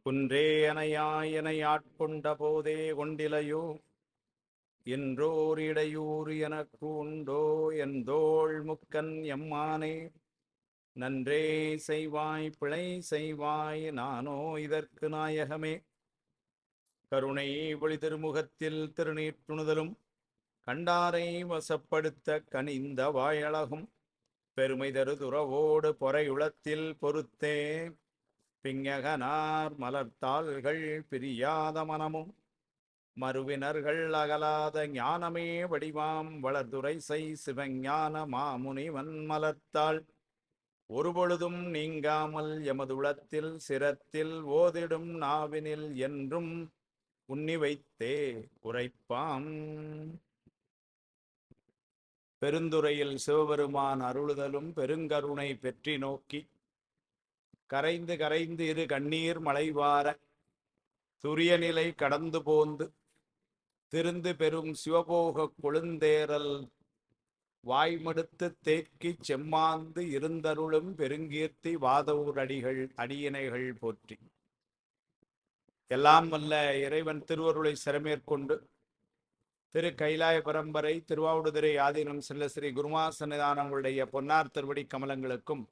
குன்றே அணையாயனை ஆட்கொண்ட போதே கொண்டிலையோ என்றோர் இடையூறு எனக்கு உண்டோ எந்தோள் முக்கன் எம்மானே நன்றே செய்வாய் பிழை செய்வாய் நானோ இதற்கு நாயகமே கருணை ஒளி திருமுகத்தில் திருநீற்றுணுதலும் கண்டாரை வசப்படுத்த கனிந்த வாயழகும் பெருமை தரு துறவோடு பொறையுளத்தில் பொறுத்தே பிங்ககனார் மலர்த்தாள்கள் பிரியாத மனமும் மறுவினர்கள் அகலாத ஞானமே வடிவாம் வளர்துரை செய் சிவஞான மாமுனிவன் மலர்த்தாள் ஒருபொழுதும் நீங்காமல் எமதுளத்தில் சிரத்தில் ஓதிடும் நாவினில் என்றும் உண்ணி வைத்தே உரைப்பாம். பெருந்துறையில் சிவபெருமான் அருளுதலும் பெருங்கருணை பெற்றி நோக்கி கரைந்து கரைந்து இரு கண்ணீர் மலைவார துரியநிலை கடந்து போந்து திருந்து பெரும் சிவபோக கொழுந்தேரல் வாய்மடுத்து தேக்கி செம்மாந்து இருந்தருளும் பெருங்கீர்த்தி வாதவூர் அடிகள் அடியினைகள் போற்றி. எல்லாம் வல்ல இறைவன் திருவருளை சிறமேற்கொண்டு திரு கைலாய பரம்பரை திருவாவடுதுறை ஆதீனம் செல்ல ஸ்ரீ குருமா சன்னிதானங்களுடைய பொன்னார் திருவடி கமலங்களுக்கும்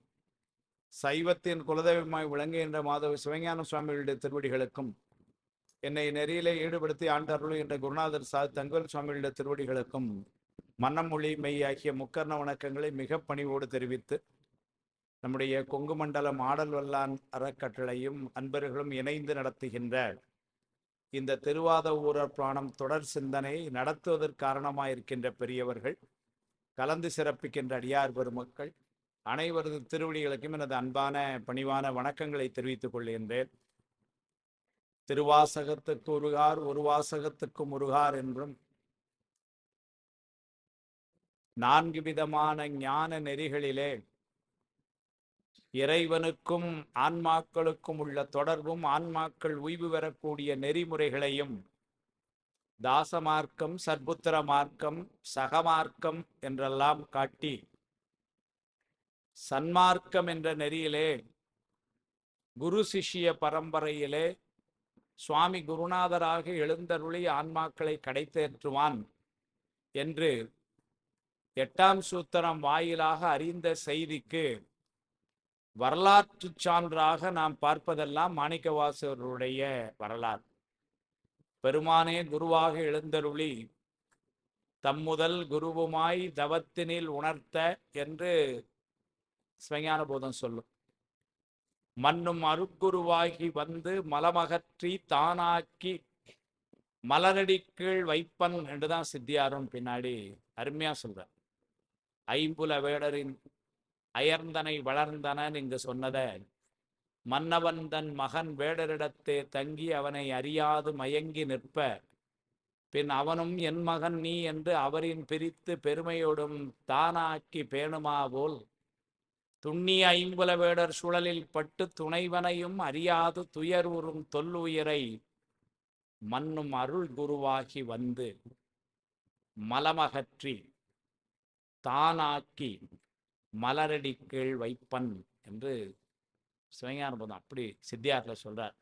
சைவத்தின் குலதெய்வமாய் விளங்குகின்ற மாதவ சிவஞான சுவாமிகளுடைய திருவடிகளுக்கும் என்னை நெறியிலே ஈடுபடுத்தி ஆண்டருள் என்ற குருநாதர் தங்கவேல் சுவாமிகளுடைய திருவடிகளுக்கும் மன்னமொழி மெய் ஆகிய முக்கர்ண வணக்கங்களை மிக பணிவோடு தெரிவித்து நம்முடைய கொங்கு மண்டலம் ஆடல் வல்லான் அறக்கட்டளையும் அன்பர்களும் இணைந்து நடத்துகின்ற இந்த திருவாத ஊரர் பிராணம் தொடர் சிந்தனை நடத்துவதற்கு காரணமாயிருக்கின்ற பெரியவர்கள், கலந்து சிறப்பிக்கின்ற அடியார் பெருமக்கள் அனைவரது திருவடிகளுக்கும் எனது அன்பான பணிவான வணக்கங்களை தெரிவித்துக் கொள்கின்றேன். திருவாசகத்துக்கு உருகார் ஒரு வாசகத்துக்கும் உருகார் என்றும் 4 விதமான ஞான நெறிகளிலே இறைவனுக்கும் ஆன்மாக்களுக்கும் உள்ள தொடர்பும் ஆன்மாக்கள் உய்வு பெறக்கூடிய நெறிமுறைகளையும் தாசமார்க்கம், சர்புத்திர மார்க்கம், சகமார்க்கம் என்றெல்லாம் காட்டி சன்மார்க்கம் என்ற நெறியிலே குரு சிஷ்ய பரம்பரையிலே சுவாமி குருநாதராக எழுந்தருளி ஆன்மாக்களை கடைத்தேற்றுவான் என்று 8ஆம் சூத்திரம் வாயிலாக அறிந்த செய்திக்கு வரலாற்று சான்றாக நாம் பார்ப்பதெல்லாம் மாணிக்கவாசகருடைய வரலாறு. பெருமானே குருவாக எழுந்தருளி தம்முதல் குருவுமாய் தவத்தினில் உணர்த்த என்று சிவஞான போதம் சொல்லும். மன்னும் அருட்குருவாகி வந்து மலமகற்றி தானாக்கி மலரடி கீழ் வைப்பன் என்றுதான் சித்தியாரும் பின்னாடி அருமையா சொல்ற. ஐம்புல வேடரின் அயர்ந்தனை வளர்ந்தனன் இங்கு சொன்னத மன்னவன் தன் மகன் வேடரிடத்தே தங்கி அவனை அறியாது மயங்கி நிற்ப பின் அவனும் என் மகன் நீ என்று அவரின் பிரித்து பெருமையோடும் தானாக்கி பேணுமா போல் துண்ணிய ஐம்புல வேடர் சுழலில் பட்டு துணைவனையும் அறியாது துயர்வுறும் தொல்லுயிரை மன்னும் அருள் குருவாகி வந்து மலமகற்றி தானாக்கி மலரடி கீழ் வைப்பன் என்று சிவஞான போதம் அப்படி சித்தியார்ல சொல்றார்.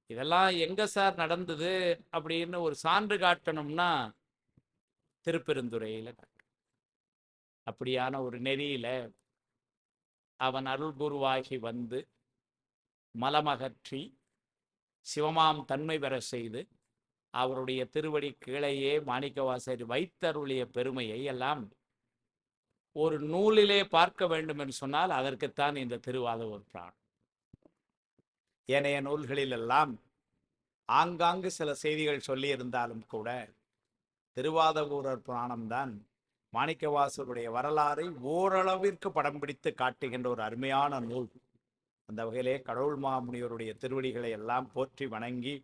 இதெல்லாம் எங்க சார் நடந்தது அப்படின்னு ஒரு சான்று காட்டணும்னா திருப்பெருந்துறையில அப்படியான ஒரு நெறியில அவன் அருள் குருவாகி வந்து மலமகற்றி சிவமாம் தன்மை பெற செய்து அவருடைய திருவடி கீழையே மாணிக்கவாசகர் வைத்தருளிய பெருமையை எல்லாம் ஒரு நூலிலே பார்க்க வேண்டும் என்று சொன்னால் அதற்குத்தான் இந்த திருவாத ஊர் பிராணம். ஏனைய நூல்களில் எல்லாம் ஆங்காங்கு சில செய்திகள் சொல்லியிருந்தாலும் கூட திருவாத ஊரர் புராணம்தான் மாணிக்கவாசகருடைய வரலாறை ஓரளவிற்கு படம் பிடித்து காட்டுகின்ற ஒரு அருமையான நூல். அந்த வகையிலே கடவுள் மாமுனிவருடைய திருவடிகளை எல்லாம் போற்றி வணங்கி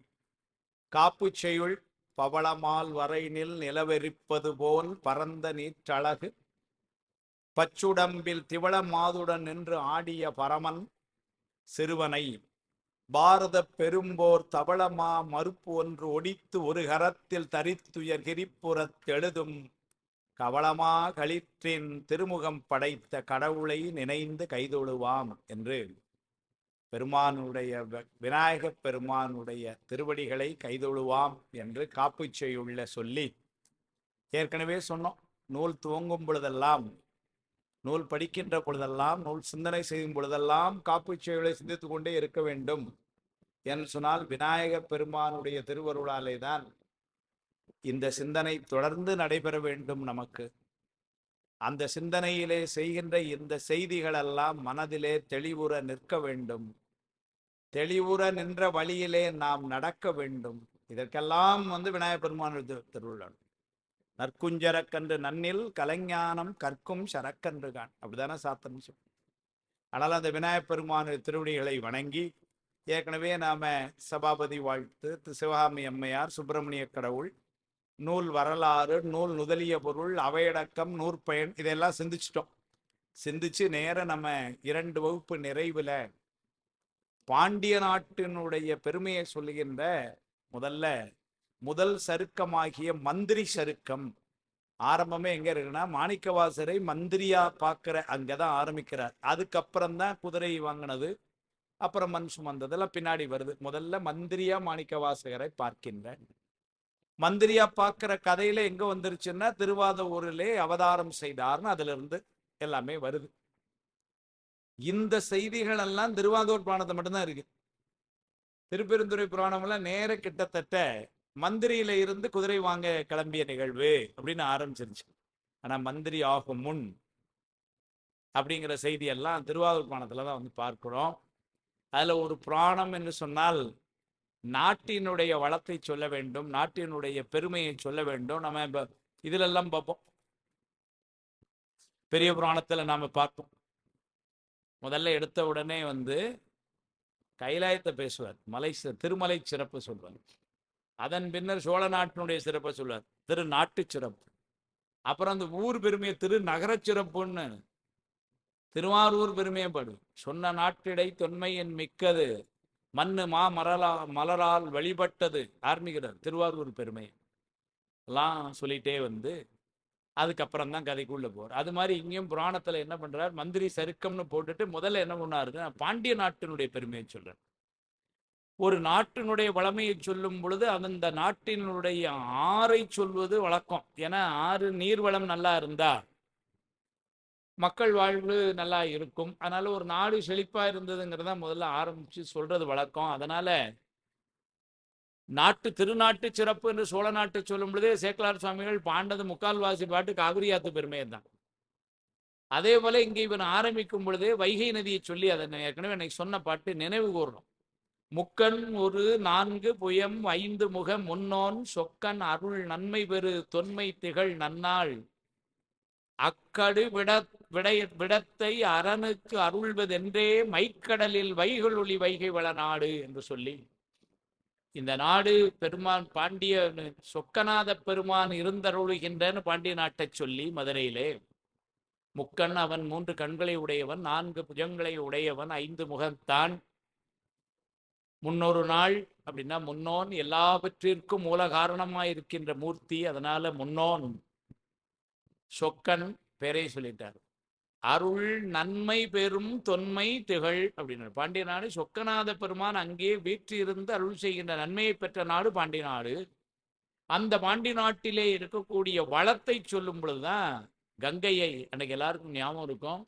காப்பு செய்யுள் பவளமால் வரைநில் நிலவெறிப்பது போல் பரந்த நீற்றழகு பச்சுடம்பில் திவள மாதுடன் நின்று ஆடிய பரமன் சிறுவனை பாரத பெரும்போர் தவளமா மறுப்பு ஒன்று ஒடித்து ஒரு கரத்தில் தரித்துயர் கிரிப்புறத்தெழுதும் கவளமா களிற்றின் திருமுகம் படைத்த கடவுளை நினைந்து கைதொழுவாம் என்று பெருமானுடைய விநாயகப் பெருமானுடைய திருவடிகளை கைதொழுவாம் என்று காப்பு செய்யுள்ள சொல்லி, ஏற்கனவே சொன்னோம், நூல் துவங்கும் பொழுதெல்லாம், நூல் படிக்கின்ற பொழுதெல்லாம், நூல் சிந்தனை செய்யும் பொழுதெல்லாம் காப்பு செய்யுளை சிந்தித்துக் கொண்டே இருக்க வேண்டும் என்று சொன்னால், விநாயகப் பெருமானுடைய திருவருளாலே தான் இந்த சிந்தனை தொடர்ந்து நடைபெற வேண்டும். நமக்கு அந்த சிந்தனையிலே செய்கின்ற இந்த செய்திகள் எல்லாம் மனதிலே தெளிவுற நிற்க வேண்டும். தெளிவுற நின்ற வழியிலே நாம் நடக்க வேண்டும். இதற்கெல்லாம் விநாயகப் பெருமானுடைய திருவுருள். நற்குஞ்சரக்கன்று நன்னில் கலைஞானம் கற்கும் சரக்கன்று கான், அப்படித்தானே சாத்தன் சொல்லி. ஆனால் அந்த விநாயகப் பெருமானுடைய திருவடிகளை வணங்கி, ஏற்கனவே நாம சபாபதி வாழ்த்து, சிவகாமி அம்மையார், சுப்பிரமணிய கடவுள், நூல் வரலாறு, நூல் நுதலிய பொருள், அவையடக்கம், நூற்பயன், இதெல்லாம் சிந்திச்சிட்டோம். சிந்திச்சு நேர நம்ம 2 வகுப்பு நிறைவுல பாண்டிய நாட்டினுடைய பெருமையை சொல்லுகின்ற முதல் சருக்கமாகிய மந்திரி சருக்கம் ஆரம்பமே எங்க இருக்குன்னா, மாணிக்கவாசரை மந்திரியா பார்க்கிற அங்கதான் ஆரம்பிக்கிறார். அதுக்கப்புறம் தான் குதிரை வாங்கினது, அப்புறம் மண் சுமந்ததெல்லாம் பின்னாடி வருது. முதல்ல மந்திரியா மாணிக்கவாசகரை பார்க்கின்ற, மந்திரியா பார்க்கிற கதையில எங்க வந்துருச்சுன்னா, திருவாதூரிலே அவதாரம் செய்தார்னு அதுல இருந்து எல்லாமே வருது. இந்த செய்திகள் எல்லாம் திருவாதூர் புராணத்தை மட்டும்தான் இருக்கு. திருப்பெருந்துறை புராணம் எல்லாம் நேர கிட்டத்தட்ட மந்திரியில இருந்து குதிரை வாங்க கிளம்பிய நிகழ்வு அப்படின்னு ஆரம்பிச்சிருச்சு. ஆனா மந்திரி ஆகும் முன் அப்படிங்கிற செய்தி எல்லாம் திருவாதூர் புராணத்துலதான் பார்க்கிறோம். அதுல ஒரு புராணம் என்று சொன்னால் நாட்டினுடைய வளத்தை சொல்ல வேண்டும், நாட்டினுடைய பெருமையை சொல்ல வேண்டும். நம்ம இதுல எல்லாம் பார்ப்போம். பெரிய புராணத்துல நாம பார்ப்போம். முதல்ல எடுத்த உடனே கைலாயத்தை பேசுவார், திருமலை சிறப்பு சொல்வார். அதன் பின்னர் சோழ நாட்டினுடைய சிறப்பை சொல்வார், திருநாட்டு சிறப்பு. அப்புறம் அந்த ஊர் பெருமையை நகர சிறப்புன்னு திருவாரூர் பெருமையை பாடு. சொன்ன நாட்டிடை தொன்மையின் மிக்கது, மண்ணு மலரால் வழிபட்டது ஆரம்பிக்கிறார் திருவாரூர் பெருமை எல்லாம் சொல்லிட்டே அதுக்கப்புறம் தான் கதைக்குள்ள போறார். அது மாதிரி இங்கேயும் புராணத்துல என்ன பண்றார், மந்திரி சருக்கம்னு போட்டுட்டு முதல்ல என்ன பண்ணாருன்னா பாண்டிய நாட்டினுடைய பெருமையை சொல்றார். ஒரு நாட்டினுடைய வளமையை சொல்லும் பொழுது அந்த நாட்டினுடைய ஆறை சொல்வது வழக்கம். ஏன்னா ஆறு நீர்வளம் நல்லா இருந்தா மக்கள் வாழ்வு நல்லா இருக்கும். அதனால ஒரு நாடு செழிப்பா இருந்ததுங்கிறத முதல்ல ஆரம்பிச்சு சொல்றது வழக்கம். அதனால திருநாட்டு சிறப்பு என்று சோழ நாட்டு சொல்லும் பொழுதே சேக்கலார் சுவாமிகள் பாண்டது முக்கால்வாசி பாட்டு காவிரியாத்து பெருமையை தான். அதே போல இங்கே இவன் ஆரம்பிக்கும் பொழுதே வைகை நதியை சொல்லி அதை ஏற்கனவே எனக்கு சொன்ன பாட்டு நினைவு கூறணும். முக்கண் ஒரு 4 புயம் 5 முகம் முன்னோன் சொக்கன் அருள் நன்மை பெரு தொன்மை திகழ் நன்னாள் அக்கடு விடத்தை அரணுக்கு அருள்வதென்றே மைக்கடலில் வைகளொளி வைகை வள நாடு என்று சொல்லி, இந்த நாடு பெருமான் பாண்டிய சொக்கநாத பெருமான் இருந்தருளுகின்றன்னு பாண்டிய நாட்டை சொல்லி, மதுரையிலே முக்கண் அவன் 3 கண்களை உடையவன், 4 புஜங்களை உடையவன், 5 முகத்தான், முன்னொரு நாள் அப்படின்னா முன்னோன் எல்லாவற்றிற்கும் மூல காரணமாய் இருக்கின்ற மூர்த்தி. அதனால முன்னோன் சொக்கன் பேரை சொல்லிட்டார். அருள் நன்மை பெரும் தொன்மை திகழ் அப்படின்னு பாண்டிய நாடு. சொக்கநாத பெருமான் அங்கே வீற்று இருந்து அருள் செய்கின்ற நன்மையை பெற்ற நாடு பாண்டிய நாடு. அந்த பாண்டிய நாட்டிலே இருக்கக்கூடிய வளத்தை சொல்லும் பொழுதுதான் கங்கையை, அன்னைக்கு எல்லாருக்கும் ஞாபகம் இருக்கும்,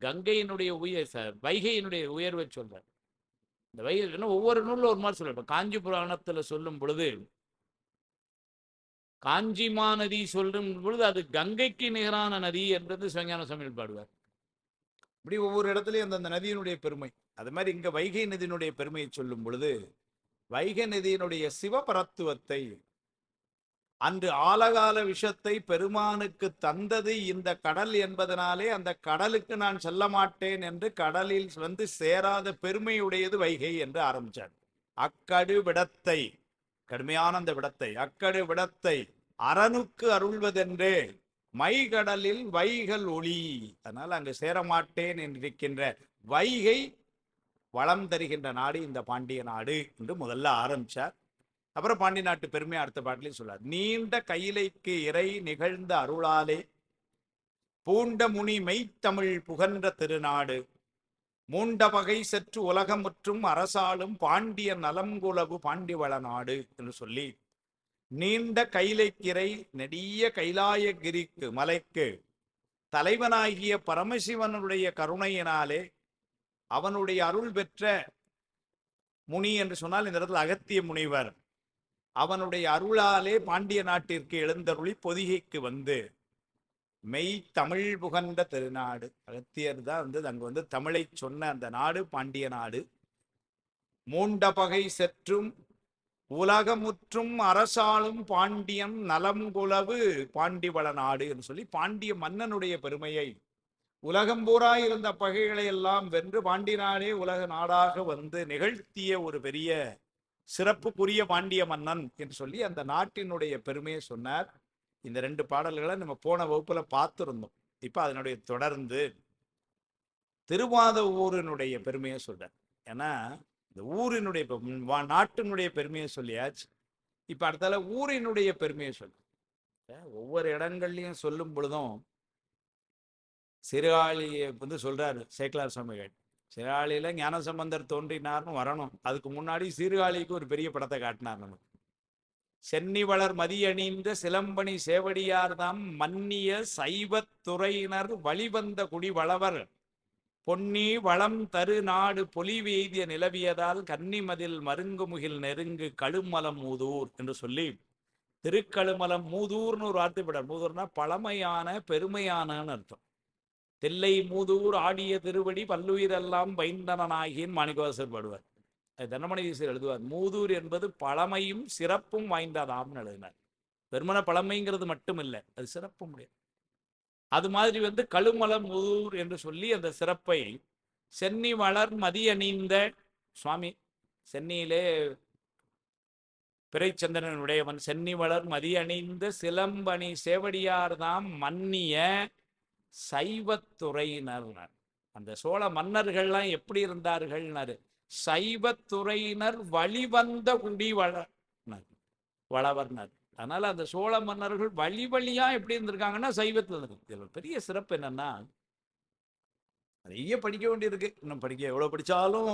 கங்கையினுடைய வைகையினுடைய உயர்வை சொல்றார். இந்த வைகை ஒவ்வொரு நூல்ல ஒரு மாதிரி சொல்ற. காஞ்சி புராணத்துல சொல்லும் பொழுது காஞ்சிமா நதி சொல்லும் பொழுது அது கங்கைக்கு நிகரான நதி என்றது சிவஞான சுவாமிகள் பாடுவார். இப்படி ஒவ்வொரு இடத்துலையும் அந்த நதியினுடைய பெருமை. அது மாதிரி இங்க வைகை நதியினுடைய பெருமையை சொல்லும் பொழுது வைகை நதியினுடைய சிவபரத்துவத்தை, அன்று ஆலகால விஷத்தை பெருமானுக்கு தந்தது இந்த கடல் என்பதனாலே அந்த கடலுக்கு நான் செல்ல மாட்டேன் என்று கடலில் சேராத பெருமையுடையது வைகை என்று ஆரம்பிச்சார். அக்கடு விடத்தை, கடுமையான அந்த விடத்தை, அக்கடு விடத்தை அரணுக்கு அருள்வதென்றே மைகடலில் வைகள் ஒளி, அதனால அங்கு சேரமாட்டேன் என்றிருக்கின்ற வைகை வளம் தருகின்ற நாடு இந்த பாண்டிய நாடு என்று முதல்ல ஆரம்பிச்சார். அப்புறம் பாண்டிய நாட்டு பெருமை அடுத்த பாட்டிலையும் சொல்லார். நீண்ட கையிலைக்கு இறை நிகழ்ந்த அருளாலே பூண்ட முனி மெய்த்தமிழ் புகன்ற திருநாடு மூண்ட வகை சற்று உலகமுற்றும் அரசாளும் பாண்டிய நலங்குலவு பாண்டிவள நாடு என்று சொல்லி, நீண்ட கைலைக்கிரை நெடிய கைலாயகிரிக்கு மலைக்கு தலைவனாகிய பரமசிவனுடைய கருணையினாலே அவனுடைய அருள் பெற்ற முனி என்று சொன்னால் இந்த இடத்துல அகத்திய முனிவர், அவனுடைய அருளாலே பாண்டிய நாட்டிற்கு எழுந்தருளி பொதிகைக்கு வந்து மெய் தமிழ் புகந்த திருநாடு. அகத்தியர் தான் அங்கு தமிழை சொன்ன அந்த நாடு பாண்டிய நாடு. மூண்ட பகை செற்றும் உலகமுற்றும் அரசாளும் பாண்டியன் நலங்குலவு பாண்டிவள நாடு என்று சொல்லி பாண்டிய மன்னனுடைய பெருமையை, உலகம் பூரா இருந்த பகைகளை எல்லாம் வென்று பாண்டிய நாடே உலக நாடாக வந்து நிகழ்த்திய ஒரு பெரிய சிறப்புக்குரிய பாண்டிய மன்னன் என்று சொல்லி அந்த நாட்டினுடைய பெருமையை சொன்னார். இந்த 2 பாடல்களை நம்ம போன வகுப்புல பார்த்துருந்தோம். இப்ப அதனுடைய தொடர்ந்து திருவாத ஊரினுடைய பெருமையை சொல்றார். ஏன்னா இந்த ஊரினுடைய நாட்டினுடைய பெருமையை சொல்லியாச்சு. இப்ப அடுத்தால ஊரினுடைய பெருமையை சொல்ல, ஒவ்வொரு இடங்கள்லையும் சொல்லும் பொழுதும் சிறுகாழியை சொல்றாரு சேக்கலார் சுவாமிகள். சிறுகாழியில ஞானசம்பந்தர் தோன்றினார்னு வரணும். அதுக்கு முன்னாடி சீர்காழிக்கு ஒரு பெரிய படத்தை காட்டினார் நமக்கு. சென்னி வளர் மதியணிந்த சிலம்பணி சேவடியார்தாம் மன்னிய சைவத்துறையினர் வழிவந்த குடி வளவர் பொன்னி வளம் தரு நாடு பொலிவெய்திய நிலவியதால் கன்னிமதில் மருங்குமுகில் நெருங்கு கழுமலம் மூதூர் என்று சொல்லி, திருக்கழுமலம் மூதூர்னு ஒரு வார்த்தை விடார். மூதூர்னா பழமையான பெருமையான அர்த்தம். தில்லை மூதூர் ஆடிய திருவடி பல்லுயிரெல்லாம் வைந்தனாகியின் மாணிக்கவாசர் பாடுவார். தனமணிதீசர் எழுதுவார். மூதூர் என்பது பழமையும் சிறப்பும் வாய்ந்ததாம்னு எழுதினார். பெருமன பழமைங்கிறது மட்டும் இல்லை, அது சிறப்பும் முடியாது. அது மாதிரி கழுமலம் மூதூர் என்று சொல்லி அந்த சிறப்பை சென்னி வளர் மதியணிந்த சுவாமி, சென்னியிலே பிறைச்சந்திரன் உடையவன், சென்னி வளர் மதியணிந்த சிலம்பணி சேவடியார்தாம் மன்னிய சைவத்துறையினர். அந்த சோழ மன்னர்கள்லாம் எப்படி இருந்தார்கள்னாரு, சைவத்துறையினர் வழிவந்த குடி வளவர்னர். அதனால அந்த சோழ மன்னர்கள் வழி வழியா எப்படி இருந்திருக்காங்கன்னா சைவத்தில் இருக்கு. பெரிய சிறப்பு என்னன்னா, நிறைய படிக்க வேண்டியிருக்கு. இன்னும் எவ்வளவு படிச்சாலும்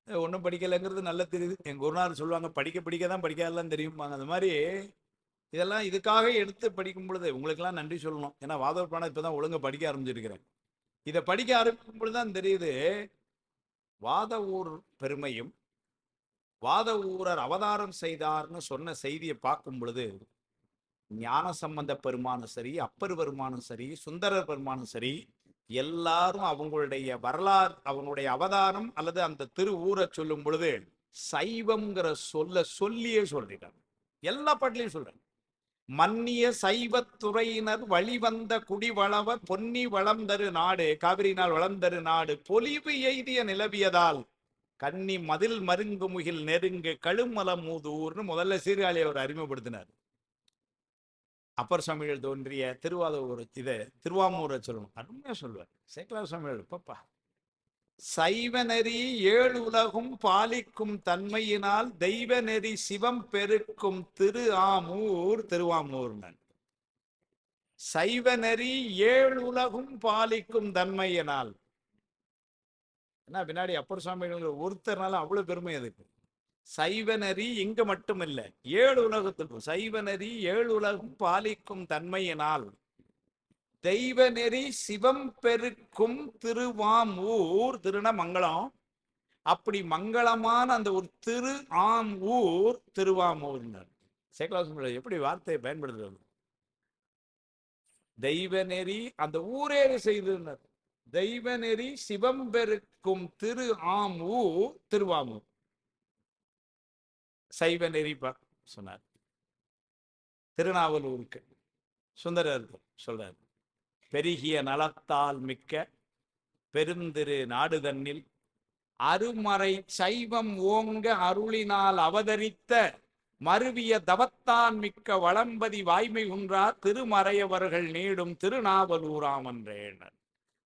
ஒன்றும் படிக்கலைங்கிறது நல்லா தெரியுது. எங்க குருநாதர் சொல்லுவாங்க, படிக்க தான் படிக்காதெல்லாம் தெரியுமாங்க. அந்த மாதிரி இதெல்லாம் இதுக்காக எடுத்து படிக்கும் பொழுது உங்களுக்கெல்லாம் நன்றி சொல்லணும். ஏன்னா வாதவர் பாடம் இப்பதான் ஒழுங்கா படிக்க ஆரம்பிச்சிருக்கிறேன். இதை படிக்க ஆரம்பிக்கும் பொழுதுதான் தெரியுது வாத ஊர் பெருமையும், வாத ஊரர் அவதாரம் செய்தார்னு சொன்ன செய்தியை பார்க்கும் பொழுது ஞான சம்பந்த பெருமானும் சரி, அப்பர் பெருமானும் சரி, சுந்தரர் பெருமானும் சரி, எல்லாரும் அவங்களுடைய வரலாறு, அவங்களுடைய அவதாரம் அல்லது அந்த திரு ஊரை சொல்லும் பொழுது சைவம்ங்கிற சொல்லியே சொல்லிட்டாங்க. எல்லா பாட்டிலையும் சொல்றேன். மன்னிய சைவத்துறையினர் வழிவந்த குடிவளவர் பொன்னி வளம் தரு நாடு, காவிரினால் வளம் தரு நாடு பொலிவு எய்திய நிலவியதால் கன்னி மதில் மருங்கு முகில் நெருங்கு கழுமலம் மூதூர்னு முதல்ல சீர்காழியை அவர் அறிமுகப்படுத்தினார். அப்பர் சுவாமிகள் தோன்றிய திருவாதூர் திருவாமூரை சொல்லணும், அருமையா சொல்லுவார் சேக்கலார் சுவாமிகள். பப்பா, சைவ நெறி 7 உலகும் பாலிக்கும் தன்மையினால் தெய்வ நெறி சிவம் பெருக்கும் திருவாமூர். சைவ நெறி 7 உலகும் பாலிக்கும் தன்மையினால், ஏன்னா பின்னாடி அப்பர் சுவாமிகள் ஒருத்தர்னால அவ்வளவு பெருமை அதுக்கு. சைவ நெறி இங்க மட்டும் இல்லை, 7 உலகத்துக்கும் சைவ நெறி 7 உலகும் பாலிக்கும் தன்மையினால் தெய்வ நெறி சிவம் பெருக்கும் திருவாமூர். திருன மங்களம், அப்படி மங்களமான அந்த ஒரு ஊர் திருவாமூர். சேக்கலார் எப்படி வார்த்தையை பயன்படுத்துறது, தெய்வ நெறி அந்த ஊரே செய்து தெய்வ நெறி சிவம் பெருக்கும் ஊர் திருவாமூர். சைவ நெறி சொன்னார். திருநாவலூருக்கு சுந்தரர் சொல்றார், பெருகிய நலத்தால் மிக்க பெருந்திரு நாடு தன்னில் அருமறை சைவம் ஓங்க அருளினால் அவதரித்த மருவிய தவத்தான் மிக்க வளம்பதி வாய்மை உன்றார் திருமறையவர்கள் நீடும் திருநாவலூராமன்றேனர்.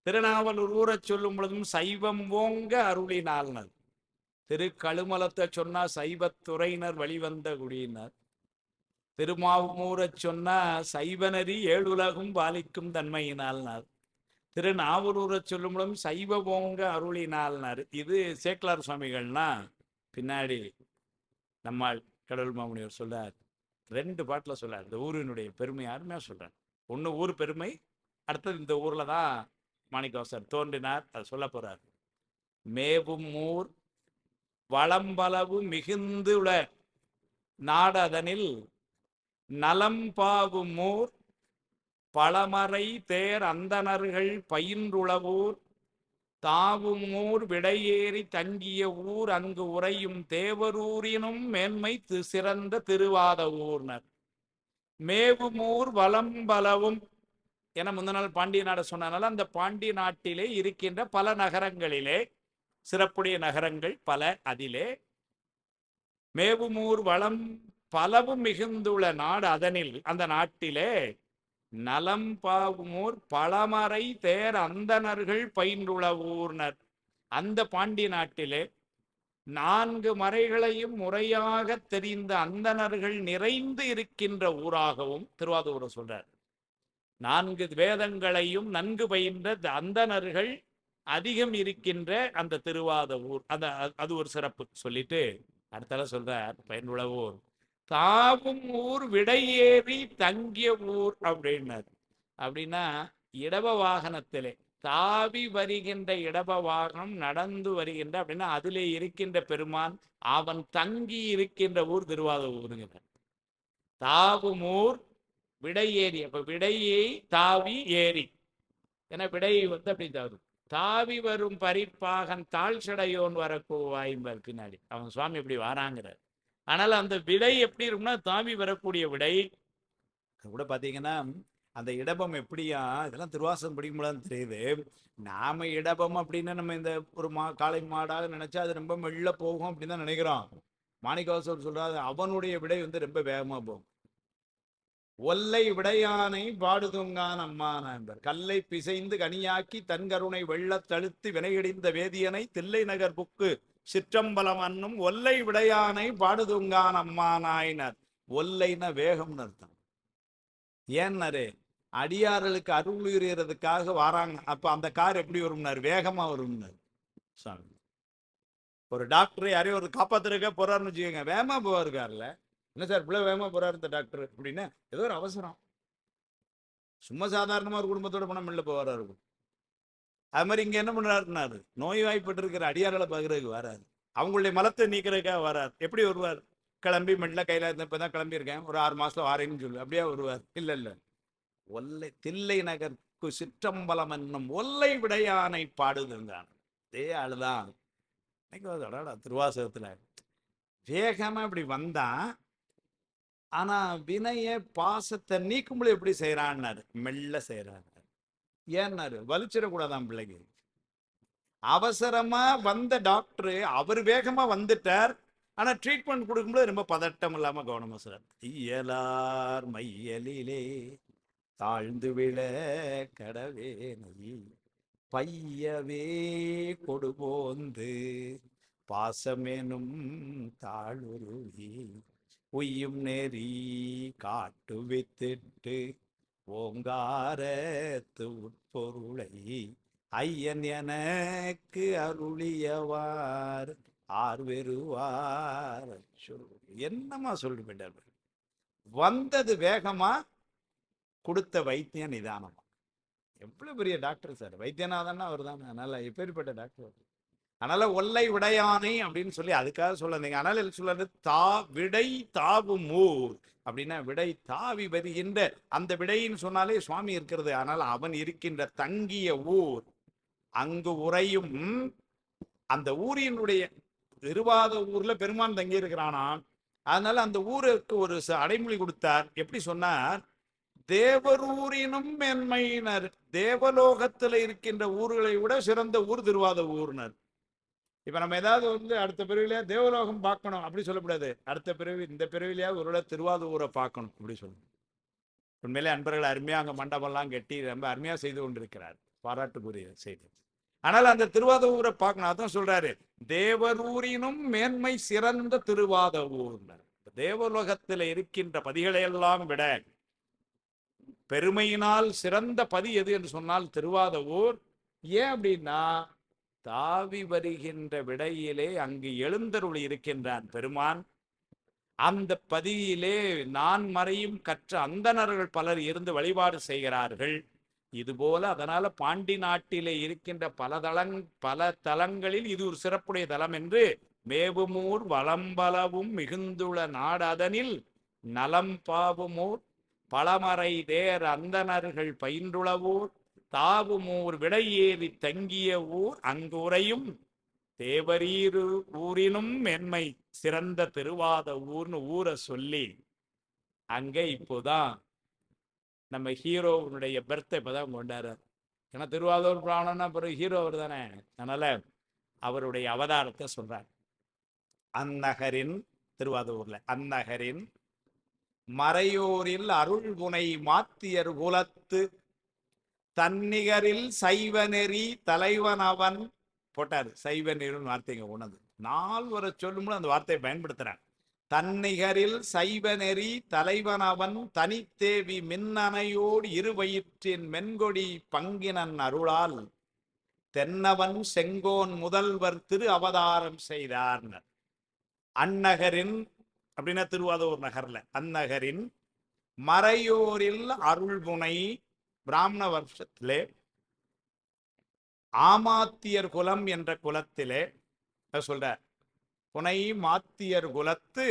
திருநாவலூர் ஊரை சொல்லும் பொழுதும் சைவம் ஓங்க அருளினால், திருக்கழுமலத்தை சொன்னா சைவத்துறையினர் வழிவந்த குடியினர், திருமாவூரை சொன்னா சைவநெறி 7 உலகும் பாலிக்கும் தன்மையினால், திருநாவலூரை சொல்லும்படும் சைவ போங்க அருளினால்னாரு. இது சேக்கலார் சுவாமிகள்னா பின்னாடி நம்மால் கடவுள் மாமுனிவர் சொல்றார். 2 பாட்டுல சொல்றார். இந்த ஊரினுடைய பெருமை அருமையா சொல்றார். ஒண்ணு ஊர் பெருமை, அடுத்தது இந்த ஊர்ல தான் மாணிக்கவாசகர் தோன்றினார், அதை சொல்ல போறார். மேவும் ஊர் வளம்பளவு மிகுந்துள நாடதனில் நலம்பாவும் ஊர் பழமறை தேர் அந்தணர்கள் பயின்றுளவூர் தாவும் ஊர் விடையேறி தங்கிய ஊர் அங்கு உறையும் தேவரூரினும் மேன்மை சிறந்த திருவாத ஊர்னர். மேவும் ஊர் வளம்பலவும் என முந்த நாள் பாண்டிய நாடு சொன்னனால அந்த பாண்டிய நாட்டிலே இருக்கின்ற பல நகரங்களிலே சிறப்புடைய நகரங்கள் பல, அதிலே மேவுமூர் வளம் பலவும் மிகுந்துள்ள நாடு அதனில் அந்த நாட்டிலே நலம்பாவுமூர் பழமறை தேர் அந்தணர்கள் பயின்றுள்ள ஊர்னர். அந்த பாண்டிய நாட்டிலே 4 மறைகளையும் முறையாக தெரிந்த அந்தணர்கள் நிறைந்து இருக்கின்ற ஊராகவும் திருவாதூரை சொல்றார். 4 வேதங்களையும் நன்கு பயின்ற அந்தணர்கள் அதிகம் இருக்கின்ற அந்த திருவாத ஊர், அது ஒரு சிறப்பு சொல்லிட்டு அடுத்தால சொல்றார் பயனுள்ள ஊர் தாவும் ஊர் விடையேறி தங்கிய ஊர் அப்படின்னார். அப்படின்னா இடப வாகனத்திலே தாவி வருகின்ற இடப வாகனம் நடந்து வருகின்ற அப்படின்னா அதிலே இருக்கின்ற பெருமான் அவன் தங்கி இருக்கின்ற ஊர் திருவாத ஊருங்கிறார். தாவும் ஊர் விடையேறி, அப்ப விடையை தாவி ஏறி, ஏன்னா விடை அப்படி தவறு தாவி வரும் பரிப்பாகன் தாழ் சடையோன் வரக்கூவாய்ம்பர் பின்னாடி அவன் சுவாமி இப்படி வாராங்கிறார். ஆனால் அந்த விடை எப்படி இருக்கும்னா தாவி வரக்கூடிய விடை கூட பாத்தீங்கன்னா அந்த இடபம் எப்படியா, இதெல்லாம் திருவாசகம் படிக்கும்போது தெரியுது. நாம இடபம் அப்படின்னு நம்ம இந்த ஒரு காளை மாடாக நினைச்சா அது ரொம்ப மெல்ல போகும் அப்படின்னு தான் நினைக்கிறோம். மாணிக்கவாசகர் சொல்றாரு அவனுடைய விடை ரொம்ப வேகமா போகும். ஒல்லை விடையானை பாடுதுங்கான் அம்மான என்பர் கல்லை பிசைந்து கனியாக்கி தன் கருணை வெள்ளத் தழுத்து வினையடிந்த வேதியனை தில்லை நகர் புக்கு சிற்றம்பலம் அன்னும் ஒல்லை விடையானை பாடுதுங்கான் அம்மானாயினர். ஒல்லைன வேகம்னு அர்த்தம். ஏன்னாரு அடியார்களுக்கு அருள் உயர்றதுக்காக வராங்க. அப்ப அந்த கார் எப்படி வரும்னாரு, வேகமா வரும்னாரு சாமி. ஒரு டாக்டர் யாரையும் ஒரு காப்பாத்துறதுக்க போறாருன்னு வச்சுக்கோங்க, வேகமா போவாரு கார்ல. என்ன சார் இவ்வளவு வேகமா போறாரு இந்த டாக்டர் அப்படின்னு, ஏதோ ஒரு அவசரம். சும்மா சாதாரணமா ஒரு குடும்பத்தோட போனா மெல்ல போவாரா இருக்கும். அது மாதிரி இங்க என்ன பண்றாருன்னாரு, நோய்வாய்ப்பட்டு இருக்கிற அடியார்களை பாக்குறதுக்கு வராரு, அவங்களுடைய மலத்தை நீக்கிறதுக்காக வராரு. எப்படி வருவார், கிளம்பி மெல்ல கையில இருந்த இப்பதான் கிளம்பி இருக்கேன் ஒரு 6 மாசத்துல வாரேன்னு சொல்லு அப்படியே வருவார். இல்ல இல்ல, ஒல்லை தில்லை நகர்க்கு சிற்றம்பலம் என்னும் ஒல்லை விடையானை பாடுதுங்கான். அதே ஆளுதான் திருவாசகத்துல வேகமா இப்படி வந்தான். ஆனா வினைய பாசத்தை நீக்கும்போது எப்படி செய்யறான்னாரு, மெல்ல செய்யறாரு. ஏன்னாரு வலிச்சிடக்கூடாதான் பிள்ளைக்கு. அவசரமா வந்த டாக்டர் அவர் வேகமா வந்துட்டார், ஆனா ட்ரீட்மெண்ட் கொடுக்கும்போது ரொம்ப பதட்டம் இல்லாம கவனமா சார். இயலார் மையலிலே தாழ்ந்து விழ கடவேனை பையவே கொடுபோந்து பாசமேனும் தாளுருவி உய்யும் நெறி காட்டு வித்திட்டு ஓங்காரத்து உட்பொருளை ஐயன் எனக்கு அருளியவார் ஆர்வெருவார். என்னமா சொல்லிட்டு போயிட்டார். வந்தது வேகமா, கொடுத்த வைத்தியம் நிதானமா. எவ்வளவு பெரிய டாக்டர் சார், வைத்தியநாதன்னா அவர் தான். அதனால எப்பேற்பட்ட டாக்டர். அதனால ஒல்லை விடையானை அப்படின்னு சொல்லி அதுக்காக சொல்லுங்க. அதனால சொல்றது விடை தாவும் ஊர் அப்படின்னா விடை தாவி வருகின்ற அந்த விடைன்னு சொன்னாலே சுவாமி இருக்கிறது. ஆனால் அவன் இருக்கின்ற தங்கிய ஊர் அங்கு உறையும் அந்த ஊரினுடைய திருவாத ஊர்ல பெருமான் தங்கி இருக்கிறானா. அதனால அந்த ஊருக்கு ஒரு அடைமொழி கொடுத்தார். எப்படி சொன்னார், தேவரூரினும் மேன்மையினர். தேவலோகத்துல இருக்கின்ற ஊர்களை விட சிறந்த ஊர் திருவாத ஊர்னர். இப்ப நம்ம ஏதாவது அடுத்த பிறவிலையா தேவலோகம் பார்க்கணும் அப்படி சொல்லக்கூடாது. அடுத்த பிறவி இந்த பிறவிலையா ஒரு திருவாத ஊரை பார்க்கணும் அப்படி சொல்லணும். உண்மையிலே அன்பர்கள் அருமையா அங்க மண்டபம்லாம் கட்டி ரொம்ப அருமையா செய்து கொண்டிருக்கிறார், பாராட்டுக்குரிய செய்தி. ஆனால் அந்த திருவாத ஊரை பார்க்கணும். அதான் சொல்றாரு, தேவரூரினும் மேன்மை சிறந்த திருவாத ஊர்னர். தேவலோகத்துல இருக்கின்ற பதிகளை எல்லாம் விட பெருமையினால் சிறந்த பதி எது என்று சொன்னால் திருவாதவூர். ஏன் அப்படின்னா தாவி வருகின்ற விடையிலே அங்கு எழுந்தருள் இருக்கின்றான் பெருமான். அந்த பதியிலே நான் மறையும் கற்ற அந்தணர்கள் பலர் இருந்து வழிபாடு செய்கிறார்கள். இதுபோல அதனால பாண்டி நாட்டிலே இருக்கின்ற பல தலங்களில் இது ஒரு சிறப்புடைய தலம் என்று மேவுமூர் வளம்பலவும் மிகுந்துள்ள நாடதனில் நலம் பாவுமூர் பழமறை தேர் அந்தணர்கள் பயின்றுளவூர் தாவுமூர் விடையேறி தங்கிய ஊர் அங்குரையும் தேவரீரு ஊரினும் மென்மை சிறந்த திருவாத ஊர்னு ஊரை சொல்லி அங்க இப்போதான் நம்ம ஹீரோனுடைய பர்த்டே இப்பதான் கொண்டாடுறார். ஏன்னா திருவாதூர் பிராணம்னா பிறகு ஹீரோ அவர் தானே. அதனால அவருடைய அவதாரத்தை சொல்றார். அந்நகரின் திருவாதூர்ல அந்நகரின் மறையோரில் அருள்புனை மாத்தியர் குலத்து தன்னிகரில் சைவ நெறி தலைவன் அவன் போட்டாரு. சைவ நெறின்னு வார்த்தைங்க உணர்ந்து 4 வரை சொல்லும்போது அந்த வார்த்தையை பயன்படுத்துறான். தன்னிகரில் சைவ நெறி தலைவன் அவன் தனித்தேவி மின்னணையோடு இருவயிற்றின் மென்கொடி பங்கினன் அருளால் தென்னவன் செங்கோன் முதல்வர் திரு அவதாரம் செய்தார். அந்நகரின் அப்படின்னா திருவாதூர் நகர்ல அந்நகரின் மறையோரில் அருள்புனை பிராமண வருஷத்திலே ஆமாத்தியர் குலம் என்ற குலத்திலே சொல்றார். புனை மாத்தியர் குலத்து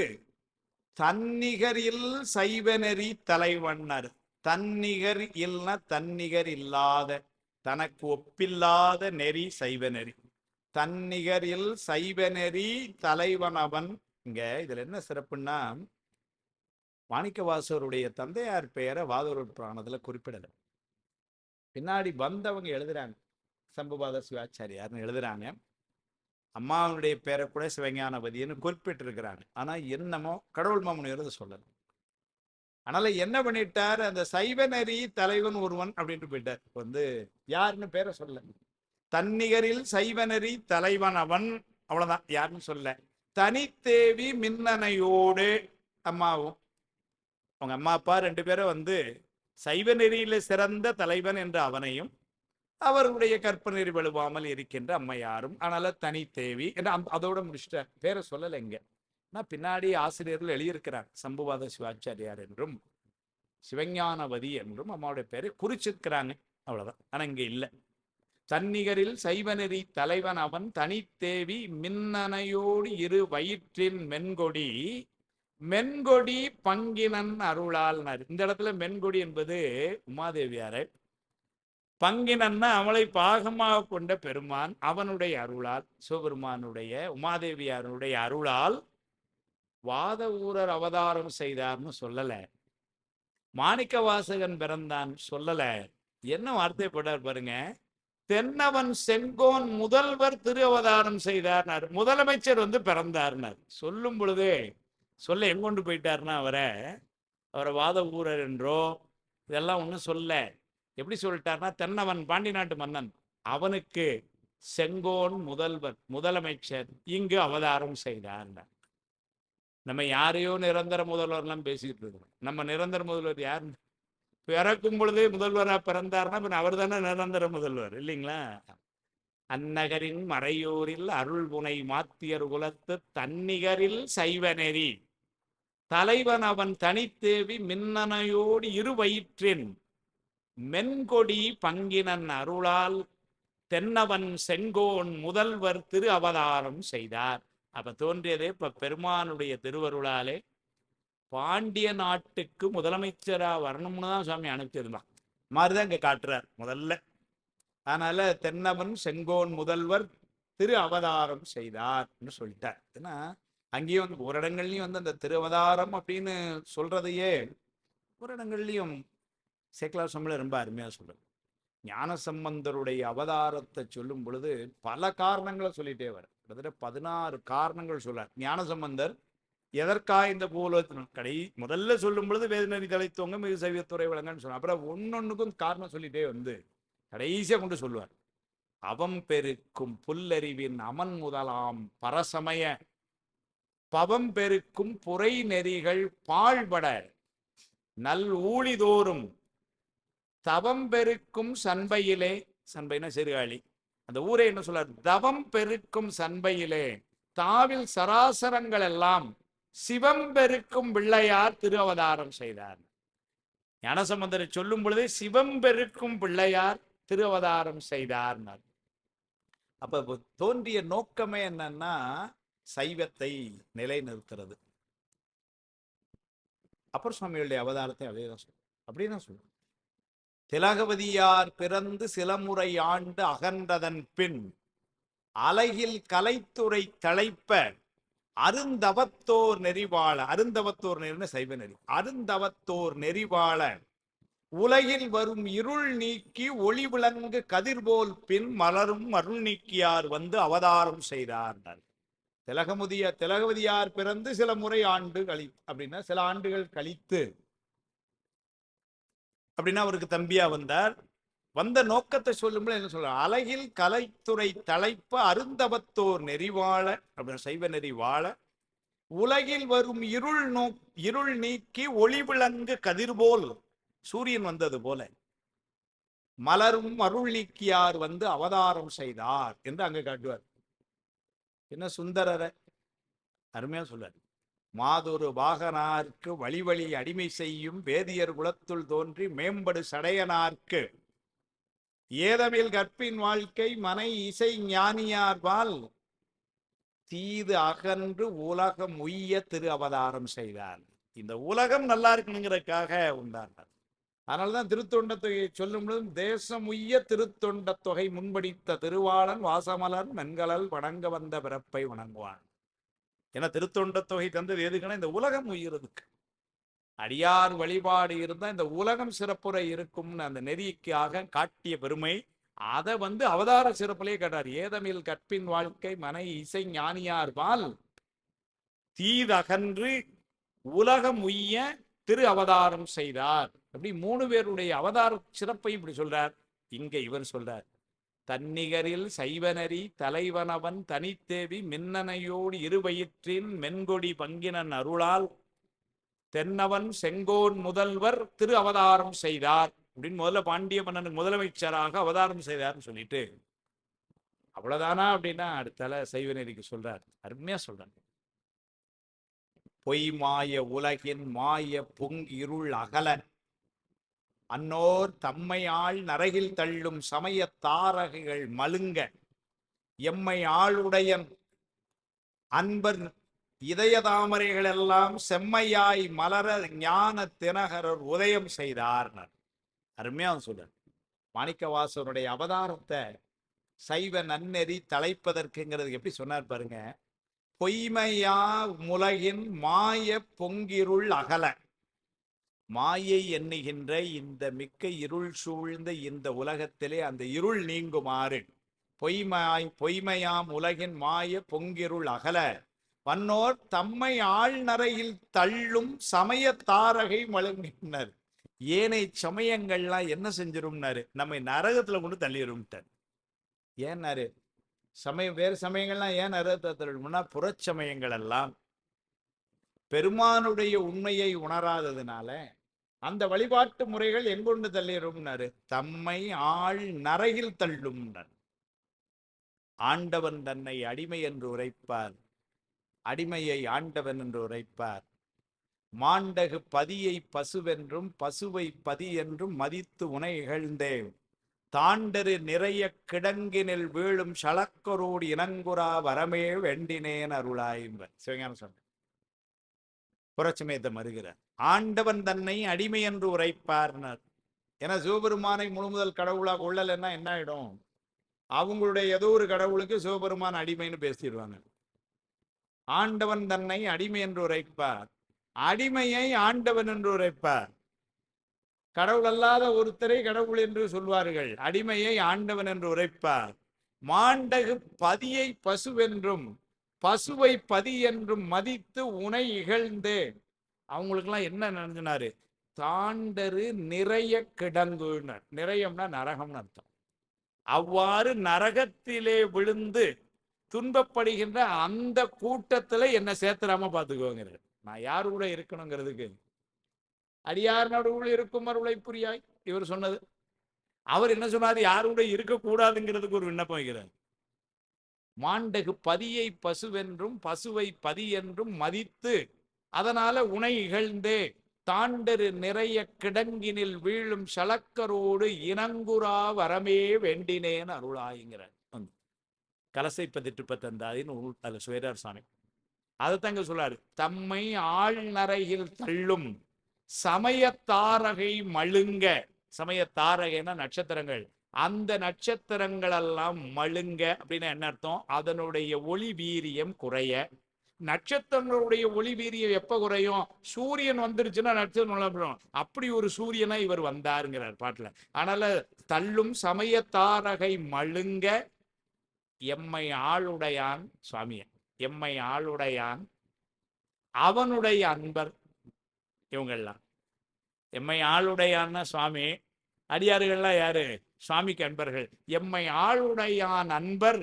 தன்னிகரில் சைவநெறி தலைவன்னர். தன்னிகர் இல்ல தன்னிகர் இல்லாத தனக்கு ஒப்பில்லாத நெறி சைவநெறி. தன்னிகரில் சைவநெறி தலைவனவன். இங்க இதுல என்ன சிறப்புன்னா மாணிக்கவாசகருடைய தந்தையார் பெயரை வாதூர் புராணத்துல குறிப்பிடல. பின்னாடி வந்தவங்க எழுதுறாங்க, சம்புபாத சிவாச்சாரியார்னு எழுதுறாங்க. அம்மாவுடைய பேரை கூட சிவஞானவதினு குறிப்பிட்டிருக்கிறாங்க. ஆனா என்னமோ கடவுள் மாமனி எழுத சொல்லல. அதனால என்ன பண்ணிட்டார், அந்த சைவநெறி தலைவன் ஒருவன் அப்படின்ட்டு போயிட்டார். யாருன்னு பேரை சொல்ல. தன்னிகரில் சைவநெறி தலைவன் அவன், அவ்வளவுதான், யாருன்னு சொல்ல. தனித்தேவி மின்னணையோடு அம்மாவும் அவங்க அம்மா அப்பா 2 பேரும் சைவ நெறியில சிறந்த தலைவன் என்ற அவனையும் அவருடைய கற்பநெறி வலுவாமல் இருக்கின்ற அம்மையாரும். அதனால தனித்தேவி என்று அதோட முடிச்சுட்டார். பேரை சொல்லலை. இங்க நான் பின்னாடி ஆசிரியர்கள் எழுதியிருக்கிறார். சம்புவாத சிவாச்சாரியார் என்றும் சிவஞானவதி என்றும் அம்மாவுடைய பேரை குறிச்சிருக்கிறாங்க. அவ்வளவுதான். ஆனா இங்க இல்லை. தன்னிகரில் சைவநெறி தலைவன் அவன் தனித்தேவி மின்னணையோடு இரு வயிற்றின் மென்கொடி மென்கொடி பங்கினன் அருளால். இந்த இடத்துல மென்கொடி என்பது உமாதேவியாரை, பங்கினன்னா அவளை பாகமாக கொண்ட பெருமான். அவனுடைய அருளால், சிவபெருமானுடைய உமாதேவியாருடைய அருளால் வாத ஊரர் அவதாரம் செய்தார்னு சொல்லல. மாணிக்க வாசகன் பிறந்தான் சொல்லல. என்ன வார்த்தை போட்டார் பாருங்க. தென்னவன் செங்கோன் முதல்வர் திரு அவதாரம் செய்தார்னார். முதலமைச்சர் பிறந்தார்னார். சொல்லும் பொழுதே சொல்ல எங்கொண்டு போயிட்டார்னா அவரை வாத ஊரர் என்றோ இதெல்லாம் ஒன்றும் சொல்ல. எப்படி சொல்லிட்டார்னா, தென்னவன் பாண்டி நாட்டு மன்னன், அவனுக்கு செங்கோன் முதல்வர் முதலமைச்சர் இங்கு அவதாரம் செய்தார். நம்ம யாரையோ நிரந்தர முதல்வர்லாம் பேசிக்கிட்டு இருக்கிறோம். நம்ம நிரந்தர முதல்வர் யார்? பிறக்கும் பொழுதே முதல்வரா பிறந்தார்னா அவர் தானே நிரந்தர முதல்வர் இல்லைங்களா? அந்நகரின் மறையோரில் அருள்புனை மாத்தியர் குலத்து தன்னிகரில் சைவநெறி தலைவன் அவன் தனித்தேவி மின்னணையோடு இருவயிற்றின் மென்கொடி பங்கினன் அருளால் தென்னவன் செங்கோன் முதல்வர் திரு அவதாரம் செய்தார். அப்ப தோன்றியதே இப்ப பெருமானுடைய திருவருளாலே பாண்டிய நாட்டுக்கு முதலமைச்சரா வரணும்னு தான் சுவாமி அனுப்பிச்சிருந்தான். மாதிரிதான் இங்க காட்டுறார் முதல்ல. அதனால தென்னவன் செங்கோன் முதல்வர் திரு அவதாரம் செய்தார் சொல்லிட்டார். ஏன்னா அங்கேயும் ஒரு இடங்கள்லயும் அந்த திரு அவதாரம் அப்படின்னு சொல்றதையே ஒரு இடங்கள்லயும் சேக்கலார் சுவாமிகள் ரொம்ப அருமையா சொல்றார். ஞானசம்பந்தருடைய அவதாரத்தை சொல்லும் பொழுது பல காரணங்களை சொல்லிட்டே வர, கிட்டத்தட்ட 16 காரணங்கள் சொல்றார். ஞானசம்பந்தர் எதற்காக இந்த பூலோகத்தின் முதல்ல சொல்லும் பொழுது வேதநெறி தலைத்தவங்க மிகு சைவத்துறை விளங்கன்னு சொன்னார். அப்புறம் ஒன்னொன்னுக்கும் காரணம் சொல்லிட்டே கடைசியா கொண்டு சொல்லுவார். அவம் பெருக்கும் புல்லறிவின் அமன் முதலாம் பரசமய பவம் பெருக்கும் புரை நெறிகள் பாழ்பட நல் ஊழிதோறும் தவம் பெருக்கும் சண்பையிலே, சண்பைனா சிறுகாழி, அந்த ஊரை என்ன சொல்றார்? தவம் பெருக்கும் சண்பையிலே தாவில் சராசரங்கள் எல்லாம் சிவம் பெருக்கும் பிள்ளையார் திரு அவதாரம் செய்தார். ஞானசம்பந்தரை சொல்லும் பொழுதே சிவம் பெருக்கும் பிள்ளையார் திரு அவதாரம் செய்தார். அப்ப தோன்றிய நோக்கமே என்னன்னா சைவத்தை நிலைநிறுத்துறது. அப்பர் சுவாமிகளுடைய அவதாரத்தை அதேதான் சொல்லும், அப்படிதான் சொல்லும். திலகவதியார் பிறந்து சில முறை ஆண்டு அகன்றதன் பின் அலகில் கலைத்துறை தழைப்ப அருந்தவத்தோர் நெறிவாழ, அருந்தவத்தோர் நெறின சைவ நெறி, அருந்தவத்தோர் நெறிவாழ உலகில் வரும் இருள் நீக்கி ஒளி விளங்கு கதிர்போல் பின் மலரும் அருள் நீக்கியார் வந்து அவதாரம் செய்தார். திலகவதியார் பிறந்து சில முறை ஆண்டு அப்படின்னா சில ஆண்டுகள் கழித்து அப்படின்னா அவருக்கு தம்பியா வந்தார். வந்த நோக்கத்தை சொல்லும்போது என்ன சொல்ற? அலகில் கலைத்துறை தலைப்ப அருந்தவத்தோர் நெறிவாழ, அப்படின்னு சைவ நெறி வாழ உலகில் வரும் இருள் நீக்கி ஒளி விளங்கு கதிர்போல், சூரியன் வந்தது போல மலரும் அருள் நீக்கியார் வந்து அவதாரம் செய்தார் என்று அங்க காட்டுவார். என்ன சுந்தரரை அருமையா சொல்றார். மாதொரு வாகனார்க்கு வழி வழி அடிமை செய்யும் வேதியர் குலத்துள் தோன்றி மேம்படு சடையனார்க்கு ஏதமில் கற்பின் வாழ்க்கை மனை இசை ஞானியார்பால் தீது அகன்று உலகம் உய்ய திரு அவதாரம் செய்தார். இந்த உலகம் நல்லா இருக்கணுங்கிறதுக்காக உண்டானார். அதனால்தான் திருத்தொண்ட தொகையை சொல்லும் பொழுது தேசம் உய்ய திருத்தொண்ட தொகை முன்படித்த திருவாளன் வாசமலர் மென்கலல் வணங்க வந்த பிறப்பை வணங்குவான். ஏன்னா திருத்தொண்ட தொகை தந்தது எதுக்குன்னா இந்த உலகம் உயிரதுக்கு. அடியார் வழிபாடு இருந்தா இந்த உலகம் சிறப்புற இருக்கும்னு அந்த நெறிக்காக காட்டிய பெருமை. அதை அவதார சிறப்பிலே கேட்டார். ஏதமில் கற்பின் வாழ்க்கை மனை இசை ஞானியார்பால் தீதகன்று உலகம் உய்ய திரு அவதாரம் செய்தார். அப்படி 3 பேருடைய அவதார சிறப்பை இப்படி சொல்றார். இங்க இவர் சொல்றார், தன்னிகரில் சைவனரி தலைவனவன் தனித்தேவி மின்னனையோடு இருவயிற்றின் மென்கொடி பங்கினன் அருளால் தென்னவன் செங்கோன் முதல்வர் திரு அவதாரம் செய்தார் அப்படின்னு முதல்ல பாண்டிய மன்னனுக்கு முதலமைச்சராக அவதாரம் செய்தார்னு சொல்லிட்டு அவ்வளவுதானா அப்படின்னா அடுத்தால சைவ நெறிக்கு சொல்றார். அருமையா சொல்றார். பொய் மாய உலகின் மாய பொங்கிருள் அகல அன்னோர் தம்மை ஆள் நரகில் தள்ளும் சமய தாரகைகள் மழுங்க எம்மை ஆளுடையன் அன்பர் இதய தாமரைகள் எல்லாம் செம்மையாய் மலர ஞான தினகரர் உதயம் செய்தார். அருமையா சொல்றார். மாணிக்கவாசனுடைய அவதாரத்தை சைவ நன்னெறி தலைப்பதற்குங்கிறது எப்படி சொன்னார் பாருங்க. பொய்மையா உலகின் மாய பொங்கிருள் அகல, மாயை எண்ணுகின்ற இந்த மிக்க இருள் சூழ்ந்த இந்த உலகத்திலே அந்த இருள் நீங்குமாறு பொய்மையாம் உலகின் மாய பொங்கிருள் அகல வன்னோர் தம்மை ஆழ்நரையில் தள்ளும் சமய தாரகை மழுங்கினர். ஏனை சமயங்கள்லாம் என்ன செஞ்சிரும்னாரு? நம்மை நரகத்துல கொண்டு தள்ளிடும்ட்டார். ஏன்னாரு? வேறு சமயங்கள்லாம் ஏன் நரகத்தை தள்ளும்னா புறச்சமயங்கள் எல்லாம் பெருமானுடைய உண்மையை உணராததுனால அந்த வழிபாட்டு முறைகள் எங்கொண்டு தள்ளிடும்னாரு? தம்மை ஆள் நரகில் தள்ளும்னார். ஆண்டவன் தன்னை அடிமை என்று உரைப்பார், அடிமையை ஆண்டவன் என்று உரைப்பார். மாண்டகு பதியை பசுவென்றும் பசுவை பதி என்றும் மதித்து உனை இகழ்ந்தேன் தாண்டரு நிறைய கிடங்கினில் வீழும் சளக்கரோடு இனங்குறா வரமே வெண்டினேன் அருளாய்வர். சிவஞான சொன்ன புறச்சமயத்தை மறுகிறார். ஆண்டவன் தன்னை அடிமை என்று உரைப்பார்னர். ஏன்னா சிவபெருமானை முழுமுதல் கடவுளாக கொள்ளலைன்னா என்ன ஆயிடும்? அவங்களுடைய ஏதோ ஒரு கடவுளுக்கு சிவபெருமான் அடிமைன்னு பேசிடுவாங்க. ஆண்டவன் தன்னை அடிமை என்று உரைப்பார், அடிமையை ஆண்டவன் என்று உரைப்பார். கடவுள் அல்லாத ஒருத்தரை கடவுள் என்று சொல்வார்கள், அடிமையை ஆண்டவன் என்று உரைப்பார். மாண்டகு பதியை பசுவென்றும் பசுவை பதி என்றும் மதித்து உனை இகழ்ந்தே. அவங்களுக்கெல்லாம் என்ன நினைஞ்சினாரு? தாண்டரு நிறைய கிடங்குனர். நிறையம்னா நரகம்னு அர்த்தம். அவ்வாறு நரகத்திலே விழுந்து துன்பப்படுகின்ற அந்த கூட்டத்துல என்ன சேர்த்துறாம பாத்துக்கோங்க. நான் யாரு கூட இருக்கணுங்கிறதுக்கு அடியார் நடுவுள் இருக்கும் அருளை புரியாய் இவர் சொன்னது. அவர் என்ன சொன்னார்? யாரோட இருக்கக்கூடாதுங்கிறதுக்கு ஒரு விண்ணப்பம் வைக்கிறார். மாண்டகு பதியை பசுவென்றும் பசுவை பதி என்றும் மதித்து அதனால உனை இகழ்ந்தே தாண்டரு நிறைய கிடங்கினில் வீழும் சலக்கரோடு இனங்குறா வரமே வேண்டினேன் அருளாய்ங்கிறார். கலசை பதிட்டு பத்தந்தாதின்னு அதுல சுயரார் சாமி அதைத்தாங்க சொல்றாரு. தம்மை ஆழ்நரையில் தள்ளும் சமயத்தாரகை மழுங்க, சமயத்தாரகைன்னா நட்சத்திரங்கள், அந்த நட்சத்திரங்கள் எல்லாம் மழுங்க அப்படின்னு என்ன அர்த்தம்? அதனுடைய ஒளி வீரியம் குறைய. நட்சத்திரங்களுடைய ஒளி வீரியம் எப்ப குறையும்? சூரியன் வந்துருச்சுன்னா நட்சத்திரம் அப்படி ஒரு சூரியனா இவர் வந்தாருங்கிறார் பாட்டுல. அதனால தள்ளும் சமயத்தாரகை மழுங்க எம்மை ஆளுடையான் சுவாமிய, எம்மை ஆளுடையான் அவனுடைய அன்பர் இவங்கெல்லாம். எம்மை ஆளுடையான்னா சுவாமி, அடியார்கள்லாம் யாரு? சுவாமிக்கு அன்பர்கள். எம்மை ஆளுடையான் அன்பர்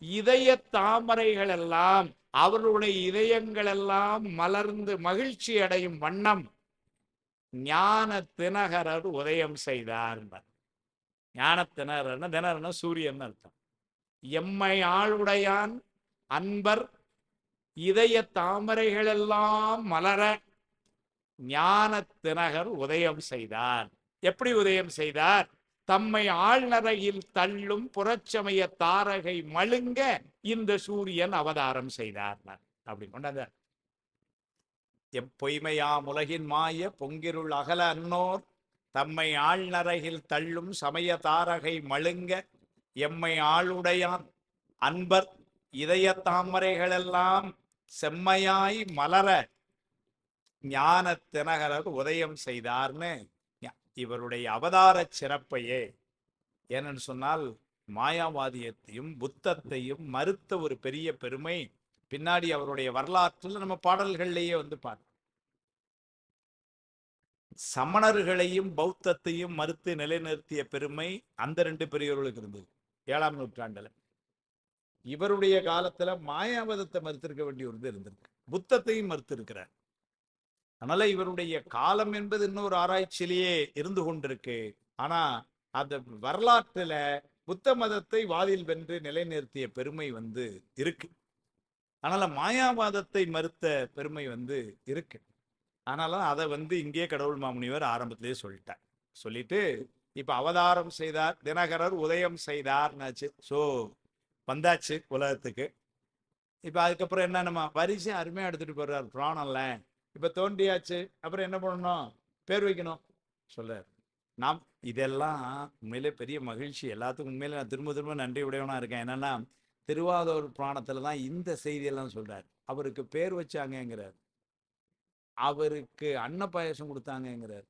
இதய தாமரைகள் எல்லாம், அவர்களுடைய இதயங்கள் எல்லாம் மலர்ந்து மகிழ்ச்சி அடையும் வண்ணம் ஞான தினகரர் உதயம் செய்தார். ஞான தினகரர்னா, தினகரன்னா சூரியன் அர்த்தம். எம்மை ஆளுடையான் அன்பர் இதய தாமரைகள் எல்லாம் மலர ஞான தினகர் உதயம் செய்தார். எப்படி உதயம் செய்தார்? தம்மை ஆழ்நரையில் தள்ளும் புறச்சமய தாரகை மழுங்க இந்த சூரியன் அவதாரம் செய்தார் அப்படின்னு கொண்டாந்த. எப்பொய்மையாம் உலகின் மாய பொங்கிருள் அகல அன்னோர் தம்மை ஆழ்நரையில் தள்ளும் சமய தாரகை மழுங்க எம்மை ஆளுடையான் அன்பர் இதய தாமரைகளெல்லாம் செம்மையாய் மலர ஞான தினகரர் உதயம் செய்தார்னு இவருடைய அவதார சிறப்பையே. ஏன்னு சொன்னால் மாயாவாதியத்தையும் புத்தத்தையும் மறுத்த ஒரு பெரிய பெருமை பின்னாடி அவருடைய வரலாற்றில் நம்ம பாடல்கள்லேயே வந்து பார்க்க. சமணர்களையும் பௌத்தத்தையும் மறுத்து நிலைநிறுத்திய பெருமை அந்த ரெண்டு பெரியவர்களுக்கு இருந்தது 7ஆம் நூற்றாண்டுல. இவருடைய காலத்துல மாயாவாதத்தை மறுத்திருக்க வேண்டிய ஒரு இது இருந்திருக்கு, புத்தத்தையும் மறுத்து இருக்கிறார். அதனால இவருடைய காலம் என்பது இன்னொரு ஆராய்ச்சியிலேயே இருந்து கொண்டிருக்கு. ஆனா அந்த வரலாற்றுல புத்த மதத்தை வாதில் வென்று நிலைநிறுத்திய பெருமை வந்து இருக்கு. அதனால மாயாவாதத்தை மறுத்த பெருமை வந்து இருக்கு. ஆனாலும் அதை வந்து இங்கே கடவுள் மாமுனிவர் ஆரம்பத்திலேயே சொல்லிட்டார். சொல்லிட்டு இப்ப அவதாரம் செய்தார், தினகரர் உதயம் செய்தார்னாச்சு. ஸோ வந்தாச்சு உலகத்துக்கு. இப்ப அதுக்கப்புறம் என்ன, நம்ம வரிசை அருமையா எடுத்துட்டு போறார் புராணம்ல. இப்ப தோண்டியாச்சு, அப்புறம் என்ன பண்ணணும்? பேர் வைக்கணும் சொல்றார். நாம் இதெல்லாம் உண்மையிலே பெரிய மகிழ்ச்சி. எல்லாத்துக்கும் உண்மையிலே நான் திரும்ப திரும்ப நன்றி உடையவனா இருக்கேன். என்னன்னா திருவாதூர் புராணத்துல தான் இந்த செய்தியெல்லாம் சொல்றார். அவருக்கு பேர் வச்சாங்கிறார், அவருக்கு அன்ன பாயசம் கொடுத்தாங்கிறார்,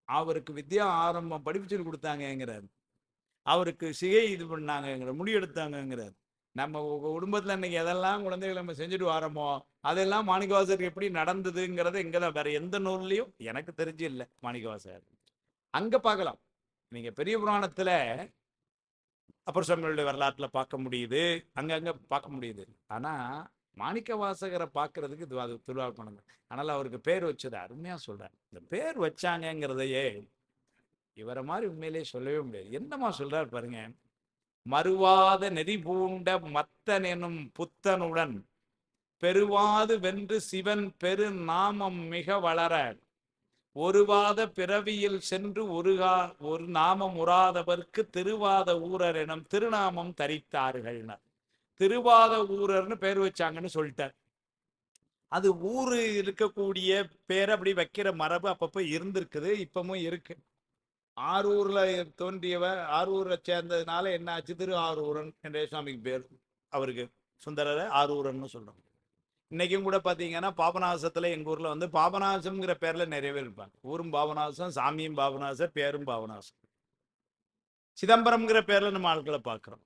அவருக்கு வித்யா ஆரம்பம் படிப்புச்சல் கொடுத்தாங்கிறார், அவருக்கு சிகை இது பண்ணாங்கிற முடி எடுத்தாங்கிறார். நம்ம குடும்பத்துல இன்னைக்கு எதெல்லாம் குழந்தைகளை நம்ம செஞ்சுட்டு வரோமோ அதெல்லாம் மாணிக்கவாசகருக்கு எப்படி நடந்ததுங்கிறத இங்கதான், வேற எந்த நூல்லையும் எனக்கு தெரிஞ்சு இல்லை. மாணிக்கவாசகர் அங்க பார்க்கலாம். நீங்க பெரிய புராணத்துல அப்பர் சுவாமிகளுடைய வரலாற்றுல பார்க்க முடியுது, அங்கங்க பார்க்க முடியுது. ஆனா மாணிக்க வாசகரை பார்க்கறதுக்கு இது அது திருவாரூர். அதனால அவருக்கு பேர் வச்சது அருமையா சொல்றாரு. இந்த பேர் வச்சாங்கிறதையே இவரை மாதிரி உண்மையிலேயே சொல்லவே முடியாது. என்னமா சொல்றாரு பாருங்க. மறுவாத நெறி பூண்ட மத்தன் எனும் புத்தனுடன் பெருவாது வென்று சிவன் பெரு நாமம் மிக வளர ஒருவாத பிறவியில் சென்று ஒரு நாமம் உறாதவர்க்கு திருவாத ஊரர் எனும் திருநாமம் தரித்தார்கள். திருவாத ஊரர்னு பேர் வச்சாங்கன்னு சொல்லிட்டார். அது ஊரு இருக்கக்கூடிய பேர் அப்படி வைக்கிற மரபு அப்பப்போ இருந்திருக்குது, இப்பவும் இருக்கு. ஆரூர்ல தோன்றியவர், ஆரூரை சேர்ந்ததுனால என்ன ஆச்சு, திரு ஆரூரன் என்ற சுவாமிக்கு பேர். அவருக்கு சுந்தரரை ஆரூரன்னு சொல்றோம். இன்னைக்கும் கூட பாத்தீங்கன்னா பாபநாசத்துல எங்க ஊர்ல வந்து பாபநாசம்ங்கிற பேர்ல நிறைய பேர் இருப்பாங்க. ஊரும் பாபநாசம், சாமியும் பாபநாசம், பேரும் பாபநாசம். சிதம்பரம்ங்கிற பேர்ல நம்ம ஆட்களை பார்க்கிறோம்,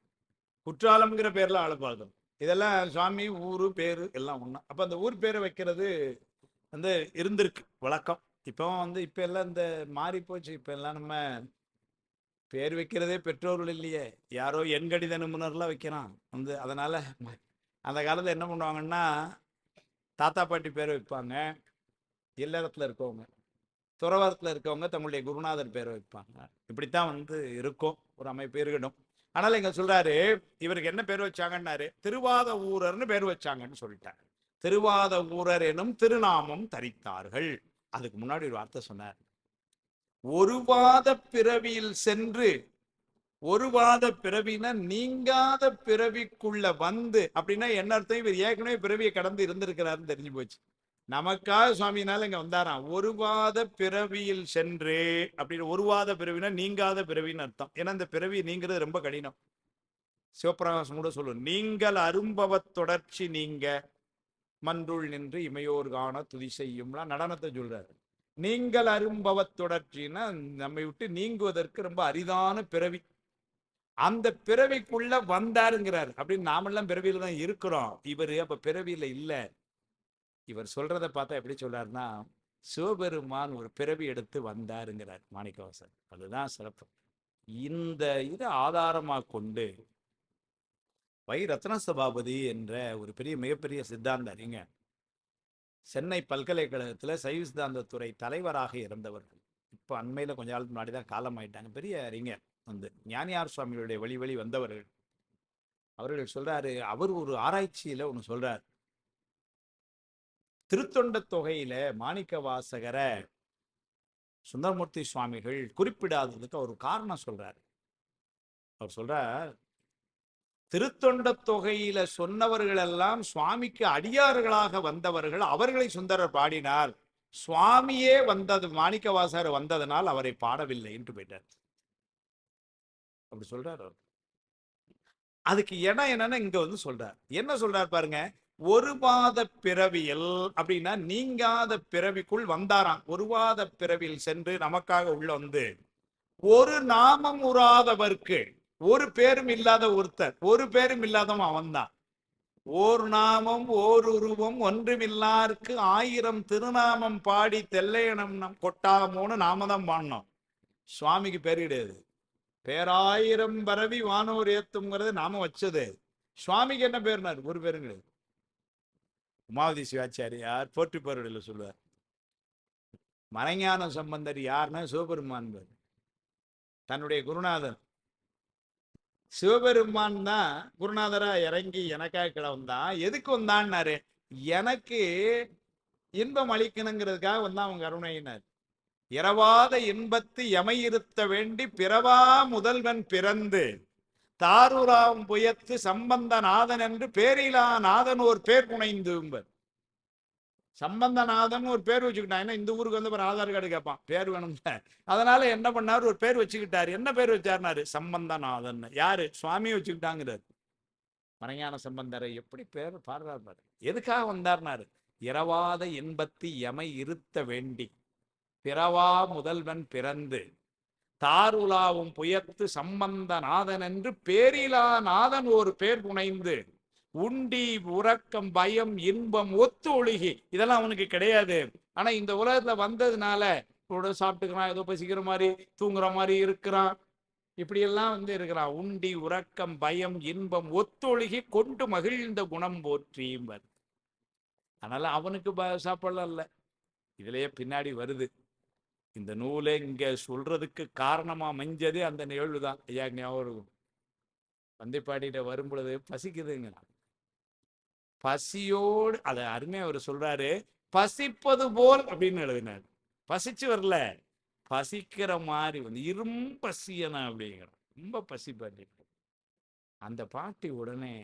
குற்றாலம்ங்கிற பேர்ல ஆளை பார்க்கிறோம். இதெல்லாம் சுவாமி ஊரு பேரு எல்லாம் ஒண்ணா. அப்ப அந்த ஊர் பேரை வைக்கிறது வந்து இருந்திருக்கு வழக்கம். இப்போ வந்து இப்ப எல்லாம் இந்த மாறி போச்சு. இப்ப எல்லாம் நம்ம பேர் வைக்கிறதே பெற்றோர்கள் இல்லையே, யாரோ எண்கணித நிபுணர்லாம் வைக்கிறான் வந்து. அதனால அந்த காலத்துல என்ன பண்ணுவாங்கன்னா தாத்தா பாட்டி பேர் வைப்பாங்க இல்லறத்துல இருக்கவங்க. துறவரத்தில் இருக்கவங்க தங்களுடைய குருநாதர் பேரை வைப்பாங்க. இப்படித்தான் இருக்கும், ஒரு அமைப்பு இருக்கட்டும். ஆனால் இங்க சொல்றாரு, இவருக்கு என்ன பேர் வச்சாங்கன்னாரு, திருவாத ஊரர்னு பேர் வச்சாங்கன்னு சொல்லிட்டார். திருவாத ஊரர் எனும் திருநாமம் தரித்தார்கள். அதுக்கு முன்னாடி ஒரு வார்த்தை சொன்னார், ஒருவாத பிறவியில் சென்று. ஒருவாத பிறவினா நீங்காத பிறவிக்குள்ள வந்து அப்படின்னா என்ன அர்த்தம்? இவர் ஏற்கனவே பிறவியை கடந்து இருந்திருக்கிறாருன்னு தெரிஞ்சு போச்சு. நமக்காக சுவாமினால இங்க வந்தாராம். ஒருவாத பிறவியில் சென்று அப்படின்னு. ஒருவாத பிறவினா நீங்காத பிறவின்னு அர்த்தம். ஏன்னா இந்த பிறவி நீங்கிறது ரொம்ப கடினம். சிவபிரகாசம் கூட சொல்லும், நீங்கள் அரும்பவ தொடர்ச்சி நீங்க மன்றுள் நின்று இமையோர் காண துதி செய்யும்லாம் நடனத்தை சொல்றாரு. நீங்கள் அரும்பவ தொடர்ச்சின்னா நம்மை விட்டு நீங்குவதற்கு ரொம்ப அரிதான பிறவி. அந்த பிறவிக்குள்ள வந்தாருங்கிறார். அப்படின்னு நாமெல்லாம் பிறவியில தான் இருக்கிறோம். இவர் அப்ப பிறவியில இல்ல. இவர் சொல்றதை பார்த்தா எப்படி சொல்றாருன்னா, சிவபெருமான் ஒரு பிறவி எடுத்து வந்தாருங்கிறார் மாணிக்கவாசகர். அதுதான் சிறப்பு. இந்த இதை ஆதாரமா கொண்டு வை ரத்ன சபாபதி என்ற ஒரு மிகப்பெரிய சித்தாந்த அறிஞர், சென்னை பல்கலைக்கழகத்துல சைவ சித்தாந்த துறை தலைவராக இருந்தவர்கள், இப்ப அண்மையில கொஞ்ச நாளுக்கு முன்னாடி தான் காலம் ஆயிட்டாங்க. பெரிய அறிஞர், ஞானியார் சுவாமிகளுடைய வழி வந்தவர்கள். அவர்கள் சொல்றாரு, அவர் ஒரு ஆராய்ச்சியில ஒண்ணு சொல்றார். திருத்தொண்ட தொகையில மாணிக்க வாசகரை சுந்தரமூர்த்தி சுவாமிகள் குறிப்பிடாததுக்கு அவர் காரணம் சொல்றார். அவர் சொல்றார், திருத்தொண்ட தொகையில சொன்னவர்கள் எல்லாம் சுவாமிக்கு அடியார்களாக வந்தவர்கள், அவர்களை சுந்தரர் பாடினார். சுவாமியே வந்தது, மாணிக்க வாசகர் வந்ததனால் அவரை பாடவில்லை என்று போயிட்டார். அப்படி சொல்றார் அவர். அதுக்கு இடம் என்னன்னு இங்க சொல்றார். என்ன சொல்றார் பாருங்க, ஒருவாத பிறவியல் அப்படின்னா நீங்காத பிறவிக்குள் வந்தாராம். ஒருவாத பிறவியில் சென்று நமக்காக உள்ள வந்து ஒரு நாமம் உறாதவர்க்கு, ஒரு பேரும் இல்லாத ஒருத்தர், ஒரு பேரும் இல்லாதவன் அவன்தான். ஓர் நாமம் ஓர் உருவம் ஒன்றுமில்லாருக்கு ஆயிரம் திருநாமம் பாடி தெல்லையனம் கொட்டாமோன்னு நாம தான் பாடணும். சுவாமிக்கு பேர் கிடையாது. பேராயிரம் பரவி வானோர் ஏத்துங்கிறது நாம வச்சது. சுவாமிக்கு என்ன பேர்னார்? ஒரு பேரும் கிடையாது. உமாவதி சிவாச்சாரியார் போற்றி பருவடியில் சொல்லுவார், மறைஞான சம்பந்தர் யாருன்னா சிவபெருமான் பேர். தன்னுடைய குருநாதன் சிவபெருமான் தான் குருநாதரா இறங்கி எனக்காக கிட வந்தான். எதுக்கு வந்தான்னாரு? எனக்கு இன்பம் அளிக்கணுங்கிறதுக்காக வந்தான் அவன் கருணையினர். இரவாத இன்பத்து எமையிருத்த வேண்டி பிறவா முதல்வன் பிறந்து தாருராம் புயத்து சம்பந்த நாதன் என்று பேரிலா நாதன் ஒரு பேர் புனைந்து. சம்பந்தநாதன் ஒரு பேர் வச்சுக்கிட்டான். ஏன்னா இந்த ஊருக்கு வந்து ஆதார் கார்டு கேட்பான், பேர் வேணும். அதனால என்ன பண்ணாரு, ஒரு பேர் வச்சுக்கிட்டாரு. என்ன பேர் வச்சாருனாரு? சம்பந்தநாதன். யாரு? சுவாமி வச்சுக்கிட்டாங்கிறாரு. மறைஞான சம்பந்தரை எப்படி பேர் பாடுறாரு பாரு. எதுக்காக வந்தார்னாரு? இரவாத இன்பத்தி எமை இருத்த வேண்டி பிறவா முதல்வன் பிறந்து தாருலாவும் புயத்து சம்பந்த நாதன் என்று பேரிலா நாதன் ஒரு பேர் புனைந்து உண்டி உறக்கம் பயம் இன்பம் ஒத்து ஒழுகி. இதெல்லாம் அவனுக்கு கிடையாது. ஆனா இந்த உலகத்துல வந்ததுனால சாப்பிட்டுக்கிறான், ஏதோ பசிக்கிற மாதிரி தூங்குற மாதிரி இருக்கிறான், இப்படி எல்லாம் இருக்கிறான். உண்டி உறக்கம் பயம் இன்பம் ஒத்தொழுகி கொண்டு மகிழ்ந்த குணம் போற்றியும்பர். அதனால அவனுக்கு சாப்பாடுலாம் இல்லை. இதுலயே பின்னாடி வருது. இந்த நூலை இங்க சொல்றதுக்கு காரணமா அமைஞ்சது அந்த நிகழ்வுதான். ஐயா ஞாபகம் வந்திப்பாடிட்ட வரும் பொழுது பசிக்குதுங்க. பசியோடு அதை அருமையா அவர் சொல்றாரு, பசிப்பது போல் அப்படின்னு எழுதினார். பசிச்சு வரல, பசிக்கிற மாதிரி இரும்பசியனா அப்படிங்கிற ரொம்ப பசி பாட்டி. அந்த பாட்டி உடனே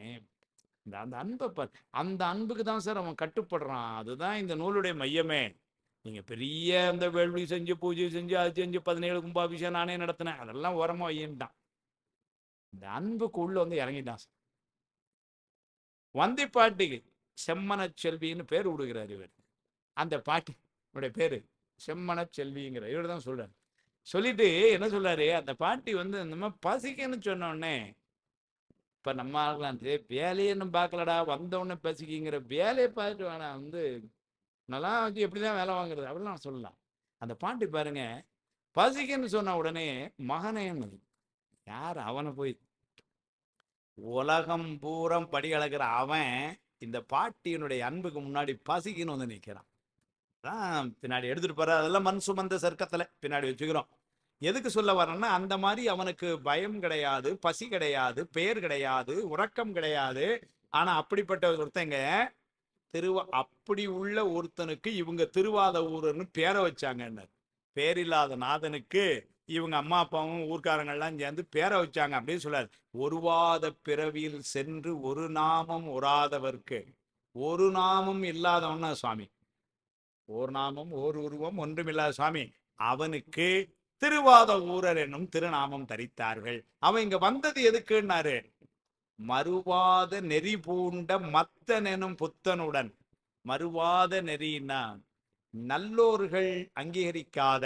அந்த அன்பை அந்த அன்புக்கு தான் சார் அவன் கட்டுப்படுறான். அதுதான் இந்த நூலுடைய மையமே. நீங்க பெரிய அந்த வேள்வி செஞ்சு பூஜை செஞ்சு அது செஞ்சு 17 கும்பாபிஷேகம் நானே நடத்தினேன், அதெல்லாம் ஓரமா வையின்ட்டான். இந்த அன்புக்கு உள்ள இறங்கிட்டான் சார். வந்தி பாட்டிக்கு செம்மன செல்வின்னு பேர் விடுகிறார் இவர். அந்த பாட்டியுடைய பேரு செம்மன செல்விங்கிற இவர் தான் சொல்றாரு. சொல்லிட்டு என்ன சொல்றாரு, அந்த பாட்டி இந்த மாதிரி பசிக்குன்னு சொன்ன உடனே, இப்ப நம்ம ஆகலாம் வேலையை இன்னும் பார்க்கலடா, வந்தவுடனே பசிக்குங்கிற வேலையை பார்த்துட்டு வேணாம், நல்லா எப்படிதான் வேலை வாங்குறது அப்படிலாம் சொல்லலாம். அந்த பாட்டி பாருங்க, பசிக்குன்னு சொன்ன உடனே மகனேன்னு யார் அவனை போய் உலகம் பூரம் படி அளக்கிற அவன் இந்த பாட்டியினுடைய அன்புக்கு முன்னாடி பசிக்குன்னு நிற்கிறான். தான் பின்னாடி எடுத்துட்டு போற அதெல்லாம் மண் சுமந்த சர்க்கத்துல பின்னாடி வச்சுக்கிறோம். எதுக்கு சொல்ல வரேன்னா, அந்த மாதிரி அவனுக்கு பயம் கிடையாது, பசி கிடையாது, பெயர் கிடையாது, உறக்கம் கிடையாது. ஆனா அப்படிப்பட்ட ஒருத்தங்க அப்படி உள்ள ஒருத்தனுக்கு இவங்க திருவாத ஊரர்னு பேரை வச்சாங்க. பேரில்லாத நாதனுக்கு இவங்க அம்மா அப்பாவும் ஊர்க்காரங்கள்லாம் சேர்ந்து பேரை வச்சாங்க அப்படின்னு சொல்லாரு. ஒருவாத பிறவியில் சென்று ஒரு நாமம் உறாதவர்க்கு, ஒரு நாமம் இல்லாதவன்னா சுவாமி, ஓர் நாமம் ஓர் உருவம் ஒன்றுமில்லாத சுவாமி, அவனுக்கு திருவாத ஊரர் என்னும் திருநாமம் தரித்தார்கள். அவன் இங்க வந்தது எதுக்குன்னாரு, மறுவாத நெறி பூண்ட மத்தன் எனும் புத்தனுடன். மறுவாத நெறின்னா நல்லோர்கள் அங்கீகரிக்காத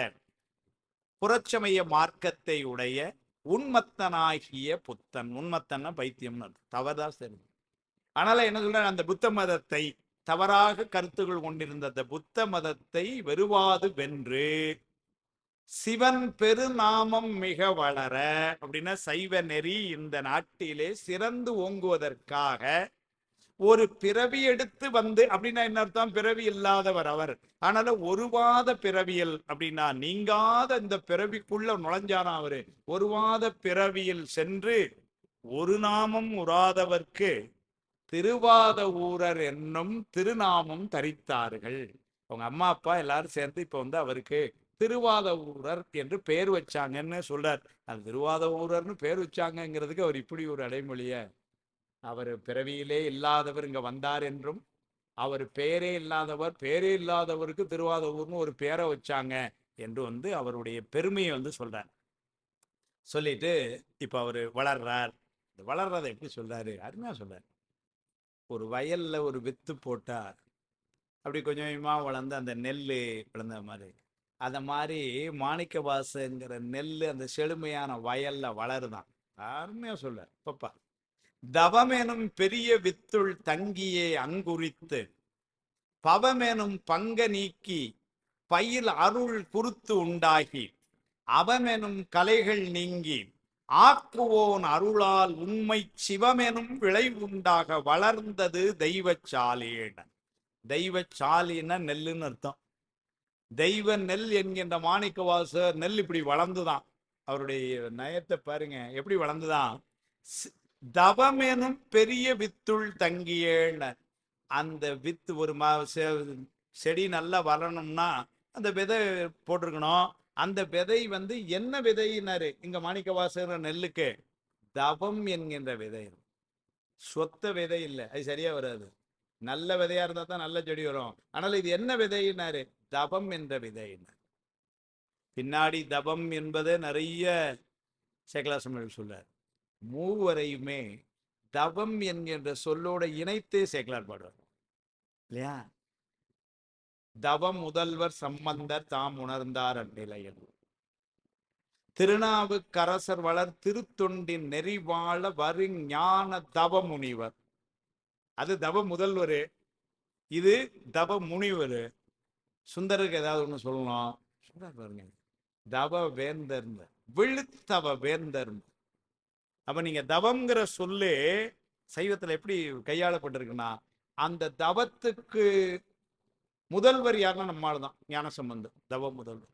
புறச்சமய மார்க்கத்தை உடைய உன்மத்தனாகிய புத்தன். உன்மத்தன்னா பைத்தியம், தவறுதான் சரி. ஆனால என்ன சொல்ற, அந்த புத்த மதத்தை தவறாக கருத்துகள் கொண்டிருந்த அந்த புத்த மதத்தை வெறுவாது வென்று சிவன் பெருநாமம் மிக வளர, அப்படின்னா சைவ நெறி இந்த நாட்டிலே சிறந்து ஓங்குவதற்காக ஒரு பிறவி எடுத்து வந்து, அப்படின்னா என்ன அர்த்தம், பிறவி இல்லாதவர் அவர். ஆனால ஒருவாத பிறவியல் அப்படின்னா நீங்காத இந்த பிறவிக்குள்ள நுழைஞ்சானா அவரு. ஒருவாத பிறவியில் சென்று ஒரு நாமம் உறாதவர்க்கு திருவாத ஊரர் என்னும் திருநாமம் தரித்தார்கள். அவங்க அம்மா அப்பா எல்லாரும் சேர்ந்து இப்ப வந்து அவருக்கு திருவாத ஊரர் என்று பெயர் வச்சாங்கன்னு சொல்றார். அது திருவாத ஊரர்னு பேர் வச்சாங்கிறதுக்கு அவர் இப்படி ஒரு அடைமொழிய, அவர் பிறவியிலே இல்லாதவர் இங்க வந்தார் என்றும், அவர் பேரே இல்லாதவர், பேரே இல்லாதவருக்கு திருவாத ஊர்னு ஒரு பேரை வச்சாங்க என்று வந்து அவருடைய பெருமையை வந்து சொல்றார். சொல்லிட்டு இப்ப அவரு வளர்றார். வளர்றதை எப்படி சொல்றாரு, அருமையா சொல்றாரு. ஒரு வயல்ல ஒரு வித்து போட்டா அப்படி கொஞ்சம் கொஞ்சமா வளர்ந்து அந்த நெல் விளந்த மாதிரி, அத மாதிரி மாணிக்க வாசங்கிற நெல் அந்த செழுமையான வயல்ல வளருதான். அருமையா சொல்ல பப்பா. தவமெனும் பெரிய வித்துள் தங்கியே அங்குரித்து பவமெனும் பங்க நீக்கி பயில் அருள் குருத்து உண்டாகி அவமெனும் கலைகள் நீங்கி ஆக்குவோன் அருளால் உண்மை சிவமெனும் விளைவுண்டாக வளர்ந்தது தெய்வச்சாலின. தெய்வச்சாலின்னா நெல்லுன்னு அர்த்தம். தெய்வ நெல் என்கின்ற மாணிக்க வாசர் நெல் இப்படி வளர்ந்துதான். அவருடைய நயத்தை பாருங்க, எப்படி வளர்ந்துதான். தவமெனும் பெரிய வித்துள் தங்கியேன, அந்த வித்து ஒரு செடி நல்லா வளரணும்னா அந்த விதை போட்டிருக்கணும். அந்த விதை வந்து என்ன விதையினாரு இங்க மாணிக்க வாசகர் நெல்லுக்கு, தவம் என்கின்ற விதை. சொத்த விதை இல்லை, அது சரியா வராது. நல்ல விதையா இருந்தா தான் நல்ல செடி வரும். ஆனால் இது என்ன விதையினாரு, தவம் என்ற விதையினார். பின்னாடி தவம் என்பது நிறைய சேக்கலாசமிழ் சொல்றார். மூவரையுமே தவம் என்கின்ற சொல்லோட இணைத்து சேக்கலார் பாடுவார் இல்லையா. தவம் முதல்வர் சம்பந்தர் தாம் உணர்ந்தார் அந்நிலையில், திருநாவுக்கரசர் வளர் திருத்தொண்டின் நெறிவாழ வரு ஞான தவ முனிவர். அது தவ முதல்வர், இது தவ முனிவர். சுந்தருக்கு ஏதாவது ஒண்ணு சொல்லணும், சுந்தர் பாருங்க, தவ வேந்தர், விழுத்தவ வேந்தர். அப்ப நீங்க தவம்ங்கிற சொல்லு சைவத்துல எப்படி கையாளப்பட்டிருக்குன்னா, அந்த தவத்துக்கு முதல்வர் யாருன்னா நம்மால்தான் ஞானசம்பந்தர் தவ முதல்வர்.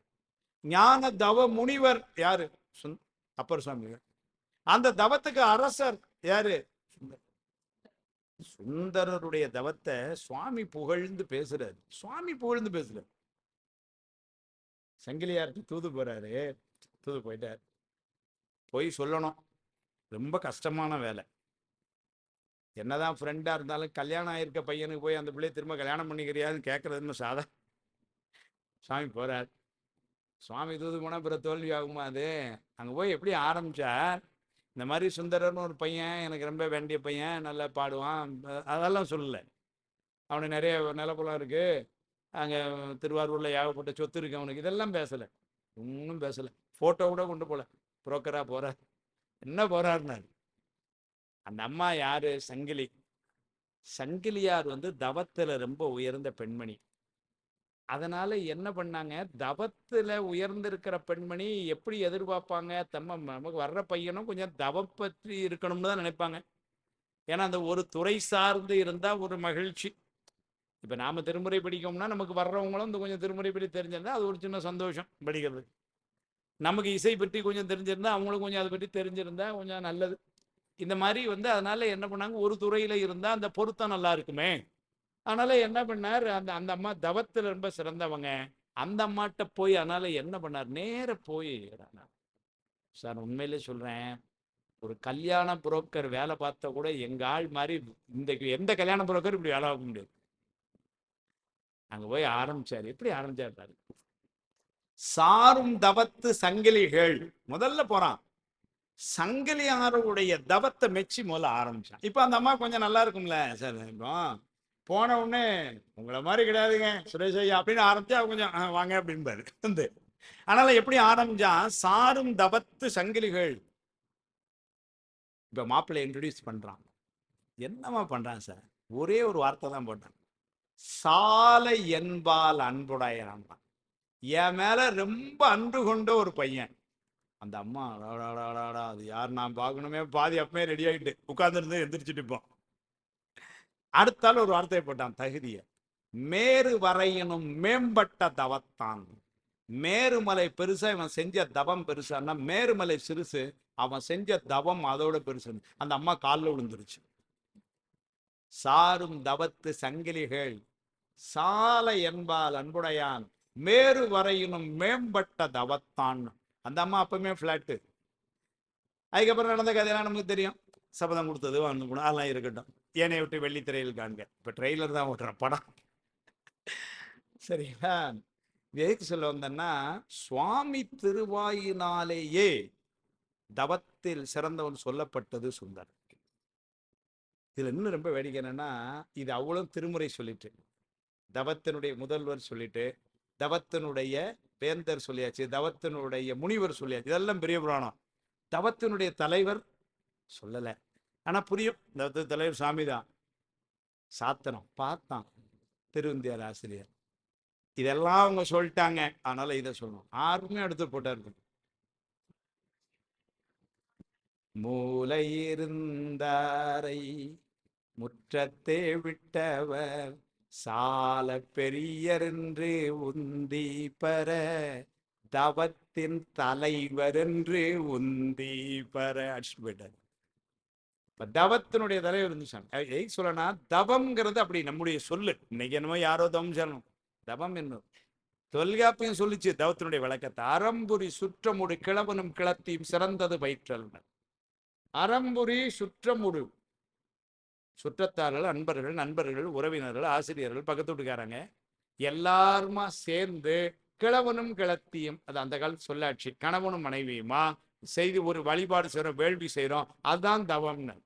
ஞான தவ முனிவர் யாரு, அப்பர் சுவாமிகள். அந்த தவத்துக்கு அரசர் யாரு, சுந்தரருடைய தவத்தை சுவாமி புகழ்ந்து பேசுறாரு. சுவாமி புகழ்ந்து பேசுறாரு. சங்கிலியார்க்கு தூது போறாரு, தூது போயிட்டார். போய் சொல்லணும், ரொம்ப கஷ்டமான வேலை. என்னதான் ஃப்ரெண்டா இருந்தாலும் கல்யாணம் ஆயிருக்க பையனுக்கு போய் அந்த பிள்ளைய திரும்ப கல்யாணம் பண்ணிக்கிறியான்னு கேட்கறதுன்னு சாதா. சுவாமி போறார். சுவாமி தூது போனா பிற தோல்வி ஆகுமா அது. அங்க போய் எப்படி ஆரம்பிச்சார், இந்த மாதிரி சுந்தரர்னு ஒரு பையன் எனக்கு ரொம்ப வேண்டிய பையன், நல்லா பாடுவான், அதெல்லாம் சொல்லலை. அவனுக்கு நிறைய நிலப்பலம் இருக்கு, அங்கே திருவாரூர்ல ஏகப்பட்ட சொத்து இருக்கு அவனுக்கு, இதெல்லாம் பேசலை. ஒன்றும் பேசலை. ஃபோட்டோ கூட கொண்டு போல, புரோக்கரா போறார். என்ன போறாருனாரு. அந்த அம்மா யாரு, சங்கிலி. சங்கிலியார் வந்து தவத்துல ரொம்ப உயர்ந்த பெண்மணி. அதனால என்ன பண்ணாங்க, தவத்துல உயர்ந்திருக்கிற பெண்மணி எப்படி எதிர்பார்ப்பாங்க, நமக்கு வர்ற பையனும் கொஞ்சம் தவம் பற்றி இருக்கணும்னு தான் நினைப்பாங்க. ஏன்னா அந்த ஒரு துறை சார்ந்து இருந்தா ஒரு மகிழ்ச்சி. இப்போ நாம திருமுறை படிக்கோம்னா நமக்கு வர்றவங்களும் இந்த கொஞ்சம் திருமுறை பற்றி தெரிஞ்சிருந்தா அது ஒரு சின்ன சந்தோஷம் படிக்கிறது. நமக்கு இசை பற்றி கொஞ்சம் தெரிஞ்சிருந்தா அவங்களும் கொஞ்சம் அதை பற்றி தெரிஞ்சிருந்தா கொஞ்சம் நல்லது. இந்த மாதிரி அதனால என்ன பண்ணாங்க, ஒரு துறையில இருந்தா அந்த பொருத்தம் நல்லா இருக்குமே. அதனால என்ன பண்ணார், அந்த அந்த அம்மா தவத்தில் ரொம்ப சிறந்தவங்க. அந்த அம்மாட்ட போய் அதனால என்ன பண்ணார், நேர போய் சார் உண்மையிலே சொல்றேன், ஒரு கல்யாண புரோக்கர் வேலை பார்த்தா கூட எங்க ஆள் மாதிரி இந்த எந்த கல்யாண புரோக்கர் இப்படி வேலை பார்க்க முடியாது. அங்க போய் ஆரம்பிச்சாரு. எப்படி ஆரம்பிச்சாரு, சாரும் தவத்து சங்கிலிகள் முதல்ல போறான். சங்கிலியாருடைய தவத்தை மெச்சி முதல்ல ஆரம்பிச்சான். இப்ப அந்த அம்மா கொஞ்சம் நல்லா இருக்கும்ல சார், இப்போ போன உடனே உங்களை மாதிரி கிடையாதுங்க சுரேஷ் ஐயா அப்படின்னு ஆரம்பிச்சா கொஞ்சம் வாங்க அப்படின்பாரு வந்து. அதனால எப்படி ஆரம்பிச்சான், சாரும் தவத்து சங்கிலிகள். இப்ப மாப்பிள்ளை இன்ட்ரடியூஸ் பண்றான். என்னமா பண்றான் சார், ஒரே ஒரு வார்த்தை தான் போட்டான், சாலை என்பால் அன்புடையான். என் மேல ரொம்ப அன்பு கொண்ட ஒரு பையன். அந்த அம்மா அது யார் நான் பார்க்கணுமே, பாதி அப்பமே ரெடி ஆகிட்டு உட்கார்ந்துருந்து எந்திரிச்சுட்டு இப்போ அடுத்தால ஒரு வார்த்தையை போட்டான், தகுதிய மேரு வரையணும் மேம்பட்ட தவத்தான். மேருமலை பெருசா, இவன் செஞ்ச தவம் பெருசான்னா மேருமலை சிறுசு, அவன் செஞ்ச தவம் அதோட பெருசு. அந்த அம்மா காலில் விழுந்துருச்சு. சாரும் தவத்து சங்கிலிகள் சாலை என்பால் அன்புடையான் மேரு வரையினும் மேம்பட்ட தவத்தான். அந்த அம்மா அப்பவுமே பிளாட்டு. அதுக்கப்புறம் நடந்த கதையெல்லாம் நமக்கு தெரியும். சபதம் கொடுத்தது அதெல்லாம் இருக்கட்டும். ஏனைய விட்டு வெள்ளித்திரையில் காண்க. இப்ப ட்ரெய்லர் தான் ஓட்டுற படம். சரிங்களா? எதுக்கு சொல்ல வந்தேன்னா, சுவாமி திருவாயினாலேயே தவத்தில் சிறந்தவன் சொல்லப்பட்டது சுந்தர். இதுல இன்னும் ரொம்ப வேடிக்கை என்னன்னா, இது அவ்வளவு திருமுறை சொல்லிட்டு, தவத்தினுடைய முதல்வர் சொல்லிட்டு, தவத்தினுடைய வேந்தர் சொல்லியாச்சு, தவத்தினுடைய முனிவர் சொல்லியாச்சு, இதெல்லாம் பெரிய புராணம். தவத்தினுடைய தலைவர் சொல்லலை, ஆனா புரியும். தவத்து தலைவர் சாமிதான். சாத்தனம் பார்த்தான் திருவந்தியார் ஆசிரியர். இதெல்லாம் அவங்க சொல்லிட்டாங்க, அதனால இதை சொல்லணும். யாருமே எடுத்து போட்டாரு. மூலை இருந்தாரை முற்றத்தே விட்டவர் சால பெரியர் என்று உந்தி பெற தவத்தின் தலைவர் என்று உந்தி பெற அடிச்சுட்டார். இப்ப தவத்தினுடைய தலைவர் இருந்துச்சாங்க. சொல்லனா தவம்ங்கிறது அப்படி நம்முடைய சொல்லு. இன்னைக்கு என்னமோ யாரோ தவம் சொல்லணும், தவம் என்ன தொல்காப்பியம் சொல்லிச்சு தவத்தினுடைய விளக்கத்தை. அறம்புரி சுற்றமுடு கிழவனும் கிளத்தியும் சிறந்தது பயிற்றல். அறம்புரி சுற்றமுடு, சுற்றத்தார்கள், அன்பர்கள், நண்பர்கள், உறவினர்கள், ஆசிரியர்கள், பக்கத்து வீட்டுக்காரங்க எல்லாருமா சேர்ந்து கிழவனும் கிளத்தியும், அது அந்த காலத்து சொல்லாட்சி, கணவனும் மனைவியுமா செய்து ஒரு வழிபாடு செய்யறோம், வேள்வி செய்யறோம், அதுதான் தவம்னு.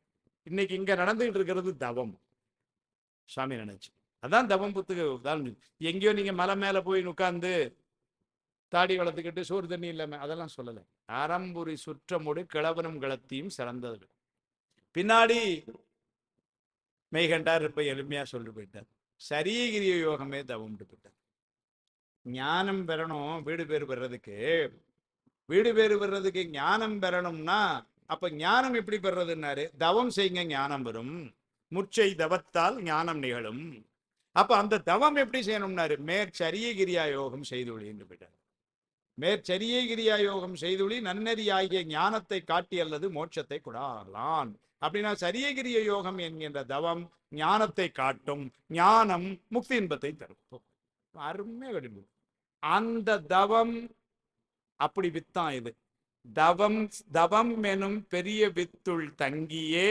இன்னைக்கு இங்க நடந்துகிட்டு இருக்கிறது தவம். சுவாமி நினைச்சு அதான் தவம். புத்துக்கு எங்கேயோ நீங்க மலை மேல போய் உட்கார்ந்து தாடி வளர்த்துக்கிட்டு சோறு தண்ணி இல்லாம அதெல்லாம் சொல்லலை. அறம்புரி சுற்றமுடு கிழவனும் கிளத்தியும் சிறந்தது. பின்னாடி மெய்கண்டார் இப்ப எளிமையா சொல்லிட்டு போயிட்டார், சரியகிரிய யோகமே தவம்ட்டு போயிட்டார். ஞானம் பெறணும், வீடு பேறு பெறதுக்கு, வீடு பேறு பெறதுக்கு ஞானம் பெறணும்னா அப்ப ஞானம் எப்படி பெறதுன்னாரு, தவம் செய்யுங்க ஞானம் பெறும், முச்சை தவத்தால் ஞானம் நிகழும். அப்ப அந்த தவம் எப்படி செய்யணும்னாரு, மேற்சரியகிரியா யோகம் செய்துள்ளி என்று போயிட்டார். மேற்சரியகிரியா யோகம் செய்துள்ளி நன்னறி ஆகிய ஞானத்தை காட்டி அல்லது மோட்சத்தை கொடாகலான். அப்படின்னா சரியகிரிய யோகம் என்கின்ற தவம் ஞானத்தை காட்டும், ஞானம் முக்தி இன்பத்தை தரும். அருமையா கடினம். அந்த தவம் அப்படி வித்தான் இது. தவம் தவம் எனும் பெரிய வித்துள் தங்கியே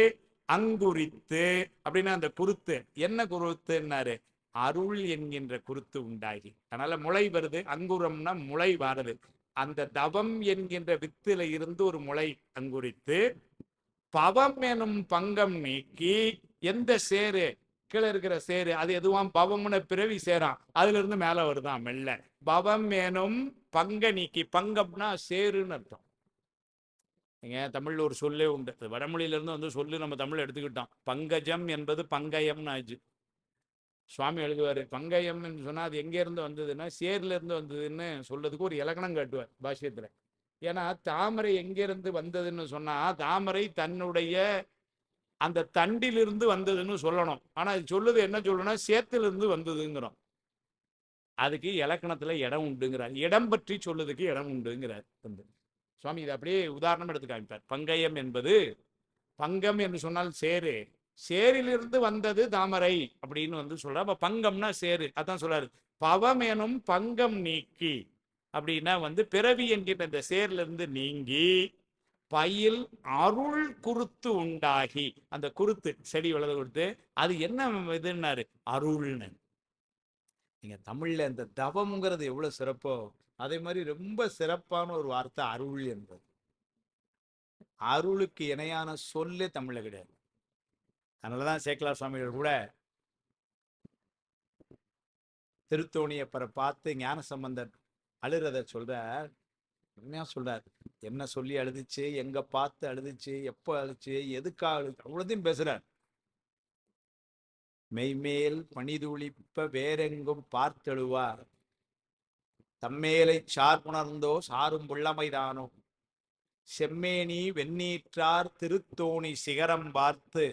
அங்குரித்து, அப்படின்னா அந்த குருத்து என்ன குருத்துன்னாரு, அருள் என்கின்ற குருத்து உண்டாகி, அதனால முளை வருது. அங்குரம்னா முளை வருது. அந்த தவம் என்கின்ற வித்துல இருந்து ஒரு முளை அங்குரித்து பவம் எனும் பங்கம் நீக்கி, எந்த சேரு கீழே இருக்கிற சேரு அது எதுவாம் பவம்னு பிறவி சேரான், அதுல இருந்து மேல வருதான் மெல்ல. பவம் எனும் பங்க நீக்கி, பங்கம்னா சேருன்னு அர்த்தம். நீங்க தமிழ்ல ஒரு சொல்லே உண்டு, வடமொழியில இருந்து சொல்லு நம்ம தமிழ் எடுத்துக்கிட்டோம். பங்கஜம் என்பது பங்கயம்னு ஆச்சு. சுவாமி எழுதுவாரு, பங்கயம் சொன்னா அது எங்க இருந்து வந்ததுன்னா சேர்ல இருந்து வந்ததுன்னு சொல்றதுக்கு ஒரு இலக்கணம் காட்டுவார் பாஷ்யத்துல. ஏன்னா தாமரை எங்கிருந்து வந்ததுன்னு சொன்னா, தாமரை தன்னுடைய அந்த தண்டிலிருந்து வந்ததுன்னு சொல்லணும். ஆனா இது சொல்லுது என்ன சொல்லணும்னா சேத்திலிருந்து வந்ததுங்கிறோம். அதுக்கு இலக்கணத்துல இடம் உண்டுங்கிறார். இடம் பற்றி சொல்லுறதுக்கு இடம் உண்டுங்கிறார் சுவாமி. இதை அப்படியே உதாரணம் எடுத்து காமிப்பார். பங்கயம் என்பது, பங்கம் என்று சொன்னால் சேரு, சேரிலிருந்து வந்தது தாமரை அப்படின்னு சொல்ற. அப்ப பங்கம்னா சேரு. அதான் சொல்றாரு, பவம் எனும் பங்கம் நீக்கி அப்படின்னா பிறவி என்கின்ற இந்த சேர்ல இருந்து நீங்கி பயில் அருள் குருத்து உண்டாகி, அந்த குருத்து செடி வளர்ந்து கொடுத்து அது என்ன இதுன்னாரு, அருள்னு. நீங்க தமிழ்ல இந்த தவம்ங்கிறது எவ்வளவு சிறப்போ அதே மாதிரி ரொம்ப சிறப்பான ஒரு வார்த்தை அருள் என்பது. அருளுக்கு இணையான சொல்லே தமிழ்ல கிடையாது. அதனாலதான் சேக்கிழார் சுவாமிகள் கூட திருத்தோணியப்பரை பார்த்து ஞான சம்பந்தர் அழுறத சொல்றார். உண்மையா சொல்றார், என்ன சொல்லி அழுதுச்சு, எங்க பார்த்து அழுதுச்சு, எப்ப அழுச்சு, எதுக்காக அழுது, அவ்வளோதையும் பேசுறார். மெய்மேல் பணிதுளிப்ப வேறெங்கும் பார்த்தெழுவார், தம்மேலை சார்புணர்ந்தோ சாரும் புள்ளமைதானோ, செம்மேனி வெண்ணீற்றார் திருத்தோணி சிகரம் பார்த்து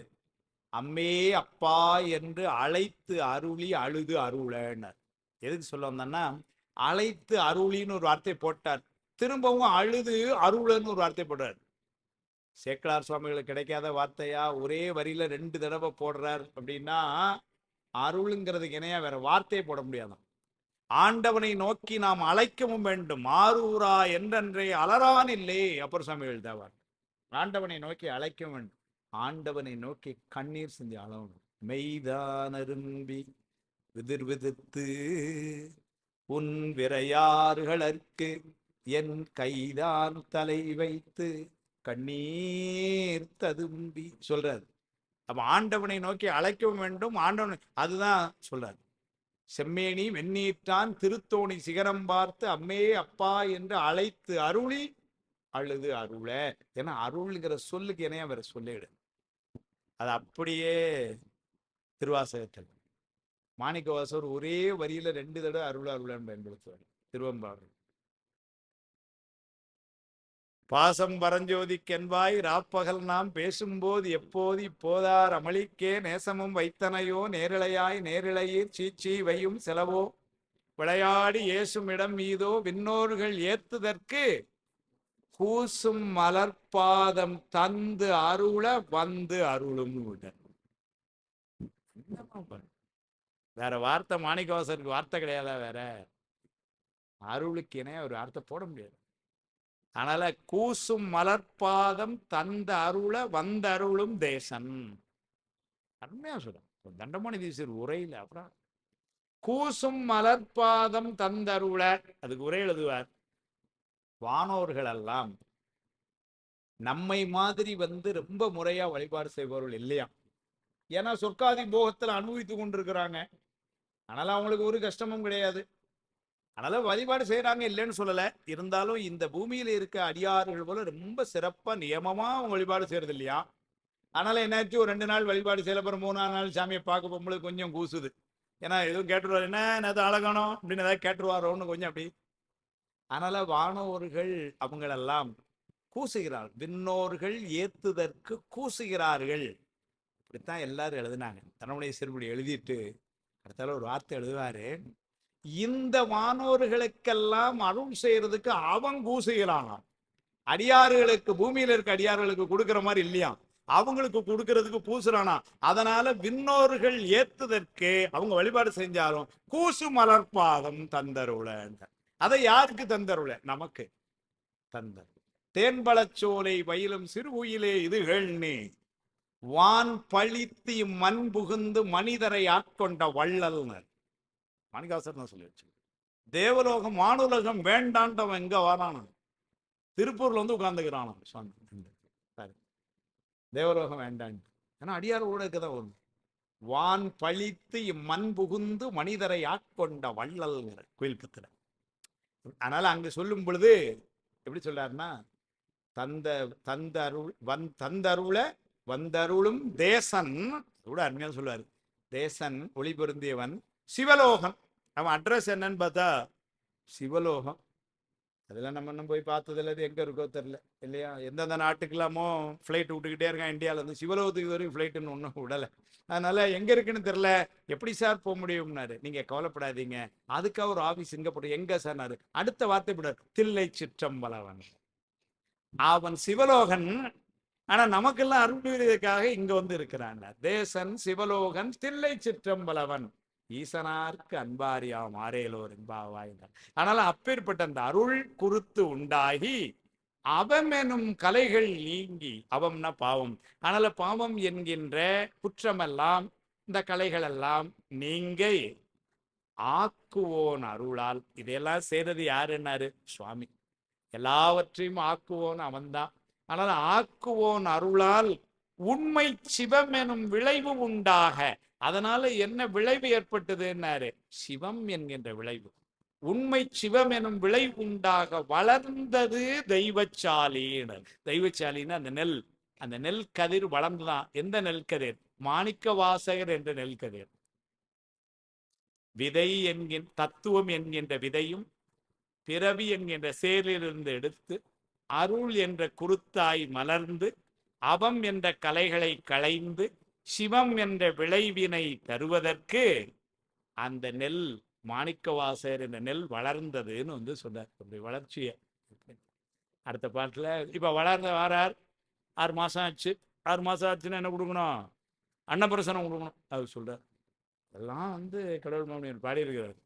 அம்மே அப்பா என்று அழைத்து அருளி அழுது அருளனர். எதுக்கு சொல்ல வந்தோன்னா, அழைத்து அருளின்னு ஒரு வார்த்தை போட்டார், திரும்பவும் அழுது அருளன்னு ஒரு வார்த்தை போடுறார். சேக்கிழார் சுவாமிகளுக்கு கிடைக்காத வார்த்தையா ஒரே வரியில 2 தடவை போடுறார் அப்படின்னா, அருளுங்கிறதுக்கு இணையா வேற வார்த்தையை போட முடியாதான். ஆண்டவனை நோக்கி நாம் அழைக்கவும் வேண்டும், ஆரூரா என்றன்றே அலரான் இல்லே அப்பர் சுவாமிகள் தேவார். ஆண்டவனை நோக்கி அழைக்க வேண்டும், ஆண்டவனை நோக்கி கண்ணீர் சிந்தி அழணும். மெய்தான் அரும்பி விதிர் விதித்து உன் விரையாறுகளற்கு என் கைதான் தலை வைத்து கண்ணீர் ததும்பி சொல்றாரு. அப்ப ஆண்டவனை நோக்கி அழைக்கவும் வேண்டும், ஆண்டவனை, அதுதான் சொல்றாரு. செம்மேனி வெண்ணீற்றான் திருத்தோணி சிகரம் பார்த்து அம்மே அப்பா என்று அழைத்து அருளி அழுது அருள. ஏன்னா அருள்ங்கிற சொல்லுக்கு இணையா வேற சொல்லிடு. அது அப்படியே திருவாசகத்தில் மாணிக்கவாசர் ஒரே வரியில 2 தடவை அருள் அருளன்னு பயன்படுத்துவார். திருவம்பாறு பாசம் பரஞ்சோதிக்கென்பாய் ராப்பகல் நாம் பேசும்போது எப்போது இப்போதார் அமளிக்கே நேசமும் வைத்தனையோ நேரிழையாய் நேரிழையீர் சீச்சி வையும் செலவோ விளையாடி ஏசும் இடம் மீதோ விண்ணோர்கள் ஏத்துதற்கு கூசும் மலர்பாதம் தந்து அருள வந்து அருளும். வேற வார்த்தை மாணிக்கவாசருக்கு வார்த்தை கிடையாதா? வேற அருளுக்கு இணைய ஒரு வார்த்தை போட முடியாது. அதனால கூசும் மலர்பாதம் தந்த அருள வந்த அருளும் தேசன். அருமையா சொல்ற தண்டமணி தீசர் உரையில. அப்புறம் கூசும் மலர்பாதம் தந்த அருள, அதுக்கு உரை எழுதுவார், வானோர்கள் எல்லாம் நம்மை மாதிரி ரொம்ப முறையா வழிபாடு செய்பவர்கள் இல்லையா. ஏன்னா சொர்க்காதி போகத்துல அனுபவித்து கொண்டிருக்கிறாங்க. அதனால அவங்களுக்கு ஒரு கஷ்டமும் கிடையாது. அதனால வழிபாடு செய்யறாங்க, இல்லைன்னு சொல்லல. இருந்தாலும் இந்த பூமியில இருக்க அடியார்கள் போல ரொம்ப சிறப்பா நியமமா அவங்க வழிபாடு செய்யறது இல்லையா. அதனால என்னாச்சு, ஒரு 2 நாள் வழிபாடு செய்யல, அப்புறம் 3ஆம் நாள் சாமியை பார்க்க போகும்போது கொஞ்சம் கூசுது. ஏன்னா எதுவும் கேட்டுருவாரு, என்ன அது அழகானோ அப்படின்னு ஏதாவது கேட்டுருவாரோன்னு கொஞ்சம் அப்படி. அதனால வானோர்கள் அவங்களெல்லாம் கூசுகிறார்கள், விண்ணோர்கள் ஏத்துதற்கு கூசுகிறார்கள். இப்படித்தான் எல்லாரும் எழுதினாங்க. தன்னுடைய சிறுபடி எழுதிட்டு அடுத்தால ஒரு வார்த்தை எழுதுவாரு, இந்த வானோர்களுக்கெல்லாம் அருள் செய்யறதுக்கு அவன் கூசுகிறான். அடியாறுகளுக்கு, பூமியில இருக்க அடியாறுகளுக்கு கொடுக்கிற மாதிரி இல்லையா, அவங்களுக்கு கொடுக்கறதுக்கு கூசுறானா. அதனால விண்ணோர்கள் ஏத்துதற்கு அவங்க வழிபாடு செஞ்சாலும் கூசு மலர்பாதம் தந்தருள. அதை யாருக்கு தந்தருள? நமக்கு தந்தர். தேன்பழச்சோலை பயிலும் சிறு உயிலே இது கேள்னி வான் பழித்து மண் புகுந்து மனிதரை ஆட்கொண்ட வள்ளல்னர். மாணிக்கவாசர் தான் சொல்லி வச்சு. தேவலோகம் வானுலகம் வேண்டாண்டவன் எங்க வரான? திருப்பூர்ல உட்கார்ந்துக்கிறான் சுவாமி. தேவலோகம் வேண்டான். ஏன்னா அடியாரோட இருக்கதான் வரும். வான் பழித்து மண் புகுந்து மனிதரை ஆட்கொண்ட வள்ளல்ங்கிற கோயில் பத்திர. அதனால அங்க சொல்லும் பொழுது எப்படி சொல்றாருன்னா, தந்த தந்தருள வந்தருளும் தேசன் கூட அருமையா சொல்லுவாரு. தேசன் ஒளி பொருந்தியவன் சிவலோகம். அவன் அட்ரஸ் என்னன்னு பார்த்தா சிவலோகம். அதெல்லாம் நம்ம இன்னும் போய் பார்த்ததில்ல, அது எங்கே இருக்கோ தெரில இல்லையா. எந்தெந்த நாட்டுக்கெல்லாமோ ஃப்ளைட் விட்டுக்கிட்டே இருக்கான், இந்தியாவில் இருந்து சிவலோகத்துக்கு வரையும் ஃப்ளைட்டுன்னு ஒன்றும் விடலை. அதனால எங்கே இருக்குன்னு தெரில, எப்படி சார் போக முடியும்னாரு. நீங்கள் கவலைப்படாதீங்க, அதுக்காக ஒரு ஆஃபீஸ் இங்கே போட்டு எங்கே சார்னாரு. அடுத்த வார்த்தை விடார், தில்லை சிற்றம்பலவன். அவன் சிவலோகன், ஆனா நமக்கெல்லாம் அருள் புரிவதற்காக இங்க வந்து இருக்கிறாங்க. தேசன் சிவலோகன் தில்லை சிற்றம்பலவன் ஈசனார்க்கு அன்பாரியாம் ஆரேலோர் என்பாவாயினார். அதனால அப்பேற்பட்ட அந்த அருள் குருத்து உண்டாகி அவம் எனும் கலைகள் நீங்கி, அவம்னா பாவம், அதனால பாவம் என்கின்ற குற்றமெல்லாம் இந்த கலைகள் எல்லாம் நீங்க ஆக்குவோன் அருளால். இதையெல்லாம் செய்தது யாருன்னாரு? சுவாமி. எல்லாவற்றையும் ஆக்குவோன் அவன்தான். ஆனால் ஆக்குவோன் அருளால் உண்மை சிவம் எனும் விளைவு உண்டாக. அதனால என்ன விளைவு ஏற்பட்டதுன்னாரு? சிவம் என்கின்ற விளைவு, உண்மை சிவம் எனும் விளைவு உண்டாக வளர்ந்தது தெய்வச்சாலின்னு. தெய்வச்சாலின்னு அந்த நெல் கதிர் வளர்ந்துதான். எந்த நெல் கதிர்? மாணிக்க வாசகர் என்ற நெல் கதிர். விதை என்கின்ற தத்துவம் என்கின்ற விதையும் பிறவி என்கின்ற சேரிலிருந்து எடுத்து அருள் என்ற குருத்தாய் மலர்ந்து அவம் என்ற கலைகளை களைந்து சிவம் என்ற விளைவினை தருவதற்கு அந்த நெல் மாணிக்கவாசகர் என்ற நெல் வளர்ந்ததுன்னு வந்து சொன்னார். வளர்ச்சியை அடுத்த பாட்டில் இப்போ வளர்ந்த வாரார். 6 மாதம் ஆச்சு. 6 மாதம் ஆச்சுன்னா என்ன கொடுக்கணும்? அன்னப்பிரசனம் கொடுக்கணும். அவர் சொல்றார். எல்லாம் வந்து கடவுள் மாமனியர் பாடியிருக்கிறார்.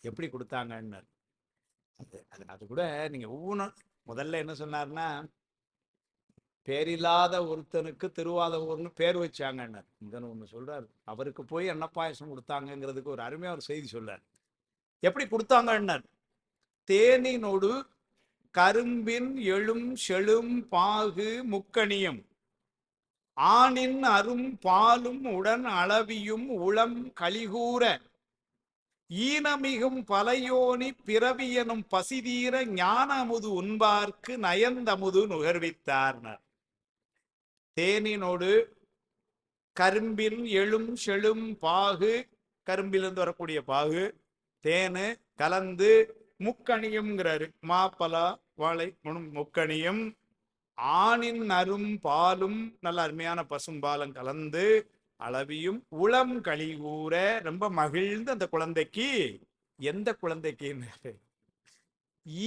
எப்படி கொடுத்தாங்கன்னார். அது கூட நீங்க ஒவ்வொன்றும் முதல்ல என்ன சொன்னார்னா, பேரில்லாத ஒருத்தனுக்கு திருவாதவூர்னு பேர் வச்சாங்கன்னார். இதன்னு ஒண்ணு சொல்றாரு. அவருக்கு போய் அன்னப்பாயசம் கொடுத்தாங்கிறதுக்கு ஒரு அருமையா ஒரு செய்தி சொல்றார். எப்படி கொடுத்தாங்கன்னார்? தேனினோடு கரும்பின் எழும் செழும் பாகு முக்கணியும் ஆணின் அரும் பாலும் உடன் அளவியும் உளம் கலிகூற ஈனமிகும் பலையோனி பிறவி எனும் பசிதீர ஞான அமுது உண்பார்க்கு நயந்தமுது நுகர்வித்தார்னர். தேனினோடு கரும்பில் எழும் செழும் பாகு, கரும்பிலிருந்து வரக்கூடிய பாகு, தேனு கலந்து முக்கணியும்ங்கிறாரு. மாப்பலா வாழை முக்கணியும் ஆணின் அரும் பாலும், நல்ல அருமையான பசும்பாலம் கலந்து அளவியும் உளம் கலிகூற, ரொம்ப மகிழ்ந்து அந்த குழந்தைக்கு. எந்த குழந்தைக்கு?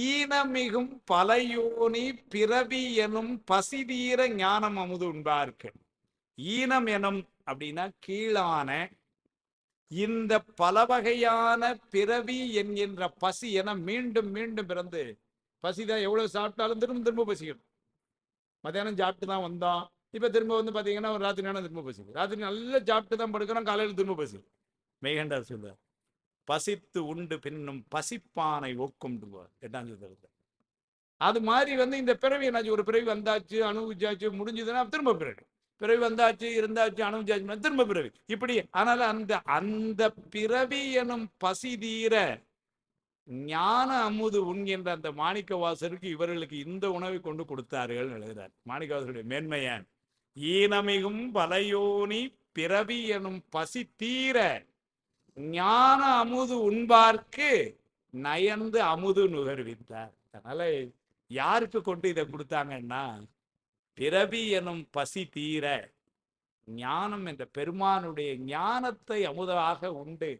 ஈனமிகும் பலையோனி பிறவி எனும் பசிதீர ஞானம் அமுது உண்பார்க்கு. ஈனம் எனும் அப்படின்னா கீழான இந்த பல வகையான பிறவி என்கின்ற பசி என மீண்டும் மீண்டும் பிறந்து, பசிதான் எவ்வளவு சாப்பிட்டாலும் திரும்ப திரும்ப பசிக்கணும். மத்தியானம் சாப்பிட்டு தான் வந்தோம், இப்ப திரும்ப வந்து பாத்தீங்கன்னா ஒரு ராத்திரி நேரம் திரும்ப பசிக்கும். ராத்திரி நல்லா சாப்பிட்டு தான் படுக்கிறோம், காலையில் திரும்ப பசிக்கும். மெய்கண்டார் சொல்றார், பசித்து உண்டு பின்னும் பசிப்பானை ஒக்கும் 8ஆம் சூத்திரத்துல. அது மாதிரி வந்து இந்த பிறவி என்னாச்சு? ஒரு பிறவி வந்தாச்சு, அனுபவிச்சாச்சு, முடிஞ்சதுன்னா திரும்ப பிறவி. பிறவி வந்தாச்சு, இருந்தாச்சு, அனுபவிச்சாச்சு, திரும்ப பிறவி. இப்படி. அதனால அந்த பிறவி எனும் பசி தீர ஞான அமுது உண்கின்ற அந்த மாணிக்கவாசருக்கு இவர்களுக்கு இந்த உணவை கொண்டு கொடுத்தார்கள் எழுதுகிறார். மாணிக்கவாசருடைய மேன்மையான் ஈனமிகும் பலையோனி பிறவி எனும் பசி தீர ஞான அமுது உண்பார்க்கு நயந்து அமுது நுகர்வித்தார். அதனால யாருக்கு கொண்டு இதை கொடுத்தாங்கன்னா, பிறவி எனும் பசி தீர ஞானம் என்ற பெருமானுடைய ஞானத்தை அமுதாக உண்டு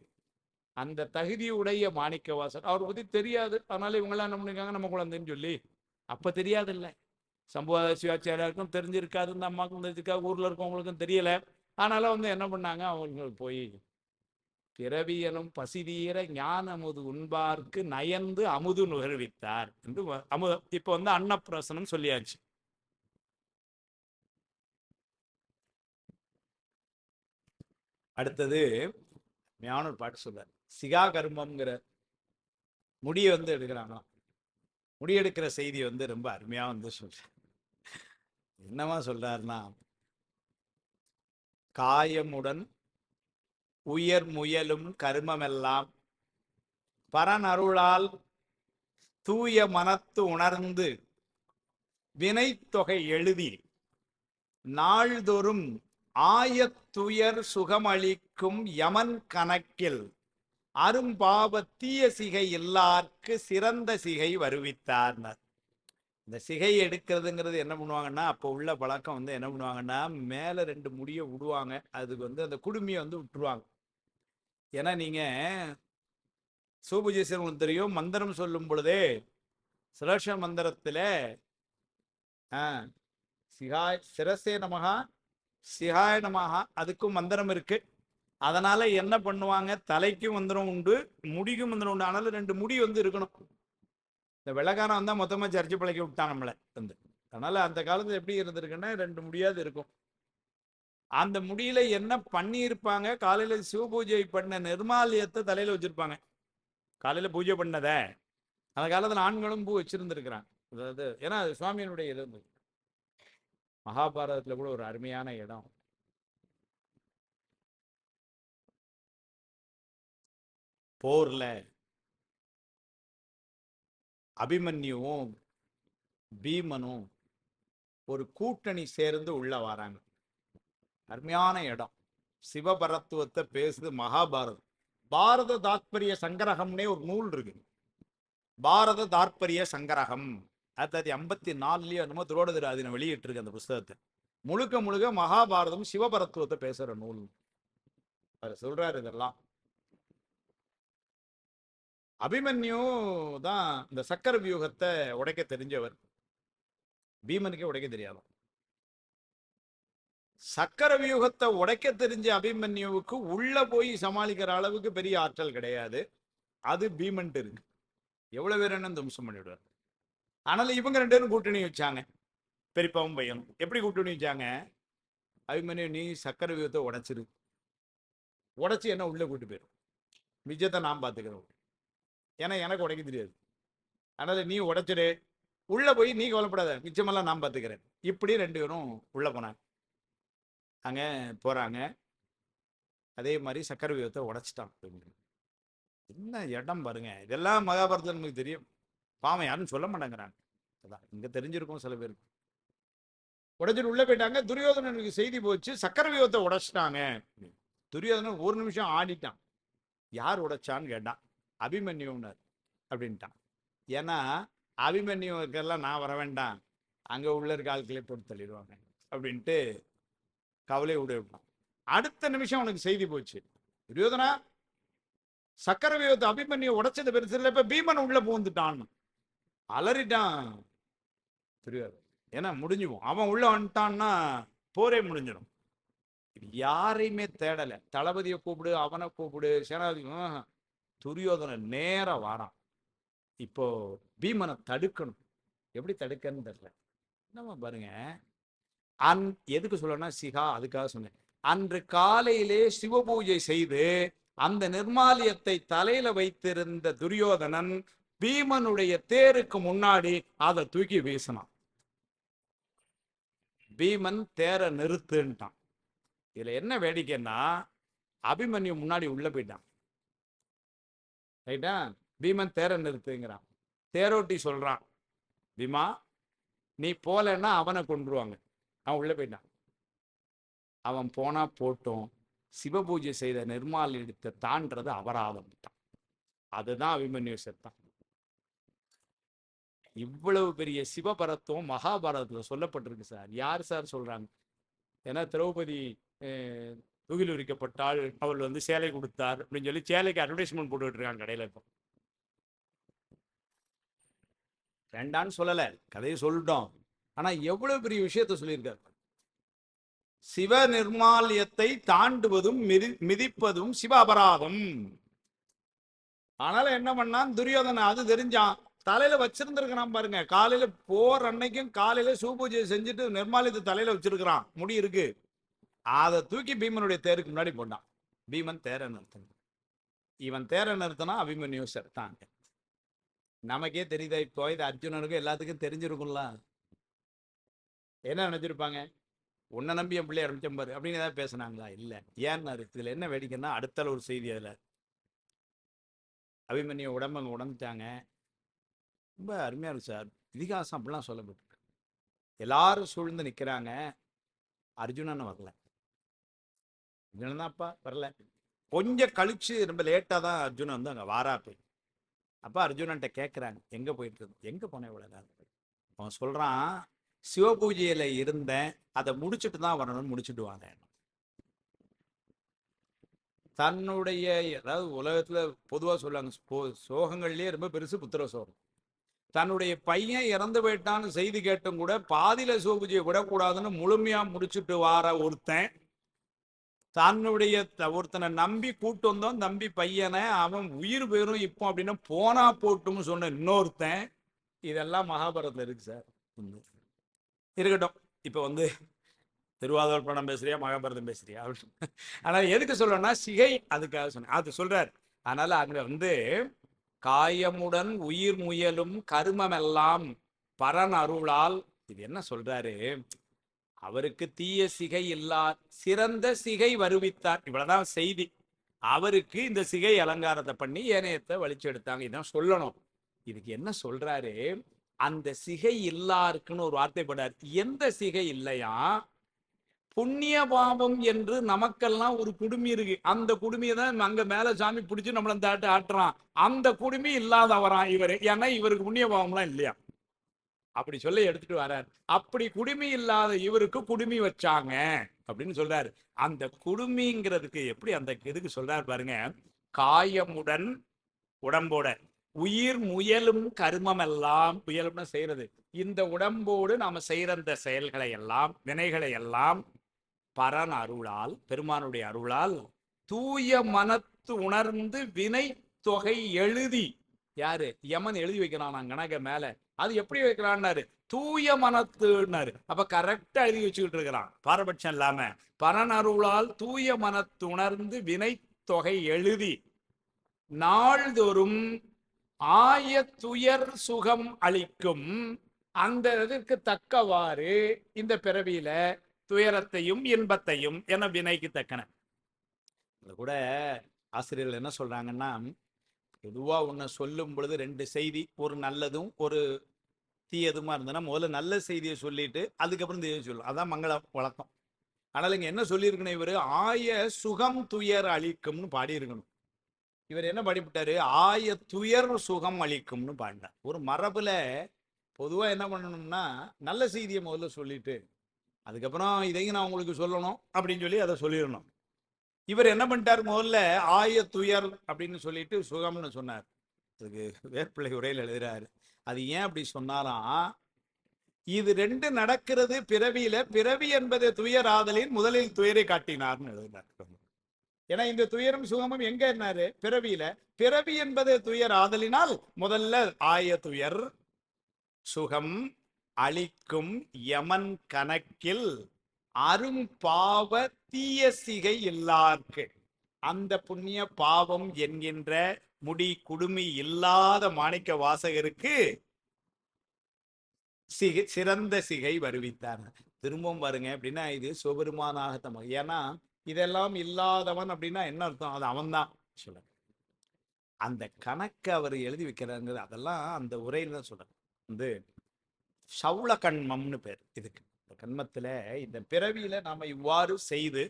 அந்த தகுதியுடைய மாணிக்கவாசர். அவர் பத்தி தெரியாது, அதனால இவங்கெல்லாம் என்ன பண்ணிருக்காங்க, நம்ம குழந்தைன்னு சொல்லி. அப்ப தெரியாது இல்லை, சம்புவ சிவாச்சாரியாருக்கும் தெரிஞ்சிருக்காது, இந்த அம்மாவுக்கும் தெரிஞ்சிருக்காது, ஊர்ல இருக்கவங்களுக்கும் தெரியல. அதனால வந்து என்ன பண்ணாங்க, அவங்க போய் பிறவி எனும் பசிதீர ஞான அமுது உண்பார்க்கு நயந்து அமுது நுகர்வித்தார் என்று இப்ப வந்து அன்னப்பிரசனம் சொல்லியாச்சு. அடுத்தது ஞான ஒரு பாட்டு சொல்றார். சிகா கர்மம்ங்கிற முடியை வந்து எடுக்கிறாங்களாம். முடியெடுக்கிற செய்தி வந்து ரொம்ப அருமையா வந்து சொல்ற. என்னவா சொல்றாருன்னா, காயமுடன் உயர் முயலும் கருமமெல்லாம் பரனருளால் தூய மனத்து உணர்ந்து வினைத்தொகை எழுதி நாள்தோறும் ஆயத்துயர் சுகமளிக்கும் யமன் கணக்கில் அரும்பாவ தீய சிகை எல்லாருக்கு சிறந்த சிகை வருவித்தார். இந்த சிகை எடுக்கிறதுங்கிறது என்ன பண்ணுவாங்கன்னா, அப்போ உள்ள பழக்கம் வந்து என்ன பண்ணுவாங்கன்னா, மேலே 2 முடியை விடுவாங்க. அதுக்கு வந்து அந்த குடுமியை வந்து விட்டுருவாங்க. ஏன்னா நீங்க சிவபூஜை உங்களுக்கு தெரியும், மந்திரம் சொல்லும் பொழுதே சுலட்ச மந்திரத்துல சிகாய் சிரசே நமகா சிகாய நமகா அதுக்கும் மந்திரம் இருக்கு. அதனால என்ன பண்ணுவாங்க, தலைக்கும் மந்திரம் உண்டு, முடிக்கும் மந்திரம் உண்டு. ஆனாலும் 2 முடி வந்து இருக்கணும். இந்த வெள்ளக்காரன் வந்தா மொத்தமா சர்ச்சை பழக்கி விட்டான் நம்மளை வந்து. அதனால அந்த காலத்துல எப்படி இருந்திருக்குன்னா 2 முடியாது இருக்கும். அந்த முடியில என்ன பண்ணியிருப்பாங்க, காலையில சிவபூஜை பண்ண நிர்மாலயத்தை தலையில வச்சிருப்பாங்க. காலையில பூஜை பண்ணத அந்த காலத்துல ஆண்களும் பூ வச்சிருந்திருக்கிறாங்க. அதாவது ஏன்னா அது சுவாமியினுடைய இது. மகாபாரதத்துல கூட ஒரு அருமையான இடம், போர்ல அபிமன்யுவும் பீமனும் ஒரு கூட்டணி சேர்ந்து உள்ள வராங்க. அருமையான இடம், சிவபரத்துவத்தை பேசுது மகாபாரதம். பாரத தாத்பரிய சங்கரகம்னே ஒரு நூல் இருக்கு, பாரத தாத்பரிய சங்கரகம். 1954 என்னமோ துரோடதிராதின வெளியிட்டு இருக்கு அந்த புஸ்தகத்தை. முழுக்க முழுக்க மகாபாரதம் சிவபரத்துவத்தை பேசுற நூல். அவர் சொல்றாரு இதெல்லாம். அபிமன்யு தான் இந்த சக்கர வியூகத்தை உடைக்க தெரிஞ்சவர், பீமனுக்கே உடைக்க தெரியாது. சக்கர வியூகத்தை உடைக்க தெரிஞ்ச அபிமன்யுவுக்கு உள்ள போய் சமாளிக்கிற அளவுக்கு பெரிய ஆற்றல் கிடையாது. அது பீமன் இருக்கு, எவ்வளவு பேர் என்ன தும்சம் பண்ணிவிடுவார். ஆனாலும் இவங்க 2 பேரும் கூட்டணி வச்சாங்க, பெரியப்பாவும் பையனும். எப்படி கூட்டணி வச்சாங்க, அபிமன்யு நீ சக்கர வியூகத்தை உடைச்சிரு, உடைச்சு என்ன உள்ள கூட்டு போயிடும், விஜயத்தை நான் பார்த்துக்கிறேன், ஏன்னா எனக்கு உடைக்க தெரியாது. அதனால நீ உடைச்சிடு, உள்ள போய் நீ கவலைப்படாத, மிச்சமெல்லாம் நான் பார்த்துக்கிறேன். இப்படி 2 பேரும் உள்ள போனாங்க. அங்க போறாங்க, அதே மாதிரி சக்கர வியூகத்தை உடைச்சிட்டான். என்ன இடம் பாருங்க, இதெல்லாம் மகாபாரதம் நமக்கு தெரியும், பாவம் யாரும் சொல்ல மாட்டேங்கிறாங்க. அதான் இங்க தெரிஞ்சிருக்கும் சில பேருக்கு. உடைச்சிட்டு உள்ள போயிட்டாங்க. துரியோதனனுக்கு செய்தி போச்சு, சக்கர வியூகத்தை உடைச்சிட்டாங்க. துரியோதனன் ஒரு நிமிஷம் ஆடிட்டான். யார் உடைச்சான்னு கேட்டான். அபிமன்யுனார் அப்படின்ட்டான். ஏன்னா அபிமன்யுக்கெல்லாம் நான் வர வேண்டாம், அங்க உள்ள இருக்க ஆட்களை போட்டு தள்ளிடுவாங்க அப்படின்ட்டு கவலை விட விட்டான். அடுத்த நிமிஷம் அவனுக்கு செய்தி போச்சு, துரியோதனா சக்கர வியூகத்தை அபிமன்யு உடைச்சது பெருசு இல்லை, இப்ப பீமன் உள்ள புகுந்துட்டான். அலறிட்டான் துரியோதனன். ஏன்னா முடிஞ்சுவோம், அவன் உள்ள வந்துட்டான்னா போரே முடிஞ்சிடும். யாரையுமே தேடல, தளபதியை கூப்பிடு, அவனை கூப்பிடு, சேனாதிபதி. துரியோதனன் நேர வாரான். இப்போ பீமனை தடுக்கணும், எப்படி தடுக்கன்னு தெரியல. நம்ம பாருங்க, எதுக்கு சொல்லணும்னா சிகா அதுக்காக சொன்னேன். அன்று காலையிலே சிவபூஜை செய்து அந்த நிர்மாலயத்தை தலையில வைத்திருந்த துரியோதனன் பீமனுடைய தேருக்கு முன்னாடி அதை தூக்கி வீசினான். பீமன் தேர நிறுத்துட்டான். இதுல என்ன வேடிக்கைன்னா, அபிமன்யு முன்னாடி உள்ள போயிட்டான், ரைட்டா? பீமன் தேர நிறுத்துங்கிறான். தேரோட்டி சொல்றான், பீமா நீ போலன்னா அவனை கொண்டுருவாங்க. அவன் உள்ள போயிட்டான். அவன் போனா போட்டோம், சிவபூஜை செய்த நிர்மாலயத்தை தாண்டது அபராதம். அதுதான் அபிமன்யு செத்தான். இவ்வளவு பெரிய சிவபரத்துவம் மகாபாரதத்துல சொல்லப்பட்டிருக்கு சார். யார் சார் சொல்றாங்க? ஏன்னா திரௌபதி துகிலுரிக்கப்பட்டால் அவள் வந்து சேலை கொடுத்தார் அப்படின்னு சொல்லி சேலைக்கு அட்வர்டைஸ்மெண்ட் போட்டுக்கிட்டு இருக்காங்க கடையில. இப்போ வேண்டான்னு சொல்லல, கதையை சொல்லிட்டோம். ஆனா எவ்வளவு பெரிய விஷயத்த சொல்லியிருக்காரு. சிவ நிர்மாலயத்தை தாண்டுவதும் மிதிப்பதும் சிவ அபராதம். ஆனாலும் என்ன பண்ணான் துரியோதனன், அது தெரிஞ்சான், தலையில வச்சிருந்திருக்கிறான் பாருங்க. காலையில போர் அன்னைக்கும் காலையில சிவபூஜையை செஞ்சுட்டு நிர்மாலயத்தை தலையில வச்சிருக்கிறான், முடி இருக்கு. அதை தூக்கி பீமனுடைய தேருக்கு முன்னாடி போட்டான். பீமன் தேர நிறுத்தினான். இவன் தேர நிறுத்தினா அபிமன்யு செத்தான். நமக்கே தெரியுதா இப்போ, இது அர்ஜுனனுக்கும் எல்லாத்துக்கும் தெரிஞ்சிருக்கும்ல. என்ன நினைச்சிருப்பாங்க, உன்னை நம்பி என் பிள்ளைய ஆரம்பிச்சம் பாரு அப்படின்னு ஏதாவது பேசினாங்களா? இல்லை. ஏன்னாரு, இதுல என்ன வேடிக்கைன்னா அடுத்த ஒரு செய்தி. அதுல அபிமன்யு உடம்பு அங்கே உடந்துட்டாங்க. ரொம்ப அருமையா இருக்கு சார், இதிகாசம் அப்படிலாம் சொல்லப்பட்டு. எல்லாரும் சூழ்ந்து நிற்கிறாங்க, அர்ஜுனன் வரல. அர்ஜுனன் தான் அப்பா வரல. கொஞ்சம் கழிச்சு ரொம்ப லேட்டாக தான் அர்ஜுனன் வந்து அங்கே வாராப்பை. அப்போ அர்ஜுனன்ட்ட கேட்குறாங்க, எங்கே போயிட்டு இருந்து, எங்கே போனேன் இவ்வளோ நேரம்? அவன் சொல்கிறான், சிவபூஜையில் இருந்தேன், அதை முடிச்சுட்டு தான் வரணும்னு முடிச்சுட்டு வாங்க. தன்னுடைய, அதாவது உலகத்தில் பொதுவாக சொல்லுவாங்க, சோகங்கள்லேயே ரொம்ப பெருசு புத்திர சோகம். தன்னுடைய பையன் இறந்து போயிட்டான்னு செய்தி கேட்டும் கூட பாதியில சிவபூஜையை விடக்கூடாதுன்னு முழுமையா முடிச்சுட்டு வார ஒருத்தன், தன்னுடைய ஒருத்தனை நம்பி கூட்டு வந்தோம் தம்பி பையனை, அவன் உயிர் போயிரும் இப்போ அப்படின்னா போனா போட்டும்னு சொன்ன இன்னொருத்தன். இதெல்லாம் மகாபாரதத்துல இருக்கு சார். இருக்கட்டும், இப்ப வந்து திருவாதூர் படம் பேசுறியா மகாபாரதம் பேசுறியா அப்படின்னு. ஆனா எதுக்கு சொல்லணும்னா சிகை அதுக்காக சொன்னேன், அது சொல்றாரு. அதனால அங்க வந்து காயமுடன் உயிர் முயலும் கருமமெல்லாம் பரன் அருளால், இது என்ன சொல்றாரு, அவருக்கு தீய சிகை இல்லா சிறந்த சிகை வருவித்தார், இவ்வளவுதான் செய்தி. அவருக்கு இந்த சிகை அலங்காரத்தை பண்ணி ஏனையத்தை வலிச்சு எடுத்தாங்க, இதான் சொல்லணும். இதுக்கு என்ன சொல்றாரு, அந்த சிகை இல்லாருக்குன்னு ஒரு வார்த்தை படார். எந்த சிகை இல்லையா, புண்ணிய பாவம் என்று நமக்கெல்லாம் ஒரு குடுமி இருக்கு, அந்த குடுமியை தான் அங்க மேல சாமி பிடிச்சு நம்மள தாட்டு ஆட்டுறான். அந்த குடுமி இல்லாதவரான் இவரு, ஏன்னா இவருக்கு புண்ணிய பாவம்லாம் இல்லையா, அப்படி சொல்ல எடுத்துட்டு வர்றாரு. அப்படி குடுமி இல்லாத இவருக்கு குடுமி வச்சாங்க அப்படின்னு சொல்றாரு. அந்த குடுமிங்கிறதுக்கு எப்படி அந்த இதுக்கு சொல்றாரு பாருங்க, காயமுடன் உடம்போட உயிர் முயலும் கருமம் எல்லாம், முயலும்னா செய்யறது, இந்த உடம்போடு நாம செய்யற இந்த செயல்களை எல்லாம் வினைகளை எல்லாம் பரன் அருளால், பெருமானுடைய அருளால் தூய மனத்து உணர்ந்து வினை தொகை எழுதி, யாரு யமன் எழுதி வைக்கிறான் கணக்க மேல, அது எப்படி வைக்கிறான்னாரு, தூய மனத்துனாரு. அப்ப கரெக்டா எழுதி வச்சுக்கிட்டு இருக்கிறான், பாரபட்சம் இல்லாம. பரன் அருளால் தூய மனத்து உணர்ந்து வினை தொகை எழுதி நாள்தோறும் ஆய துயர் சுகம் அளிக்கும், அந்த இதற்கு தக்கவாறு இந்த பிறவியில துயரத்தையும் இன்பத்தையும் என வினைக்கு தக்கன. கூட ஆசிரியர்கள் என்ன சொல்றாங்கன்னா, பொதுவா ஒண்ணு சொல்லும் பொழுது ரெண்டு செய்தி, ஒரு நல்லதும் ஒரு தீயதுமா இருந்ததுன்னா முதல்ல நல்ல செய்தியை சொல்லிட்டு அதுக்கப்புறம் தீய சொல்லும், அதான் மங்கள வழக்கம். ஆனால் இங்க என்ன சொல்லியிருக்கணும், இவரு ஆய சுகம் துயர் அளிக்கும்னு பாடி இருக்கணும். இவர் என்ன பாடிவிட்டாரு, ஆய துயர் சுகம் அளிக்கும்னு பாடினார். ஒரு மரபுல பொதுவா என்ன பண்ணணும்னா நல்ல செய்தியை முதல்ல சொல்லிட்டு அதுக்கப்புறம் இதையும் நான் உங்களுக்கு சொல்லணும் அப்படின்னு சொல்லி அதை சொல்லிடணும். இவர் என்ன பண்ணிட்டார், முதல்ல ஆய துயர் அப்படின்னு சொல்லிட்டு சுகம்னு சொன்னார். அதுக்கு வேர்பிள்ளை உரையில் எழுதுறாரு, அது ஏன் அப்படி சொன்னாராம், இது ரெண்டு நடக்கிறது பிறவியில, பிறவி என்பதை துயர் ஆதலின் முதலில் துயரை காட்டினார்னு எழுதினார். ஏன்னா இந்த துயரும் சுகமும் எங்க என்னாரு, பிறவியில, பிறவி என்பதை துயர் ஆதலினால் முதல்ல ஆய துயர் சுகம் அளிக்கும் யமன் கணக்கில் அரும் பாவ தீய சிகை இல்லார்க்கு, அந்த புண்ணிய பாவம் என்கின்ற முடி குடுமி இல்லாத மாணிக்க வாசகருக்கு சிறந்த சிகை வருவித்தார். திரும்பவும் பாருங்க அப்படின்னா இது சிவபெருமானாக தம, ஏன்னா இதெல்லாம் இல்லாதவன் அப்படின்னா என்ன அர்த்தம், அது அவன்தான் சொல்ல. அந்த கணக்கு அவர் எழுதி வைக்கிறாங்க, அதெல்லாம் அந்த உரையில தான் சொல்ற. வந்து சவுள கண்மம்னு பேர் இதுக்கு. கண்மத்துல இந்த பிறவியில நாம இவ்வாறு செய்து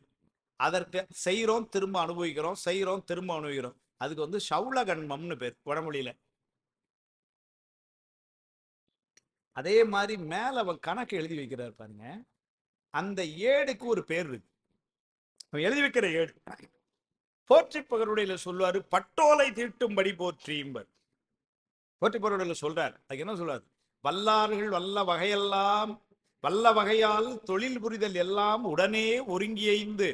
அதற்கு செய்யறோம் திரும்ப அனுபவிக்கிறோம், செய்யறோம் திரும்ப அனுபவிக்கிறோம், அதுக்கு வந்து சவுள கண்மம்னு பேர் வடமொழியில. அதே மாதிரி மேல அவன் கணக்கு எழுதி வைக்கிறார் பாருங்க, அந்த ஏடுக்கு ஒரு பேர் இருக்கு, எழுதி வைக்கிற ஏடு. போற்றி பகருடையில சொல்லுவாரு, பட்டோலை தீட்டும்படி போற்றியும்பர். போற்றி பகருடையில சொல்றார், அதுக்கு என்ன சொல்றாரு, வல்லார்கள் வல்ல வகையெல்லாம் வல்ல வகையால் தொழில் புரிதல் எல்லாம் உடனே ஒருங்கியைந்து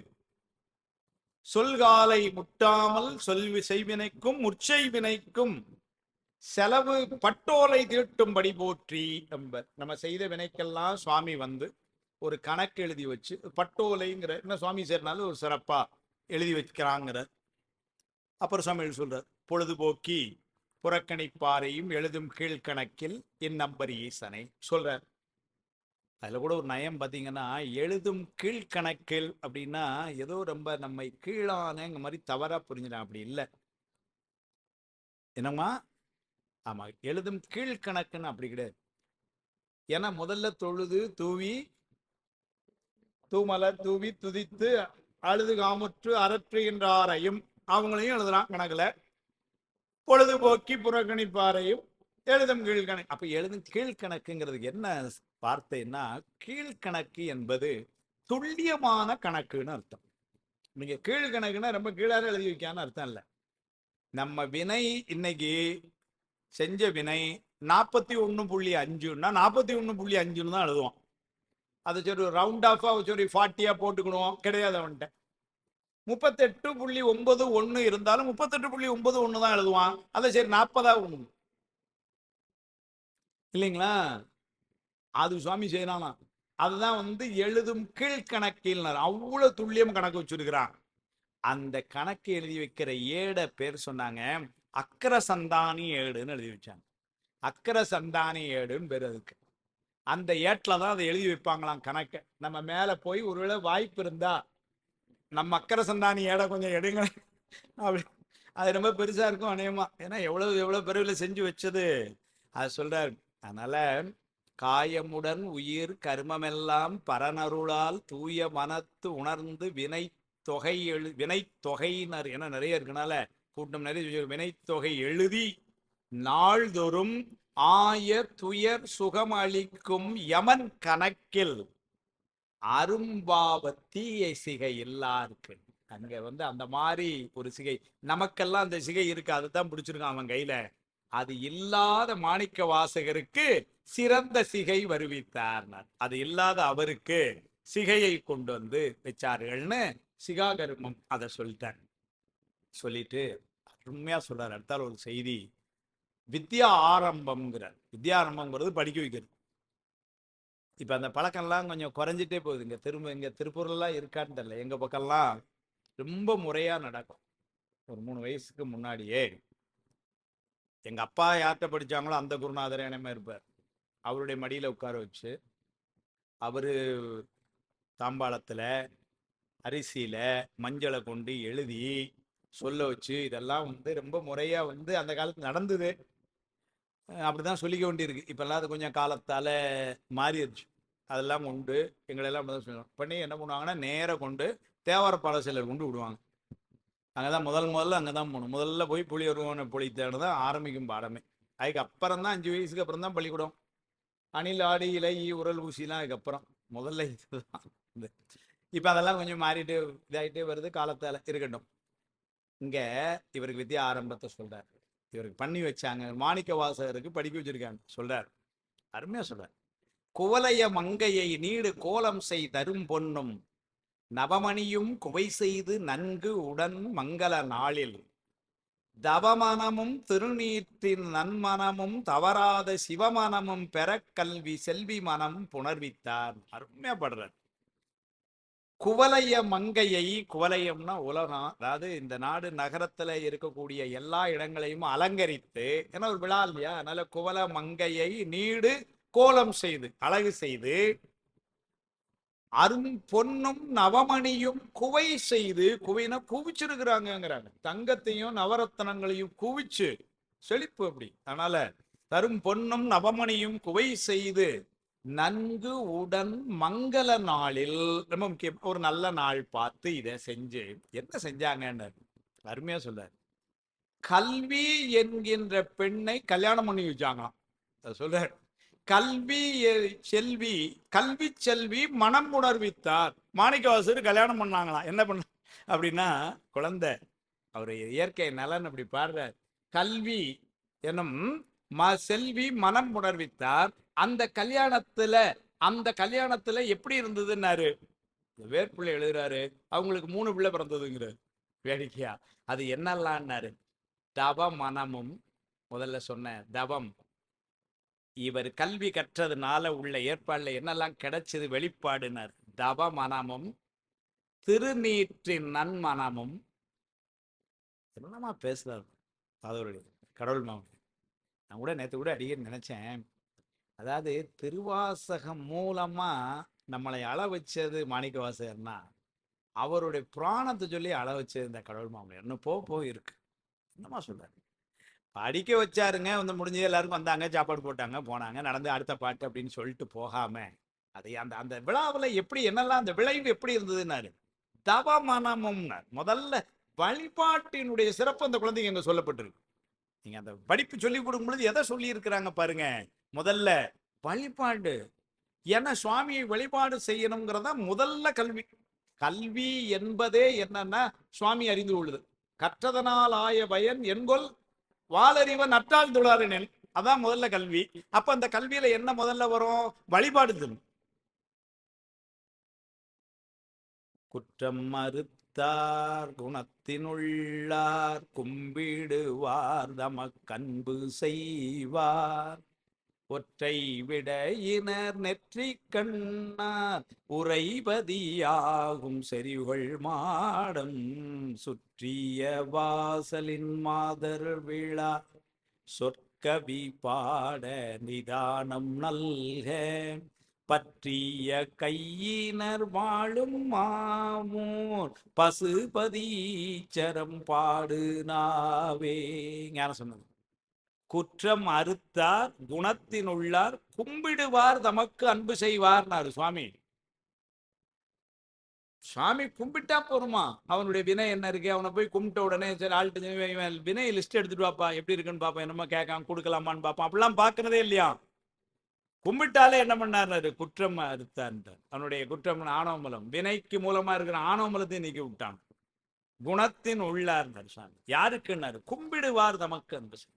சொல்காலை முட்டாமல் சொல்வி செய்வினைக்கும் முற்செய்வினைக்கும் செலவு பட்டோலை தீட்டும்படி போற்றி என்பர். நம்ம செய்த வினைக்கெல்லாம் சுவாமி வந்து ஒரு கணக்கு எழுதி வச்சு, பட்டோலைங்கிற என்ன சுவாமி சேர்னாலும் ஒரு சிறப்பா எழுதி வைக்கிறாங்கிற. அப்புறம் சுவாமி சொல்றார், பொழுதுபோக்கி புறக்கணிப்பாரையும் எழுதும் கீழ்கணக்கில் இந்நம்பர் ஈசனை சொல்றார். அதுல கூட ஒரு நயம் பார்த்தீங்கன்னா, எழுதும் கீழ்கணக்கில் அப்படின்னா ஏதோ ரொம்ப நம்மை கீழானங்க மாதிரி தவறா புரிஞ்சிடான், அப்படி இல்லை. என்னம்மா, ஆமா, எழுதும் கீழ்கணக்குன்னு அப்படி கிடையாது. ஏன்னா முதல்ல தொழுது தூவி தூமலர் தூவி துதித்து அழுது காமுற்று அரற்றுகின்றாரையும் அவங்களையும் எழுதுறான் கணக்குல. பொழுதுபோக்கி புறக்கணிப்பாரையும் எழுதும் கீழ்கணக்கு. அப்ப எழுதும் கீழ்கணக்குங்கிறதுக்கு என்ன வார்த்தைன்னா, கீழ்கணக்கு என்பது துல்லியமான கணக்குன்னு அர்த்தம். நீங்க கீழ்கணக்குன்னா ரொம்ப கீழாக எழுதி வைக்கான்னு அர்த்தம் இல்லை. நம்ம வினை இன்னைக்கு செஞ்ச வினை 41.5ன்னா 41.5ன்னு தான் எழுதுவோம். அதை சரி ரவுண்ட் ஆஃபா சரி 40 போட்டுக்கணும் கிடையாது. அவன்கிட்ட 38.91 இருந்தாலும் 38.91 தான் எழுதுவான். அதை சரி 40 இல்லைங்களா? அது சுவாமி செய்யறானா. அதுதான் எழுதும் கீழ்கணக்கில் அவ்வளவு துல்லியம் கணக்கு வச்சிருக்கிறான். அந்த கணக்கு எழுதி வைக்கிற ஏட பேர் சொன்னாங்க அக்கர சந்தானி ஏடுன்னு எழுதி வச்சாங்க. அக்கர சந்தானி ஏடுன்னு பேர் அதுக்கு. அந்த ஏட்டில் தான் அதை எழுதி வைப்பாங்களாம் கணக்க. நம்ம மேல போய் ஒருவேளை வாய்ப்பு இருந்தா நம்ம அக்கர சந்தானி ஏடை கொஞ்சம் எடுங்க அப்படி. அது ரொம்ப பெருசா இருக்கும் அநேகமா. ஏன்னா எவ்வளவு பிறவில செஞ்சு வச்சது அது சொல்றாரு. அதனால காயமுடன் உயிர் கர்மமெல்லாம் பரனருளால் தூய மனத்து உணர்ந்து வினை தொகையினர் என நிறைய இருக்கனால கூட்டம் நிறைய வினை தொகை எழுதி நாள்தோறும் ஆய துயர் சுகம் அளிக்கும் யமன் கணக்கில் அரும்பாவ தீய சிகை எல்லாருக்கு. அங்க அந்த மாதிரி ஒரு சிகை நமக்கெல்லாம் அந்த சிகை இருக்கு. அதுதான் பிடிச்சிருக்கான் அவன் கையில. அது இல்லாத மாணிக்க வாசகருக்கு சிறந்த சிகை வருவித்தார். அது இல்லாத அவருக்கு சிகையை கொண்டு வச்சார்கள்னு சிகாகர்மம் அதை சொல்லிட்டார். சொல்லிட்டு அருமையா சொல்றாரு. அடுத்தால் ஒரு செய்தி வித்யா ஆரம்பம்ங்கிறார். வித்யா ஆரம்பம்ங்கிறது படிக்க வைக்கிறது. இப்ப அந்த பழக்கம்லாம் கொஞ்சம் குறைஞ்சிட்டே போகுது. இங்க திருப்பூர்லாம் இருக்கான்னு தெரியல. எங்க பக்கம்லாம் ரொம்ப முறையா நடக்கும். ஒரு 3 வயசுக்கு முன்னாடியே எங்க அப்பா யார்கிட்ட படிச்சாங்களோ அந்த குருநாதர் என்னமே இருப்பார். அவருடைய மடியில உட்கார வச்சு அவரு தாம்பாளத்துல அரிசியில மஞ்சளை கொண்டு எழுதி சொல்ல வச்சு இதெல்லாம் ரொம்ப முறையா அந்த காலத்துல நடந்தது. அப்படிதான் சொல்லிக்க வேண்டியிருக்கு. இப்பெல்லாம் அது கொஞ்சம் காலத்தால மாறிடுச்சு. அதெல்லாம் கொண்டு எங்களெல்லாம் பண்ணி என்ன பண்ணுவாங்கன்னா நேர கொண்டு தேவார பாடசிலர் கொண்டு விடுவாங்க. அங்கதான் முதல்ல அங்கதான் போகணும். முதல்ல போய் புலியருவனை பொழித்தேன்னு தான் ஆரம்பிக்கும் பாடமே. அதுக்கு அப்புறம் தான் 5 வயசுக்கு அப்புறம் தான் பள்ளிக்கூடம். அணில் ஆடி இலை உரல் ஊசிலாம் அதுக்கப்புறம் முதல்ல இதுதான். இப்ப அதெல்லாம் கொஞ்சம் மாறிட்டு இதாயிட்டே வருது காலத்தால. இருக்கட்டும். இங்க இவருக்கு வித்யா ஆரம்பத்தை சொல்றாரு. இவருக்கு பண்ணி வச்சாங்க. மாணிக்க வாசகருக்கு படிக்க வச்சிருக்காங்க சொல்றாரு. அருமையா சொல்றாரு. குவலைய மங்கையை நீடு கோலம் செய் தரும் பொன்னும் நவமணியும் குவை செய்து நன்கு உடன் மங்கள நாளில் தவமனமும் திருநீற்றின் நன்மனமும் தவறாத சிவமனமும் பெற கல்வி செல்வி மனம் புணர்வித்தார். அருமையா படுறார். குவலைய மங்கையை, குவலையம்னா உலகம், அதாவது இந்த நாடு நகரத்துல இருக்கக்கூடிய எல்லா இடங்களையும் அலங்கரித்து, ஏன்னா ஒரு விழா இல்லையா, அதனால குவல மங்கையை நீடு கோலம் செய்து அழகு செய்து அரும் பொன்னும் நவமணியும் குவை செய்து, குவைனா குவிச்சிருக்கிறாங்கிறாங்க. தங்கத்தையும் நவரத்தனங்களையும் குவிச்சு செழிப்பு அப்படி. அதனால தரும் பொன்னும் நவமணியும் குவை செய்து நன்கு உடன் மங்கள நாளில், ரொம்ப முக்கியம், ஒரு நல்ல நாள் பார்த்து இதை செஞ்சு என்ன செஞ்சாங்கன்னு அருமையா சொல்றாரு. கல்வி என்கின்ற பெண்ணை கல்யாணம் பண்ணி வச்சாங்களாம். சொல்றாரு. கல்வி செல்வி, கல்வி செல்வி மனம் உணர்வித்தார். மாணிக்கவாசகர் கல்யாணம் பண்ணாங்களாம். என்ன பண்ண அப்படின்னா குழந்தை அவரு இயற்கை நலன் அப்படி பாடுறார். கல்வி எனும் செல்வி மனம் உணர்வித்தார். அந்த கல்யாணத்துல எப்படி இருந்ததுன்னாரு. வேர்பிள்ளை எழுதுறாரு. அவங்களுக்கு 3 பிள்ளை பிறந்ததுங்கிறாரு. வேடிக்கையா அது என்னல்லான்னாரு. தவ மனமும், முதல்ல சொன்ன தவம், இவர் கல்வி கற்றதுனால உள்ள ஏற்பாடுல என்னெல்லாம் கிடைச்சது வெளிப்பாடுனார். தவ மனமும் திருநீற்றின் நன்மனமும். என்னமா பேசுறாரு அதோடைய கடவுள் மாமன். நான் கூட நேற்று கூட அடிக்கடி நினைச்சேன். அதாவது திருவாசகம் மூலமா நம்மளை அள வச்சது மாணிக்க வாசகர்னா, அவருடைய புராணத்தை சொல்லி அள வச்சது இந்த கடவுள் மாமன். இன்னும் இருக்கு. என்னமா சொல்றாரு. படிக்க வச்சாருங்க. முடிஞ்சது எல்லாருக்கும் வந்தாங்க, சாப்பாடு போட்டாங்க, போனாங்க, நடந்து அடுத்த பாட்டு அப்படின்னு சொல்லிட்டு போகாம அதை அந்த விழாவில் எப்படி என்னெல்லாம் அந்த விளைவு எப்படி இருந்ததுன்னாரு. தவ மனமும் முதல்ல வழிபாட்டினுடைய சிறப்பு அந்த குழந்தைங்க எங்க சொல்லப்பட்டிருக்கு. நீங்க அந்த படிப்பு சொல்லி கொடுக்கும் பொழுது எதை சொல்லி இருக்கிறாங்க பாருங்க. முதல்ல வழிபாடு. ஏன்னா சுவாமியை வழிபாடு செய்யணுங்கிறதா முதல்ல கல்வி. கல்வி என்பதே என்னன்னா சுவாமி அறிந்து கொள்ளுது. கற்றதனால் ஆய பயன் என்கொல் வாளறிவன் நற்றால் துளாரினேன். அதான் முதல்ல கல்வி. அப்ப அந்த கல்வியில என்ன முதல்ல வரும்? வழிபாடு. குற்றம் மறுத்தார் குணத்தினுள்ளார் கும்பிடுவார் தமக்கன்பு செய்வார் ஒற்றை விடையினர் நெற்றி கண்ணார் உறைபதியாகும் செறிவுகள் மாடம் சுற்றிய வாசலின் மாதர் விழா சொற்கவி பாட நிதானம் நல்க பற்றிய கையினர் வாழும் மாமூர் பசுபதீச்சரம் பாடு நாவே. ஞான சொன்னது. குற்றம் அறுத்தார் குணத்தினுள்ளார் கும்பிடுவார் தமக்கு அன்பு செய்வார் சுவாமி. சுவாமி கும்பிட்டா போருமா? அவனுடைய வினை என்ன இருக்கு? அவனை போய் கும்பிட்ட உடனே சரி ஆள்கிட்ட வினை லிஸ்ட் எடுத்துட்டு வாப்பா, எப்படி இருக்குன்னு பாப்பா, என்னமோ கேட்காம கொடுக்கலாமான்னு பாப்பான். அப்படிலாம் பார்க்கறதே இல்லையா? கும்பிட்டாலே என்ன பண்ணாரு? குற்றம் அறுத்தார். அவனுடைய குற்றம் ஆணவமலம், வினைக்கு மூலமா இருக்கிற ஆணவமலத்தை நீக்கி விட்டான். குணத்தின் உள்ளார் சாமி. யாருக்குன்னாரு? கும்பிடுவார் தமக்கு அன்பு செய்வார்.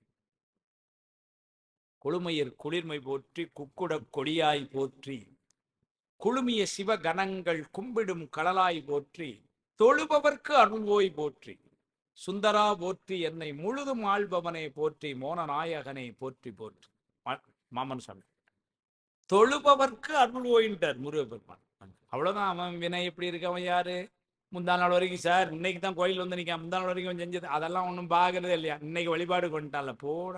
கொழுமையர் குளிர்மை போற்றி குக்குட கொடியாய் போற்றி குழுமிய சிவகணங்கள் கும்பிடும் கடலாய் போற்றி தொழுபவர்க்கு அருள்வோய் போற்றி சுந்தரா போற்றி என்னை முழுதும் ஆள்பவனை போற்றி மோன நாயகனை போற்றி போற்றி. மாமன் சாமி தொழுபவர்க்கு அருள்வோயின்றார் முருகப்பெருமான். அவ்வளவுதான். அவன் வினை எப்படி இருக்கு? அவன் யாரு? முந்தா நாள் வரைக்கும் சார் இன்னைக்கு தான் கோயில் வந்து நிற்க, முந்தா நாள் வரைக்கும் செஞ்சது அதெல்லாம் ஒன்றும் பார்க்கறதே இல்லையா? இன்னைக்கு வழிபாடு கொண்டுட்டால போட.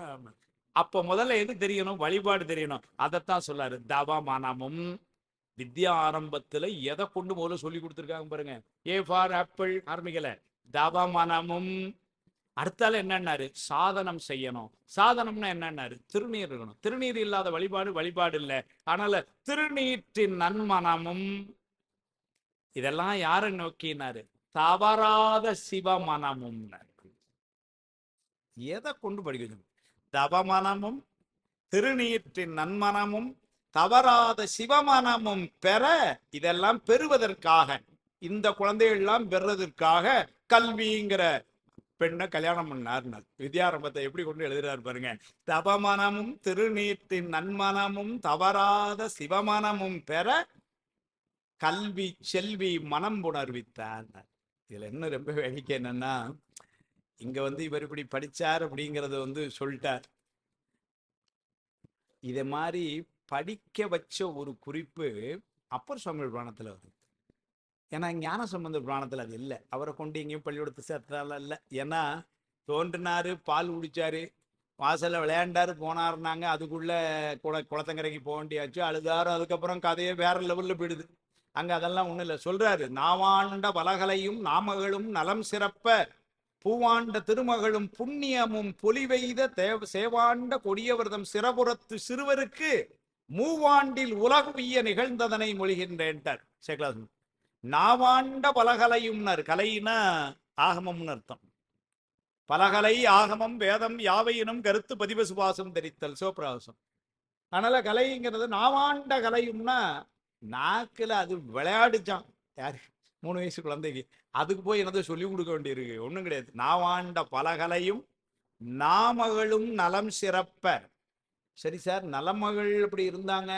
அப்ப முதல்ல எது தெரியணும்? வழிபாடு தெரியணும். அதைத்தான் சொல்லாரு. தவமனமும் வித்யா ஆரம்பத்துல எதை கொண்டு முதல்ல சொல்லி கொடுத்துருக்காங்க பாருங்க. ஏ ஃபார் ஆப்பிள் ஆரம்பிக்கல. தவமனமும். அடுத்தால என்னன்னாரு? சாதனம் செய்யணும். சாதனம்னா என்னன்னாரு? திருநீர் இருக்கணும். திருநீர் இல்லாத வழிபாடு வழிபாடு இல்லை. அதனால திருநீற்றின் நன்மனமும். இதெல்லாம் யாரை நோக்கினாரு? தவறாத சிவமனமும். எதை கொண்டு படிக்கணும்? தவமனமும் திருநீற்றின் நன்மனமும் தவறாத சிவமனமும் பெற, இதெல்லாம் பெறுவதற்காக, இந்த குழந்தைகள்லாம் பெறுவதற்காக கல்விங்கிற பெண்ணை கல்யாணம் பண்ணார். வித்யாரம்பத்தை எப்படி கொண்டு எழுதுறாரு பாருங்க. தவமனமும் திருநீற்றின் நன்மனமும் தவறாத சிவமனமும் பெற கல்வி செல்வி மனம் புணர்வித்தார். இதுல என்ன ரொம்ப வேடிக்கை என்னன்னா, இங்க இவர் இப்படி படிச்சார் அப்படிங்கறத சொல்லிட்டார். இத மாதிரி படிக்க வச்ச ஒரு குறிப்பு அப்பர் சுவாமி புராணத்துல வருது. ஏன்னா ஞான சம்பந்த புராணத்துல அது இல்லை. அவரை கொண்டு எங்கேயும் பள்ளிக்கூடத்து சேர்த்தால இல்லை. ஏன்னா தோன்றினாரு, பால் குடிச்சாரு, வாசல்ல விளையாண்டாரு, போனாருனாங்க. அதுக்குள்ள குளத்தங்கரைக்கு போக வேண்டியாச்சு, அழுதாரு. அதுக்கப்புறம் கதையே வேற லெவல்ல போயிடுது. அங்க அதெல்லாம் ஒண்ணும் இல்லை. சொல்றாரு, நாவாண்ட பலகலையும் நாமகளும் நலம் சிறப்ப பூவாண்ட திருமகளும் புண்ணியமும் பொலிவெய்த சேவாண்ட கொடியவர்தம் சிறபுறத்து சிறுவருக்கு மூவாண்டில் உலகுய்ய நிகழ்ந்ததனை மொழிகின்றேன்ட்டார் சேகலாசன். நாவாண்ட பலகலையும்னர், கலைனா ஆகமம்னு அர்த்தம். பலகலை ஆகமம் வேதம் யாவையினும் கருத்து பதிவ சுபாசம் தெரித்தல் சிவபிரகாசம். அதனால கலைங்கிறது நாவாண்ட கலையும்னா நாக்குல அது விளையாடுச்சான். யாரு? 3 வயசு குழந்தைக்கு. அதுக்கு போய் என்னதை சொல்லி கொடுக்க வேண்டியிருக்கு? ஒண்ணும் கிடையாது. நாவாண்ட பலகலையும் நாமகளும் நலம் சிறப்ப. சரி சார், நலமகள் அப்படி இருந்தாங்க,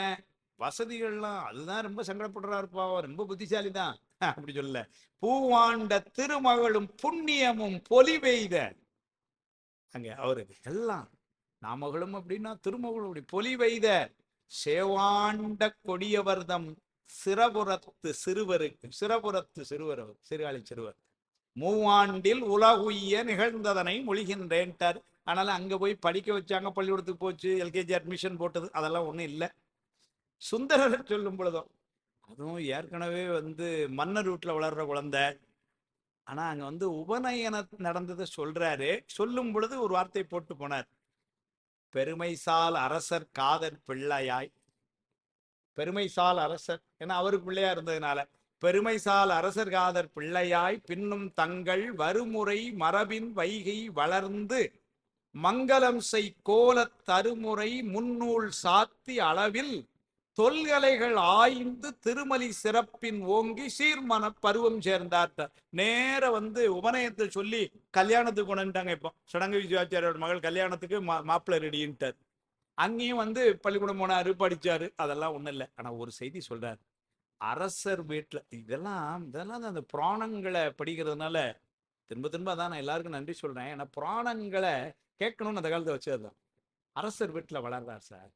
வசதிகள்லாம், அதுதான் ரொம்ப சங்கடப்படுறாருப்பா, ரொம்ப புத்திசாலி தான் அப்படி சொல்ல. பூவாண்ட திருமகளும் புண்ணியமும் பொலிவெய்த. அங்க அவரு எல்லாம் நாமகளும் அப்படின்னா திருமகளும் அப்படி பொலிவெய்த சேவாண்ட கொடியவர்தம் சிறபுறத்து சிறுவருக்கு, சிறபுறத்து சிறுவர், சிறுகாலி சிறுவர் மூவாண்டில் உலகுய்ய நிகழ்ந்ததனை மொழிகின்றேன்ட்டார். அதனால அங்க போய் படிக்க வச்சாங்க, பள்ளிக்கூடத்துக்கு போச்சு, எல்கேஜி அட்மிஷன் போட்டது, அதெல்லாம் ஒண்ணும் இல்லை. சுந்தரர் சொல்லும் பொழுதும், அதுவும் ஏற்கனவே மன்னர் வீட்டுல வளர்ற குழந்தை. ஆனா அங்க உபநயன நடந்ததை சொல்றாரு. சொல்லும் பொழுது ஒரு வார்த்தை போட்டு போனார். பெருமைசால் அரசர் காதற் பிள்ளையாய். பெருமைசால் அரசர், ஏன்னா அவருக்கு பிள்ளையா இருந்ததுனால பெருமைசால் அரசர்காதர் பிள்ளையாய் பின்னும் தங்கள் வருமுறை மரபின் வைகை வளர்ந்து மங்களம் செய் கோலத் தருமுறை முன்னூல் சாத்தி அளவில் தொல்கலைகள் ஆய்ந்து திருமலி சிறப்பின் ஓங்கி சீர்மன பருவம் சேர்ந்தார். நேர வந்து உபநயத்தை சொல்லி கல்யாணத்துக்கு கொண்டுட்டாங்க. இப்போ சடங்கு விஜயாச்சாரியோட மகள் கல்யாணத்துக்கு மாப்பிள்ளை ரெடின்ட்டார். அங்கேயும் வந்து பள்ளிக்கூடம் போனாரு, படிச்சாரு, அதெல்லாம் ஒண்ணும் இல்லை. ஆனா ஒரு செய்தி சொல்றாரு, அரசர் வீட்டுல இதெல்லாம் அந்த புராணங்களை படிக்கிறதுனால திரும்ப திரும்ப அதான் நான் எல்லாருக்கும் நன்றி சொல்றேன். ஏன்னா புராணங்களை கேட்கணும்னு அந்த காலத்தை வச்சதுதான். அரசர் வீட்டுல வளர்றார் சார்,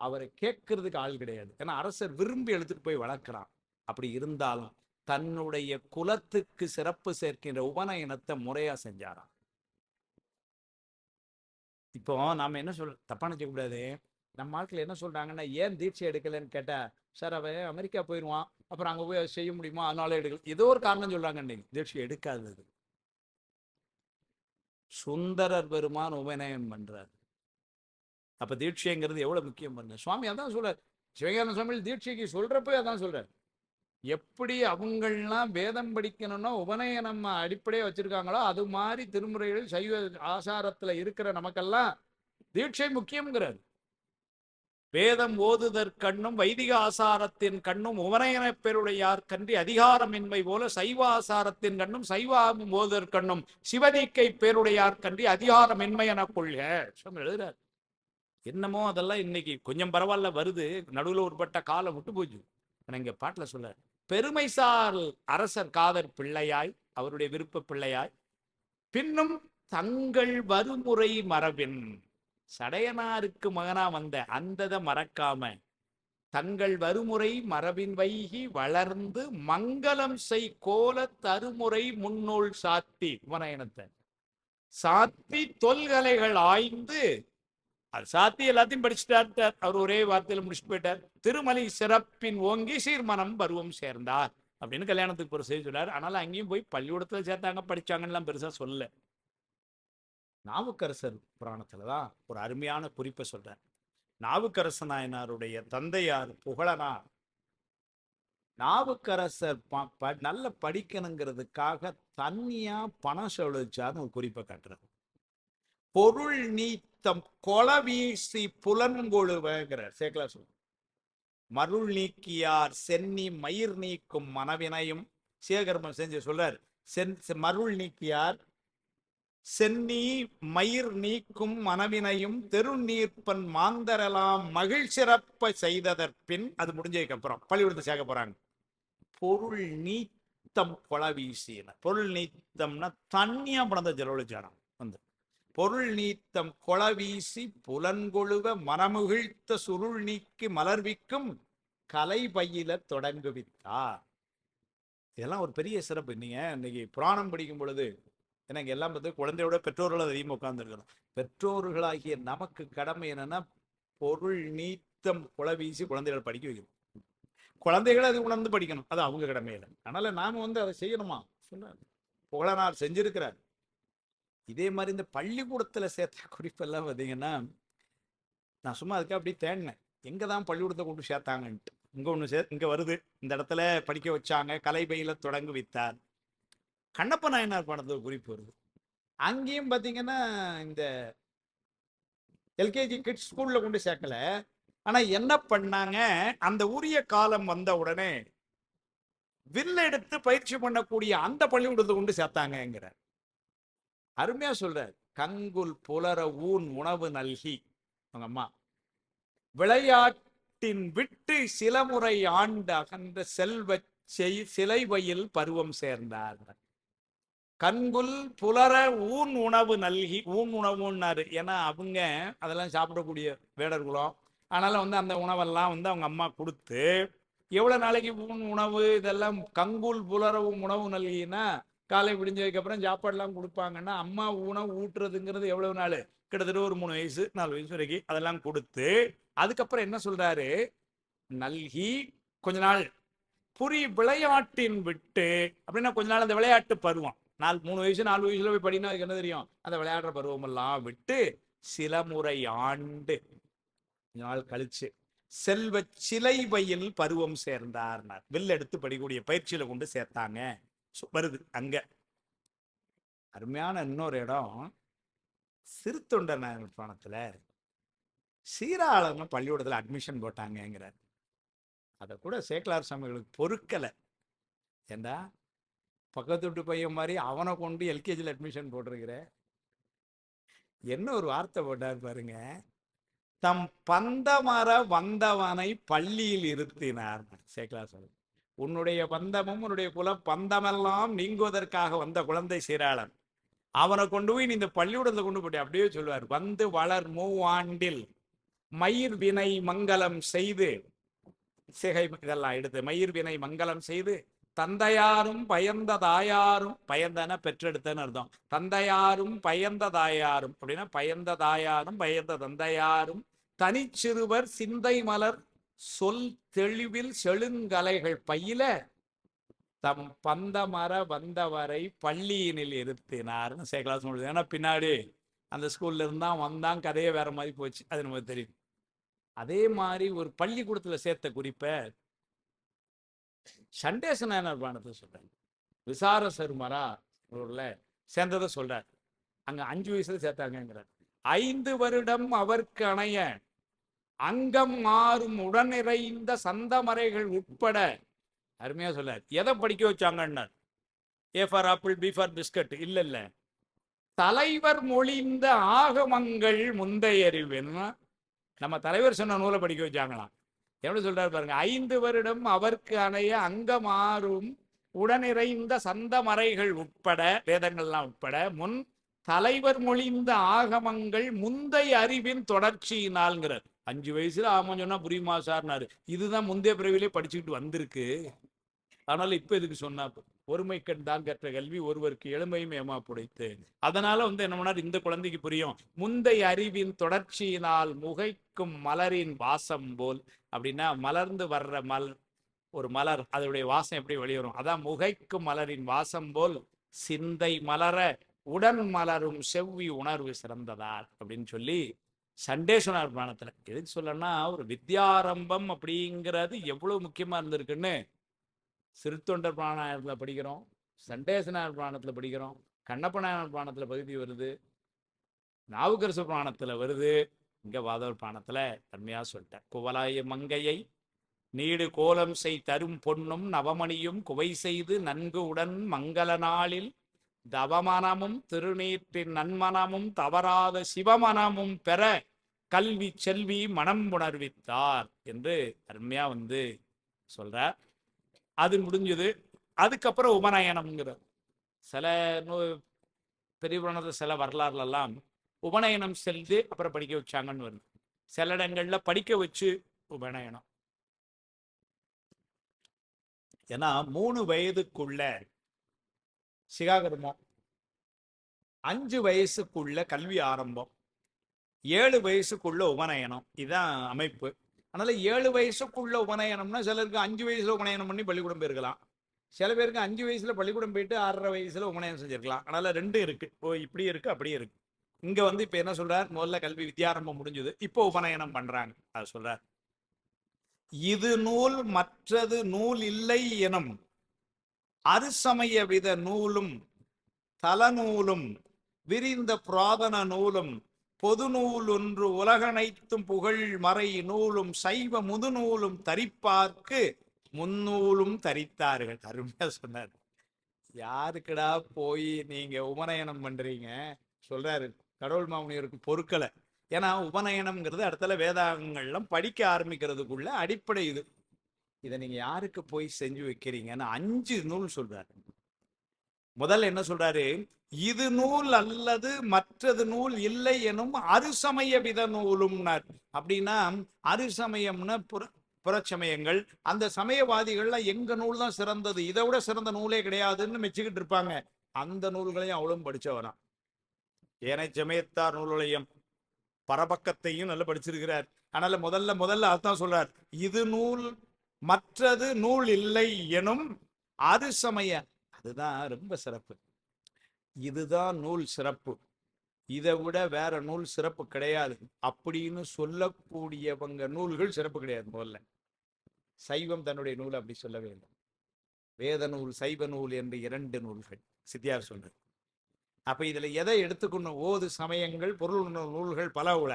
அவரை கேட்கறதுக்கு ஆள் கிடையாது. ஏன்னா அரசர் விரும்பி எடுத்துட்டு போய் வளர்க்கிறான். அப்படி இருந்தாலும் தன்னுடைய குலத்துக்கு சிறப்பு சேர்க்கின்ற உபநயனத்தை முறையா செஞ்சாராம். இப்போ நாம என்ன தப்பா நினைக்கக்கூடாது. நம்ம ஆட்கள் என்ன சொல்றாங்கன்னா, ஏன் தீட்சை எடுக்கலன்னு கேட்டா, சார் அவன் அமெரிக்கா போயிடுவான், அப்புறம் அங்க போய் செய்ய முடியுமா, அதனால எடுக்கல, ஏதோ ஒரு காரணம் சொல்றாங்க. இன்னைக்கு தீட்சை எடுக்காதது. சுந்தரர் பெருமான் உபநயம் பண்றார். அப்ப தீட்சைங்கிறது எவ்வளவு முக்கியம் பண்ண சுவாமி அதான் சொல்றார். சிவஞான சுவாமி தீட்சைக்கு சொல்றப்ப அதான் சொல்றார். எப்படி அவங்கள்லாம் வேதம் படிக்கணும்னா உபநயனம் அடிப்படையே வச்சிருக்காங்களோ அது மாதிரி திருமுறைகள் சைவ ஆசாரத்துல இருக்கிற நமக்கெல்லாம் தீட்சை முக்கியம்ங்கிறார். வேதம் ஓதுதற்கண்ணும் வைதிக ஆசாரத்தின் கண்ணும் உபநயன பெருடையார் கன்றி அதிகாரமின்மை போல சைவ ஆசாரத்தின் கண்ணும் சைவம் ஓதுதற்கண்ணும் சிவதீக்கை பேருடையார் கன்றி அதிகாரமின்மை என கொள்க எழுதுறார். என்னமோ அதெல்லாம் இன்னைக்கு கொஞ்சம் பரவாயில்ல வருது, நடுவில் ஒருபட்ட காலம் விட்டு போச்சு. இங்க பாட்டுல சொல்ல, பெருமைசால் அரசர் காதர் பிள்ளையாய், அவருடைய விருப்ப பிள்ளையாய், பின்னும் தங்கள் வருமுறை மரபின், சடையனாருக்கு மகனா வந்த அந்தத மறக்காம தங்கள் வருமுறை மரபின் வைகி வளர்ந்து மங்களம் செய் கோல தருமுறை முன்னூல் சாத்தி, உபநயனத்தை சாத்தி தொல்கலைகள் ஆய்ந்து, அது சாத்தி எல்லாத்தையும் படிச்சுட்டார். அவர் ஒரே வார்த்தையில முடிச்சுட்டு போயிட்டார். திருமலி சிறப்பின் ஓங்கி சீர்மனம் பருவம் சேர்ந்தார் அப்படின்னு கல்யாணத்துக்கு ஒரு செய்தி சொன்னார். ஆனாலும் அங்கேயும் போய் பள்ளிக்கூடத்துல சேர்த்தாங்க, படிச்சாங்கன்னு பெருசா சொல்ல. நாவுக்கரசர் புராணத்துலதான் ஒரு அருமையான குறிப்பை சொல்றார். நாவுக்கரச நாயனாருடைய தந்தையார் புகழனார் நாவுக்கரசர் நல்ல படிக்கணுங்கிறதுக்காக தனியா பணம் செலவழிச்சார்னு ஒரு குறிப்பை காட்டுறார். பொருள் நீத்தம் கொளவீசி புலன்கொழுவங்கிறார் சேக்கலா சொல்ற. மருள் நீக்கியார் சென்னி மயிர் நீக்கும் மனவினையும் சிவகர்மம் செஞ்சு சொல்றார். மருள் நீக்கியார் சென்னி மயிர் நீக்கும் மனவினையும் தெரு நீர்ப்பன் மாந்தரெல்லாம் மகிழ் சிறப்ப செய்ததற்பின், அது முடிஞ்சதுக்கு அப்புறம் பள்ளிக்கூடத்தை சேர்க்க போறாங்க. பொருள் நீத்தம் கொளவீசின, பொருள் நீத்தம்னா தண்ணியா பணத்தை செலவழிச்சாராம். வந்து பொருள் நீத்தம் கொளவீசி புலன்கொழுவ மனமுகிழ்த்த சுருள் நீக்கி மலர்விக்கும் கலை பயில தொடங்குவித்தார். இதெல்லாம் ஒரு பெரிய சிறப்பு. நீங்க இன்னைக்கு புராணம் படிக்கும் பொழுது எனக்கு எல்லாம் பார்த்து குழந்தையோட பெற்றோர்கள் அதிகமாக உட்கார்ந்துருக்கணும். பெற்றோர்களாகிய நமக்கு கடமை என்னன்னா, பொருள் நீத்தம் குளவீசி குழந்தைகளை படிக்க வைக்கணும். குழந்தைகளை அது உணர்ந்து படிக்கணும், அது அவங்க கடமையில. அதனால நாம வந்து அதை செய்யணுமா சொன்னார். புகழனார் செஞ்சிருக்கிறார். இதே மாதிரி இந்த பள்ளிக்கூடத்துல சேர்த்த குறிப்பெல்லாம் பார்த்தீங்கன்னா, நான் சும்மா அதுக்கு அப்படி தேடினேன், எங்கதான் பள்ளிக்கூடத்தை கொண்டு சேர்த்தாங்கன்ட்டு. இங்க வருது, இந்த இடத்துல படிக்க வச்சாங்க, கலை பயில தொடங்கு வைத்தார். கண்ணப்ப நாயனார் பாடத்துல குறிப்பு வருது. அங்கேயும் பாத்தீங்கன்னா இந்த எல்கேஜி கிட்ஸ் ஸ்கூல்ல கொண்டு சேர்க்கல. ஆனா என்ன பண்ணாங்க, அந்த உரிய காலம் வந்த உடனே வில் எடுத்து பயிற்சி பண்ணக்கூடிய அந்த பள்ளிக்கூடத்தை கொண்டு சேர்த்தாங்கிற அருமையா சொல்றார். கங்குல் புலர ஊன் உணவு நல்கி, அவங்க அம்மா விளையாட்டின் விட்டு சில முறை ஆண்டு அகன்ற செல்வ சிலை வயில் பருவம் சேர்ந்தார். கண்குல் புலர ஊன் உணவு நல்கி, ஊன் உணவுன்னாரு. ஏன்னா அவங்க அதெல்லாம் சாப்பிடக்கூடிய வேடர் குலம். ஆனாலும் வந்து அந்த உணவெல்லாம் வந்து அவங்க அம்மா கொடுத்து, எவ்வளவு நாளைக்கு ஊன் உணவு இதெல்லாம் கங்குல் புலரவும் உணவு நல்கினா காலை விடிஞ்சதுக்கு அப்புறம் சாப்பாடுலாம் கொடுப்பாங்கன்னா, அம்மா உணவு ஊட்டுறதுங்கிறது எவ்வளவு நாள், கிட்டத்தட்ட ஒரு 3 வயசு 4 வயசு வரைக்கும் அதெல்லாம் கொடுத்து, அதுக்கப்புறம் என்ன சொல்றாரு, நல்கி கொஞ்ச நாள் புரி விளையாட்டின் விட்டு, அப்படின்னா கொஞ்ச நாள் அந்த விளையாட்டு பருவம் 3 வயசு 4 வயசுல போய் படினா அதுக்கு என்ன தெரியும், அந்த விளையாடுற பருவம் எல்லாம் விட்டு சில முறை ஆண்டு நாள் கழிச்சு செல்வ சிலை வயல் பருவம் சேர்ந்தார்னார். வில் எடுத்து படிக்கூடிய பயிற்சியில கொண்டு சேர்த்தாங்க. வருது அங்க. அருமையான இன்னொரு இடம், சிறுத்தொண்டர் பணத்துல சீராளர்னு பள்ளிக்கூடத்துல அட்மிஷன் போட்டாங்கிறார். அதை கூட சேக்கலார் சாமிகளுக்கு பொறுக்கலை. ஏண்டா பக்கத்து வீட்டு பையன் மாதிரி அவனை கொண்டு எல்கேஜியில் அட்மிஷன் போட்டிருக்கிற. என்ன ஒரு வார்த்தை போட்டார் பாருங்க, தம் பந்தமர வந்தவனை பள்ளியில் இருத்தினார். சேக்கலார் சாமி, உன்னுடைய பந்தமும் உன்னுடைய குல பந்தமெல்லாம் நீங்குவதற்காக வந்த குழந்தை சீராளன், அவனை கொண்டு போய் நீ இந்த பள்ளிக்கூடத்துல கொண்டு போட்டு அப்படியே சொல்லுவார். வந்து வளர் மூவாண்டில் மயிர் வினை மங்கலம் செய்து, சிகை இதெல்லாம் எடுத்து மயிர் வினை மங்கலம் செய்து, தந்தையாரும் பயந்த தாயாரும், பயந்தன பெற்றெடுத்தன்னு அர்த்தம், தந்தையாரும் பயந்த தாயாரும் அப்படின்னா பயந்த தாயாரும் பயந்த தந்தையாரும் தனிச்சிறுவர் சிந்தை மலர் சொல் தெளிவில் செழுங்கலைகள் பயில தம் பந்தமர வந்தவரை பள்ளியினில் இருத்தினார்னு சேக்கலார் சொல்லுது. ஏன்னா பின்னாடி அந்த ஸ்கூல்ல இருந்தான் வந்தான், கதையே வேற மாதிரி போச்சு, அது நமக்கு தெரியும். அதே மாதிரி ஒரு பள்ளிக்கூடத்துல சேர்த்த குறிப்பை சண்டேசனார் பானத்தை சொல்றாரு. விசார சருமரா சேர்ந்ததை சொல்றார். அங்க 5 வயசுல சேர்த்தாங்கிறார். 5 வருடம் அவருக்கு அணைய அங்கம் மாறும் உடனிறைந்த சந்தமறைகள் உட்பட, அருமையா சொல்றார். எதை படிக்க வச்சாங்கன்னார், A for apple, B for biscuit இல்ல இல்ல, தலைவர் மொழிந்த ஆகமங்கள் முந்தையறிவுன்னா நம்ம தலைவர் சொன்ன நூலை படிக்க வச்சாங்களாம். எப்படி சொல்றாரு பாருங்க, 5 வருடம் அவருக்கு அணைய அங்கமாறும் உடனிறைந்த சந்தமறைகள் உட்பட, வேதங்கள்லாம் உட்பட, முன் தலைவர் மொழிந்த ஆகமங்கள் முந்தைய அறிவின் தொடர்ச்சியினால்ங்கிறார். 5 வயசுல ஆமா சொன்னா புரியுமா சார்னாரு. இதுதான் முந்தைய பிறவிலே படிச்சுக்கிட்டு வந்திருக்கு. அதனால இப்ப இதுக்கு சொன்னா, ஒருமைக்கண் தான் கற்ற கல்வி ஒருவருக்கு எளிமையும் ஏமா புடைத்து. அதனால என்ன பண்ணார், இந்த குழந்தைக்கு புரியும். முந்தைய அறிவின் தொடர்ச்சியினால் முகைக்கும் மலரின் வாசம் போல், அப்படின்னா மலர்ந்து வர்ற ஒரு மலர், அதனுடைய வாசம் எப்படி வெளிவரும், அதான் முகைக்கும் மலரின் வாசம் போல் சிந்தை மலர உடன் மலரும் செவ்வி உணர்வு சிறந்ததார் அப்படின்னு சொல்லி சண்டேஸ்வரர் புராணத்துல எதுக்கு சொல்லனா, ஒரு வித்யாரம்பம் அப்படிங்கிறது எவ்வளவு முக்கியமா இருந்திருக்குன்னு சிறுத்தொண்டர் புராணத்துல படிக்கிறோம், சண்டேசனார் புராணத்துல படிக்கிறோம், கண்ணப்பனார் புராணத்துல பகுதி வருது, நாவுக்கரசு புராணத்துல வருது, இங்க வாதவர் புராணத்துல தன்மையா சொல்லிட்டார். குவலாய மங்கையை நீடு கோலம் செய் தரும் பொன்னும் நவமணியும் குவை செய்து நன்கு உடன் மங்கள நாளில் தவமனமும் திருநீற்றின் நன்மனமும் தவறாத சிவமனமும் பெற கல்வி செல்வி மனம் உணர்வித்தார் என்று அருமையா சொல்றார். அது முடிஞ்சது. அதுக்கப்புறம் உபநயனம்ங்கிற சில பெரிய புராணத்துல சில வரலாறுலாம் உபநயனம் செஞ்சு அப்புறம் படிக்க வச்சாங்கன்னு வருது. சில இடங்கள்ல படிக்க வச்சு உபநயனம். ஏன்னா 3 வயதுக்குள்ள சிகாகர்மம், 5 வயசுக்குள்ள கல்வி ஆரம்பம், 7 வயசுக்குள்ள உபநயனம், இதுதான் அமைப்பு. அதனால 7 வயசுக்குள்ள உபநயனம்னா சிலருக்கு 5 வயசுல உபநயனம் பண்ணி பள்ளிக்கூடம் போயிருக்கலாம், சில பேருக்கு 5 வயசுல பள்ளிக்கூடம் போயிட்டு 6.5 வயசுல உபநயனம் செஞ்சிருக்கலாம். அதனால 2 இருக்கு, இப்படி இருக்கு அப்படியே இருக்கு. இங்க இப்ப என்ன சொல்றார், முதல்ல கல்வி வித்யாரம்பம் முடிஞ்சது, இப்போ உபநயனம் பண்றாங்க. அது சொல்றார், இது நூல் மற்றது நூல் இல்லை எனும் அருசமய வித நூலும் தலநூலும் விரிந்த புராதன நூலும் பொது நூல் ஒன்று உலகனைத்தும் புகழ் மறை நூலும் சைவ முதுநூலும் தரிப்பார்க்கு முன்னூலும் தரித்தார்கள். அருமையா சொன்னார். யாருக்குடா போய் நீங்க உபநயனம் பண்றீங்க சொல்றாரு. கடவுள் மாமுனிவருக்கு பொறுக்கலை. ஏன்னா உபநயனம்ங்கிறது அடுத்த வேதாங்கள்லாம் படிக்க ஆரம்பிக்கிறதுக்குள்ள அடிப்படை இது. இதை நீங்க யாருக்கு போய் செஞ்சு வைக்கிறீங்கன்னு 5 நூல் சொல்றாரு. முதல்ல என்ன சொல்றாரு, இது நூல் அல்லது மற்றது நூல் இல்லை எனும் அருசமய வித நூலும். அப்படின்னா அருசமயம்னா புறச்சமயங்கள், அந்த சமயவாதிகள்ல எங்க நூல் தான் சிறந்தது, இதை விட சிறந்த நூலே கிடையாதுன்னு மெச்சுக்கிட்டு இருப்பாங்க. அந்த நூல்களையும் அவ்வளவு படிச்சவராம். ஏனை சமயத்தார் நூலுலையும் பரபக்கத்தையும் நல்லா படிச்சிருக்கிறார். அதனால முதல்ல அதான் சொல்றார், இது நூல் மற்றது நூல் இல்லை எனும் அருசமய, அதுதான் ரொம்ப சிறப்பு. இதுதான் நூல் சிறப்பு. இதை விட வேற நூல் சிறப்பு கிடையாது அப்படின்னு சொல்லக்கூடியவங்க நூல்கள் சிறப்பு கிடையாது. முதல்ல சைவம் தன்னுடைய நூல் அப்படி சொல்லவே இல்லை. வேத நூல் சைவ நூல் என்று 2 நூல்கள் சித்தியார் சொல்றார். அப்ப இதுல எதை எடுத்துக்கணும்? ஓது சமயங்கள் பொருள் நூல்கள் பல உள,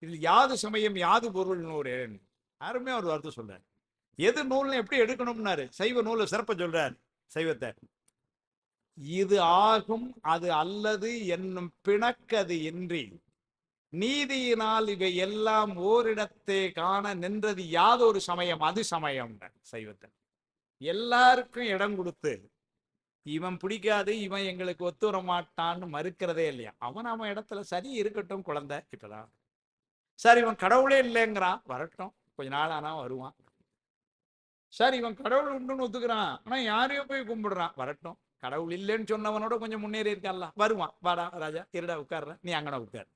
இதில் யாது சமயம் யாது பொருள் நூறு யாருமே ஒரு வார்த்தை சொல்றாரு. எது நூல்னு எப்படி எடுக்கணும்னாரு. சைவ நூலை சிறப்ப சொல்றார். சைவத்தை இது ஆகும் அது அல்லது என்னும் பிணக்கது இன்றி நீதியினால் இவை எல்லாம் ஓரிடத்தே காண நின்றது யாதொரு சமயம் அது சமயம். சைவத்தை எல்லாருக்கும் இடம் கொடுத்து இவன் பிடிக்காது இவன் எங்களுக்கு ஒத்து வர மாட்டான்னு மறுக்கிறதே இல்லையா. அவன் இடத்துல சரி இருக்கட்டும் குழந்தை. இப்பதான் சார் இவன் கடவுளே இல்லைங்கிறான், வரட்டும் கொஞ்ச நாள் ஆனா வருவான். சார் இவன் கடவுள் உண்டுன்னு ஒத்துக்கிறான் ஆனா யாரையோ போய் கும்பிடுறான், வரட்டும். கடவுள் இல்லைன்னு சொன்னவனோட கொஞ்சம் முன்னேறி இருக்கான்ல, வருவான். வாடா ராஜா இருடா உட்கார்ற, நீ அங்கன உட்கார்.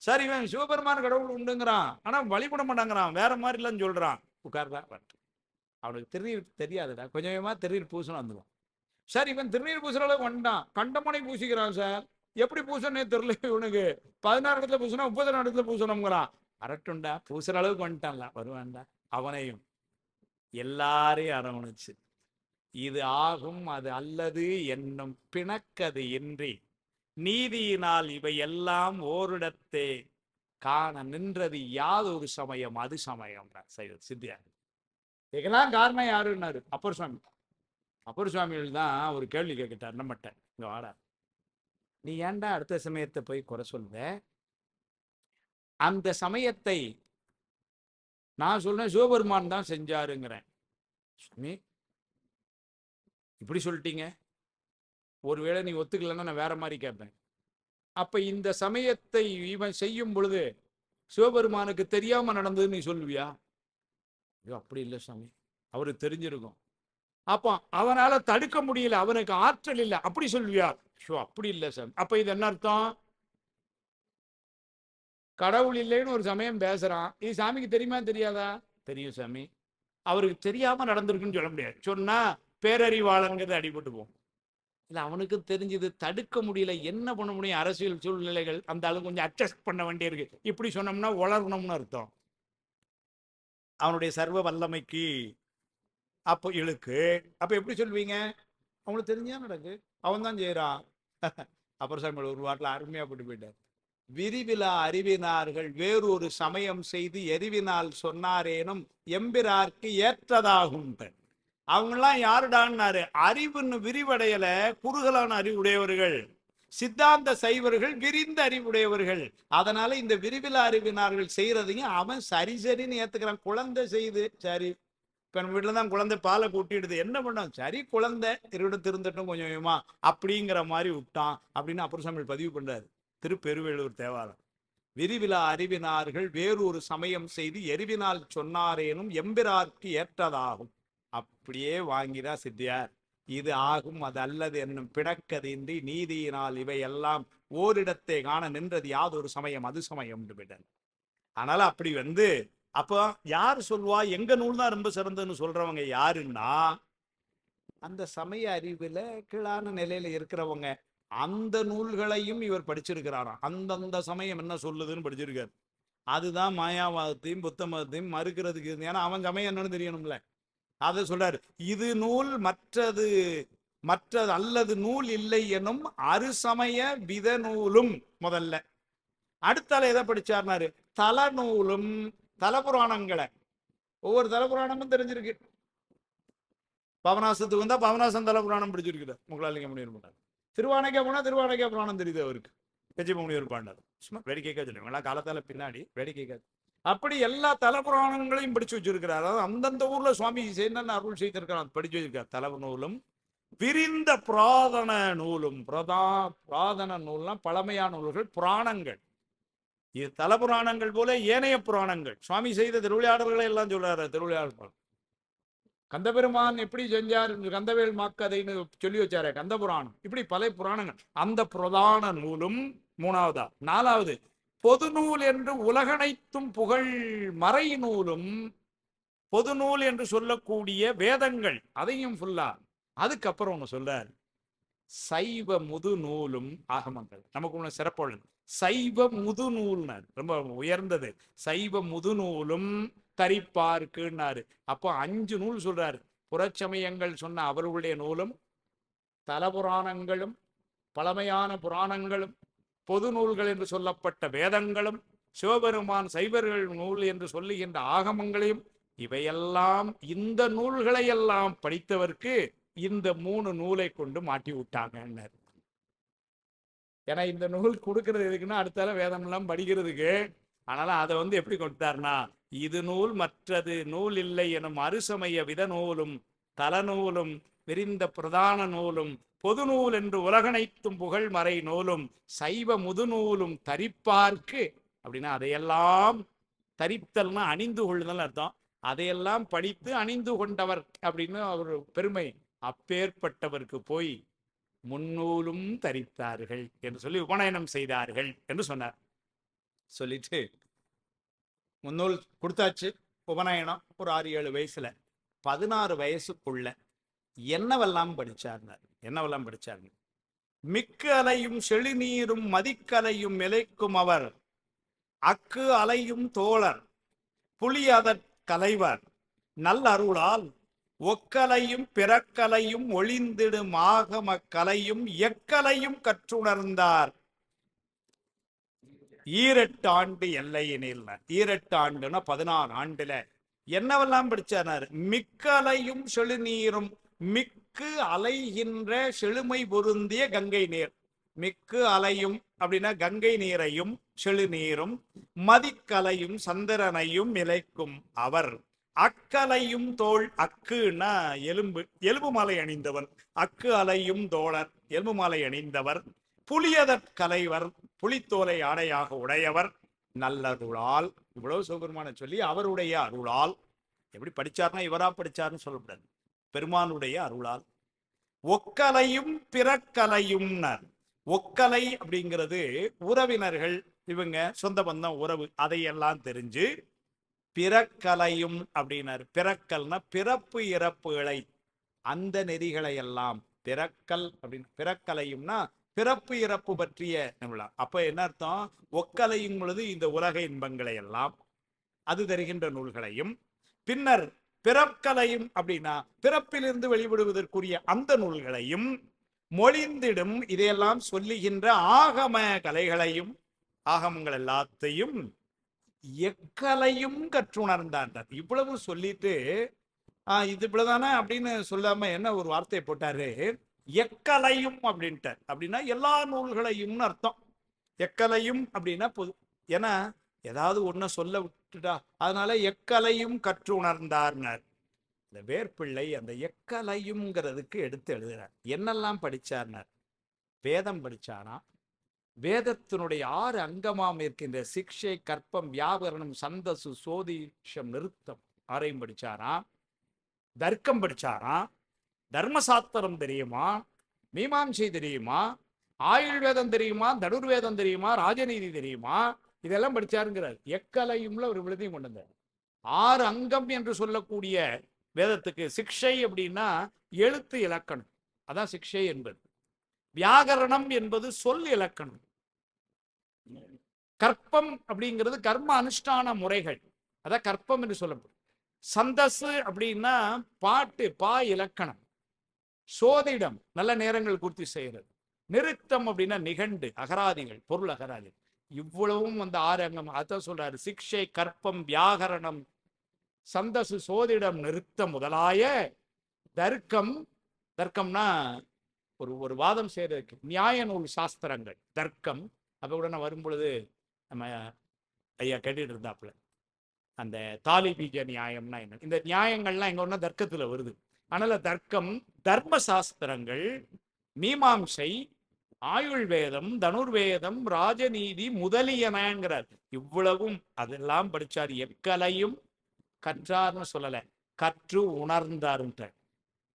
சார் இவன் சிவபெருமான் கடவுள் உண்டுங்கிறான் ஆனா வழிபட மாட்டாங்கிறான், வேற மாதிரி இல்லைன்னு சொல்றான், உட்கார்றா வரட்டும். அவனுக்கு திருநீர் தெரியாதுடா, கொஞ்சமா திருநீர் பூசணும் வந்துடுவான். சார் இவன் திருநீர் பூசுற அளவுக்கு வந்துட்டான், கண்டமனை பூசிக்கிறான் சார், எப்படி பூசணே தெரியல இவனுக்கு, 16 இடத்துல பூசணும் 30 இடத்துல பூசணுங்கிறான், வரட்டும்டா பூசுற அளவுக்கு வந்துட்டான்ல, வருவான்டா. அவனையும் எல்லாரையும் அரவணைச்சு இது ஆகும் அது அல்லது என்னும் பிணக்கது இன்றி நீதியினால் இவை எல்லாம் ஓரிடத்தே காண நின்றது யாதொரு சமயம் அது சமயம். சித்தியார் இதுக்கெல்லாம் காரணம் யாருன்னாரு அப்பர் சுவாமி. அப்பர் சுவாமிகள் தான் ஒரு கேள்வி கேட்கிட்டார் நம்மகிட்ட, இங்க வாடா நீ ஏன்டா அடுத்த சமயத்தை போய் குறை சொல்ற, அந்த சமயத்தை நான் சொல்றேன் சிவபெருமான் தான் செஞ்சாருங்கிறேன். சுவாமி இப்படி சொல்லிட்டீங்க, ஒருவேளை நீ ஒத்துக்கலன்னா நான் வேற மாதிரி கேட்பேன். அப்ப இந்த சமயத்தை இவன் செய்யும் பொழுது சிவபெருமானுக்கு தெரியாம நடந்ததுன்னு நீ சொல்லுவியா? ஐயோ அப்படி இல்லை சாமி, அவருக்கு தெரிஞ்சிருக்கும். அப்போ அவனால தடுக்க முடியல, அவனுக்கு ஆற்றல் இல்லை, அப்படி சொல்வியா? ஷோ அப்படி இல்லை சாமி. அப்ப இது என்ன அர்த்தம்? கடவுள் இல்லைன்னு ஒரு சமயம் பேசுறான், இது சாமிக்கு தெரியுமா தெரியாதா? தெரியும் சாமி. அவருக்கு தெரியாம நடந்திருக்குன்னு சொல்ல முடியாது, சொன்னா பேரறிவாளங்கிறது அடிபட்டு போகும். இல்லை அவனுக்கு தெரிஞ்சது, தடுக்க முடியல, என்ன பண்ண முடியும்? அரசியல் சூழ்நிலைகள் அந்த அளவு கொஞ்சம் அட்ஜஸ்ட் பண்ண வேண்டியிருக்கு. இப்படி சொன்னோம்னா வளரணும்னு அர்த்தம். அவனுடைய சர்வ வல்லமைக்கு அப்போ இழுக்கு. அப்ப எப்படி சொல்வீங்க? அவனுக்கு தெரிஞ்சா நடக்கு, அவன் தான் செய்யறான். அப்புறம் சாமி ஒரு வாட்டில் அருமையா போட்டு போயிட்டார். விரிவிலா அறிவினார்கள் வேறொரு சமயம் செய்து எரிவினால் சொன்னாரேனும் எம்பிரார்க்கு ஏற்றதாகும். அவங்கெல்லாம் யாருடான்னாரு? அறிவுன்னு விரிவடையல, குறுகலான அறிவுடையவர்கள். சித்தாந்த சைவர்கள் விரிந்த அறிவுடையவர்கள். அதனால இந்த விரிவிலா அறிவினார்கள் செய்யறதையும் அவன் சரி சரின்னு ஏத்துக்கிறான். குழந்தை செய்து சரி, இப்ப நம்ம வீட்டுல தான் குழந்தை பாலை கூட்டிடுது, என்ன பண்ணோம், சரி குழந்தை திருந்தட்டும் கொஞ்சம் கொஞ்சமா அப்படிங்கிற மாதிரி விட்டான் அப்படின்னு அப்பர் சாமி பதிவு பண்றாரு திருப்பெருவேளூர் தேவாரம். விரிவிலா அறிவினார்கள் வேறொரு சமயம் செய்து எரிவினால் சொன்னாரேனும் எம்பிரார்க்கு ஏற்றதாகும். அப்படியே வாங்கிடா சித்தியார். இது ஆகும் அது அல்லது என்னும் பிணக்கதின்றி நீதியினால் இவை எல்லாம் ஓரிடத்தை காண நின்றது யாதொரு சமயம் அது சமயம். அதனால அப்படி அப்ப யார் சொல்வா எங்க நூல் தான் ரொம்ப சிறந்ததுன்னு சொல்றவங்க யாருன்னா, அந்த சமய அறிவுல கீழான நிலையில இருக்கிறவங்க. அந்த நூல்களையும் இவர் படிச்சிருக்கிறாராம், அந்தந்த சமயம் என்ன சொல்லுதுன்னு படிச்சிருக்காரு. அதுதான் மாயாவாதத்தையும் புத்த மதத்தையும் மறுக்கிறதுக்கு. ஏன்னா அவன் சமயம் என்னன்னு தெரியணும்ல, அதை சொல்றாரு. இது நூல் மற்றது அல்லது நூல் இல்லை எனும் அருசமய வித நூலும் முதல்ல. அடுத்தால எதை படிச்சார்னாரு? தல நூலும் தலபுராணங்களை. ஒவ்வொரு தலபுராணமும் தெரிஞ்சிருக்கு. பவனாசத்துக்கு வந்தா பவனாசம் தலபுராணம் படிச்சிருக்குது முகலாலிங்க முனிவர் பாண்டார். திருவானைக்கா போனா திருவானைக்கா புராணம் தெரியுது அவருக்கு, கஜிப முனிவர் பாண்டார். சும்மா வேடிக்கைக்கா சொல்லுவாங்க, காலத்தால பின்னாடி வேடிக்கைக்கா. அப்படி எல்லா தலபுராணங்களையும் படிச்சு வச்சிருக்கிறார். அதாவது அந்தந்த ஊர்ல சுவாமி என்னென்ன அருள் செய்திருக்கிறார் படிச்சு வச்சிருக்கார். தலவு நூலும் விரிந்த புராதன நூலும். புராதன நூல்லாம் பழமையான நூல்கள், புராணங்கள். இது தலபுராணங்கள் போல ஏனைய புராணங்கள். சுவாமி செய்த திருவிளையாடல்களை எல்லாம் சொல்றாரு. திருவிளையாடல் கந்தபெருமான் எப்படி செஞ்சார், கந்தவேல் மாக்கதைன்னு சொல்லி வச்சாரு கந்தபுராணம். இப்படி பல புராணங்கள். அந்த பிரதான நூலும் மூணாவதா. நாலாவது பொது நூல் என்று உலகனைத்தும் புகழ் மறை நூலும். பொது நூல் என்று சொல்லக்கூடிய வேதங்கள், அதையும் ஃபுல்லா. அதுக்கப்புறம் ஒண்ணு சொல்றார், சைவ முது நூலும் ஆகமங்கள். நமக்கு ஒண்ணு சிறப்பு, சைவ முது நூல்னாரு, ரொம்ப உயர்ந்தது. சைவ முது நூலும் தரிப்பார்க்குன்னாரு. அப்போ 5 நூல் சொல்றாரு. புறச்சமயங்கள் சொன்ன அவர்களுடைய நூலும், தலபுராணங்களும், பழமையான புராணங்களும், பொது நூல்கள் என்று சொல்லப்பட்ட வேதங்களும், சிவபெருமான் சைவர்கள் நூல் என்று சொல்லுகின்ற ஆகமங்களையும், இவையெல்லாம் இந்த நூல்களை எல்லாம் படித்தவர்க்கு இந்த 3 நூலை கொண்டு மாட்டி விட்டாங்க. ஏன்னா இந்த நூல் கொடுக்கறது எதுக்குன்னா அடுத்தால வேதம் எல்லாம் படிக்கிறதுக்கு. ஆனாலும் அதை எப்படி கொடுத்தாருன்னா, இது நூல் மற்றது நூல் இல்லை எனும் அருசமய வித நூலும் தலநூலும் விரிந்த பிரதான நூலும் பொது நூல் என்று உலகனைத்தும் புகழ் மறை நூலும் சைவ முதுநூலும் தரிப்பார்க்கு. அப்படின்னா அதையெல்லாம், தரித்தல்னா அணிந்து கொள்ளுதல் அர்த்தம். அதையெல்லாம் படித்து அணிந்து கொண்டவர் அப்படின்னு அவர் பெருமை. அப்பேற்பட்டவருக்கு போய் முன்னூலும் தரித்தார்கள் என்று சொல்லி உபநயனம் செய்தார்கள் என்று சொன்னார். சொல்லிட்டு முன்னூல் கொடுத்தாச்சு. உபநயனம் ஒரு 6-7 வயசுல. 16 வயசுக்குள்ள என்னவெல்லாம் படிச்சார்னார். என்னவெல்லாம் படிச்சார்? மிக்க அலையும் செழுநீரும் மதிக்கலையும் இலைக்கும் அவர், அக்கு அலையும் தோழர் புலியதற் கலைவர் நல் அருளால், ஒக்கலையும் பிறக்கலையும் ஒளிந்திடும் ஆகம கலையும் எக்கலையும் கற்றுணர்ந்தார். 8 ஆண்டு எல்லையினில். 8 ஆண்டுன்னா 16 ஆண்டுல என்னவெல்லாம் படிச்சார்? மிக்க அலையும் செழுநீரும், மிக்கு அலைகின்ற செழுமை பொருந்திய கங்கை நீர். மிக்கு அலையும் அப்படின்னா கங்கை நீரையும் செழுநீரும், மதிக்கலையும் சந்திரனையும் இலைக்கும் அவர், அக்கலையும் தோள். அக்குன்னா எலும்பு, எலும்பு மாலை அணிந்தவன். அக்கு அலையும் தோழர், எலும்பு மாலை அணிந்தவர். புலியதற் கலைவர், புலித்தோலை ஆடையாக உடையவர். நல்லருளால். இவ்வளவு சிவபெருமான சொல்லி அவருடைய அருளால். எப்படி படிச்சார்னா இவரா படிச்சார்னு சொல்லக்கூடாது, பெருமானுடைய அருளால். ஒக்கலையும் பிறக்கலையும். ஒக்கலை அப்படிங்கிறது உறவினர்கள், இவங்க சொந்த பந்தம் உறவு, அதையெல்லாம் தெரிஞ்சு. பிறக்கலையும் அப்படின்னாரு. பிறக்கல்னா பிறப்பு இறப்புகளை, அந்த நெறிகளை எல்லாம் பிறக்கல் அப்படின்னு. பிறக்கலையும்னா பிறப்பு இறப்பு பற்றிய. அப்ப என்ன அர்த்தம்? ஒக்கலையும் பொழுது இந்த உலக இன்பங்களை எல்லாம் அது தருகின்ற நூல்களையும், பின்னர் பிறக்கலையும் அப்படின்னா பிறப்பிலிருந்து வெளிவிடுவதற்குரிய அந்த நூல்களையும், மொழிந்திடும் இதையெல்லாம் சொல்லுகின்ற ஆகம கலைகளையும், ஆகமங்கள் எல்லாத்தையும் எக்கலையும் கற்றுணர்ந்தார். இவ்வளவு சொல்லிட்டு இது இவ்வளவுதானே அப்படின்னு சொல்லாம என்ன ஒரு வார்த்தையை போட்டாரு, எக்கலையும் அப்படின்ட்டு. அப்படின்னா எல்லா நூல்களையும் அர்த்தம். எக்கலையும் அப்படின்னா பொது. ஏன்னா ஏதாவது ஒன்ன சொல்ல விட்டுட்டா, அதனால எக்கலையும் கற்று உணர்ந்தார்னார். இந்த வேர்பிள்ளை அந்த எக்கலையும்ங்கிறதுக்கு எடுத்து எழுதுறார். என்னெல்லாம் படிச்சார்னார்? வேதம் படிச்சாரா, வேதத்தினுடைய 6 அங்கமாம் இருக்கின்ற சிக்ஷை, கற்பம், வியாகரணம், சந்தசு, சோதிஷம், நிருத்தம் 6ஐயும் படிச்சாரா. தர்க்கம் படிச்சாரா. தர்மசாஸ்திரம் தெரியுமா, மீமாம்சை தெரியுமா, ஆயுள் வேதம் தெரியுமா, தனுர்வேதம் தெரியுமா, ராஜநீதி தெரியுமா, இதெல்லாம் படிச்சாருங்கிறார். எக்கலையும்ல ஒரு விழுதையும் கொண்டு வந்தார். 6 அங்கம் என்று சொல்லக்கூடிய வேதத்துக்கு சிக்ஷை அப்படின்னா எழுத்து இலக்கணம், அதான் சிக்ஷை என்பது. வியாகரணம் என்பது சொல் இலக்கணம். கற்பம் அப்படிங்கிறது கர்ம அனுஷ்டான முறைகள், அதான் கற்பம் என்று சொல்லப்படும். சந்தசு அப்படின்னா பாட்டு, பா இலக்கணம். சோதிடம் நல்ல நேரங்கள் பூர்த்தி செய்கிறது. நிறுத்தம் அப்படின்னா நிகண்டு, அகராதிகள், பொருள் அகராதி. இவ்வளவும் அந்த 6 அங்கம். அதான் சொல்றாரு, சிக்ஷை, கற்பம், வியாகரணம், சந்தசு, சோதிடம், நிறுத்தம் முதலாய தர்க்கம். தர்க்கம்னா ஒரு வாதம் செய்யறதுக்கு நியாய நூல் சாஸ்திரங்கள் தர்க்கம். அப்ப கூட நான் வரும்பொழுது நம்ம ஐயா கேட்டுட்டு இருந்தாப்புல, அந்த தாலி பீஜ நியாயம்னா என்ன, இந்த நியாயங்கள்லாம் எங்க ஒன்னா தர்க்கத்துல வருது. அதனால தர்க்கம், தர்ம சாஸ்திரங்கள், மீமாம்சை, ஆயுள் வேதம், தனுர்வேதம், ராஜநீதி முதலியனங்கிறார். இவ்வளவும் அதெல்லாம் படிச்சார். எக்கலையும் கற்றார்னு சொல்லல, கற்று உணர்ந்தாருன்ற.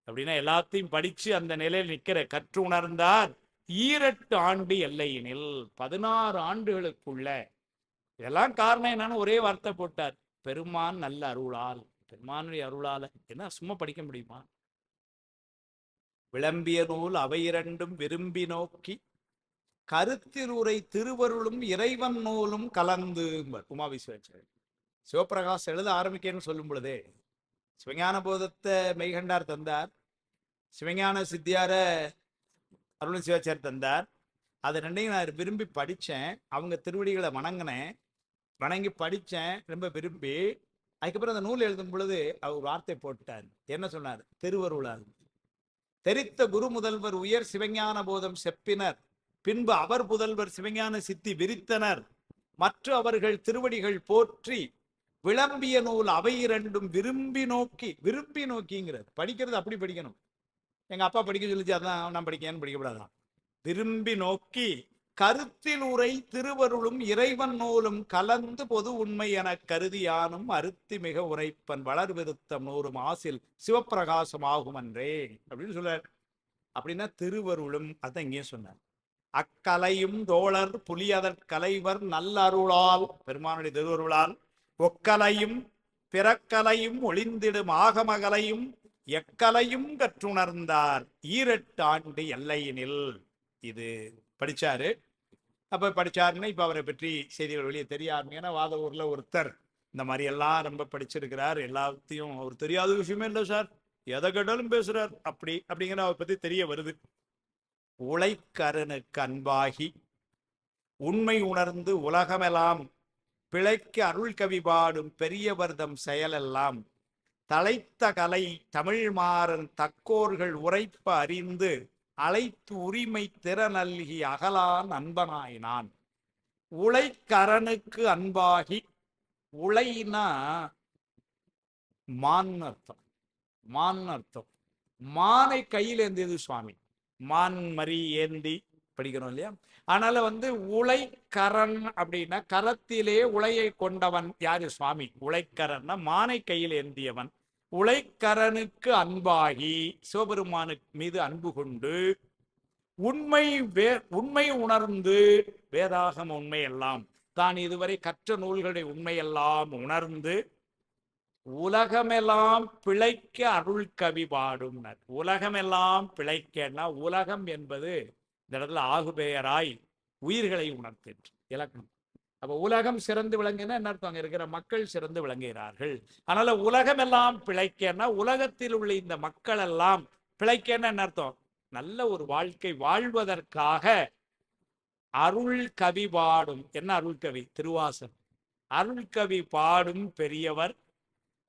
அப்படின்னா எல்லாத்தையும் படிச்சு அந்த நிலையில் நிக்கிற. கற்று உணர்ந்தார். 8 ஆண்டு எல்லையினில், 16 ஆண்டுகளுக்குள்ள. இதெல்லாம் காரணம் என்னன்னு ஒரே வார்த்தை போட்டார், பெருமான் நல்ல அருளால். பெருமானுடைய அருளால. என்ன சும்மா படிக்க முடியுமா? விளம்பிய நூல் அவை இரண்டும் விரும்பி நோக்கி கருத்தில் உரை திருவருளும் இறைவன் நூலும் கலந்து. உமா விஸ்வேஸ்வரர் சிவபிரகாஷ் எழுத ஆரம்பிக்கன்னு சொல்லும் பொழுதே சிவஞான போதத்தை மெய்கண்டார் தந்தார், சிவஞான சித்தியார அருள் சிவாச்சார் தந்தார். அதை ரெண்டையும் நான் விரும்பி படித்தேன். அவங்க திருவடிகளை வணங்கி படித்தேன் ரொம்ப விரும்பி. அதுக்கப்புறம் அந்த நூல் எழுதும் பொழுது அவர் வார்த்தை போட்டார். என்ன சொன்னார்? திருவருளால் தெரித்த குரு முதல்வர் உயர் சிவஞான போதம் செப்பினர், பின்பு அவர் புதல்வர் சிவஞான சித்தி விரித்தனர், மற்ற அவர்கள் திருவடிகள் போற்றி விளம்பிய நூல் அவை இரண்டும் விரும்பி நோக்கி. விரும்பி நோக்கிங்கிறது படிக்கிறது அப்படி படிக்கணும். எங்க அப்பா படிக்க சொல்லிச்சு, அதான் நான் படிக்கேன்னு படிக்கப்படாதான். விரும்பி நோக்கி கருத்தில் உரை திருவருளும் இறைவன் நூலும் கலந்து பொது உண்மை என கருதியானும் அருத்தி மிக உரைப்பன் வளர் விருத்தம் நூறும் ஆசில் சிவப்பிரகாசம் ஆகும் அன்றே அப்படின்னு சொல்றார். அப்படின்னா திருவருளும் அதான் இங்கே சொன்னார். அக்கலையும் தோழர் புலியதற் கலைவர் நல்ல அருளால், பெருமானுடைய திருவருளால் ஒக்கலையும் பிறக்கலையும் ஒளிந்திடும் ஆகமகலையும் எக்கலையும் கற்றுணர்ந்தார் ஈரெட்டு ஆண்டு எல்லையினில். இது படிச்சாரு. அப்ப படிச்சாருன்னா இப்ப அவரை பற்றி செய்திகள் வெளியே தெரிய ஆரம்பிங்கன்னா, வாத ஊர்ல ஒருத்தர் இந்த மாதிரி எல்லாம் ரொம்ப படிச்சிருக்கிறார், எல்லாத்தையும் அவர் தெரியாத விஷயமே இல்லை சார், எதை கேட்டாலும் பேசுறார் அப்படிங்கிற அவரை பத்தி தெரிய வருது. உழைக்கரனுக்கு அன்பாகி உண்மை உணர்ந்து உலகமெல்லாம் பிழைக்க அருள் கவி பாடும் பெரியவர்தம் செயலெல்லாம் தலைத்த கலை தமிழ் மாறன் தக்கோர்கள் உரைப்ப அறிந்து அழைத்து உரிமை திறனல்கி அகலான் அன்பனாயினான். உழைக்கரனுக்கு அன்பாகி, உழைனா மான் அர்த்தம், மானை கையில் ஏந்தியது சுவாமி. மான் மரி ஏந்தி படிக்கிறோம் இல்லையா? அதனால உழைக்கரன் அப்படின்னா கரத்திலே உலையை கொண்டவன் யாரு? சுவாமி. உழைக்கரன்னா மானை கையில் ஏந்தியவன். உழைக்கரனுக்கு அன்பாகி சிவபெருமானுக்கு மீது அன்பு கொண்டு உண்மை உணர்ந்து வேதாகம உண்மையெல்லாம் தான் இதுவரை கற்ற நூல்களுடைய உண்மையெல்லாம் உணர்ந்து உலகமெல்லாம் பிழைக்க அருள் கவி பாடும். உலகமெல்லாம் பிழைக்கன்னா உலகம் என்பது இந்த இடத்துல ஆகுபெயராய் உயிர்களை உணர்த்திற்று இலக்கணம். அப்ப உலகம் சிறந்து விளங்குன்னா என்ன அர்த்தம்? அங்க இருக்கிற மக்கள் சிறந்து விளங்குகிறார்கள். அதனால உலகம் எல்லாம் பிழைக்கன்னா உலகத்தில் உள்ள இந்த மக்கள் எல்லாம் பிழைக்கன்னா என்ன அர்த்தம்? நல்ல ஒரு வாழ்க்கை வாழ்வதற்காக அருள் கவி பாடும். என்ன அருள் கவி? திருவாசகம். அருள் கவி பாடும் பெரியவர்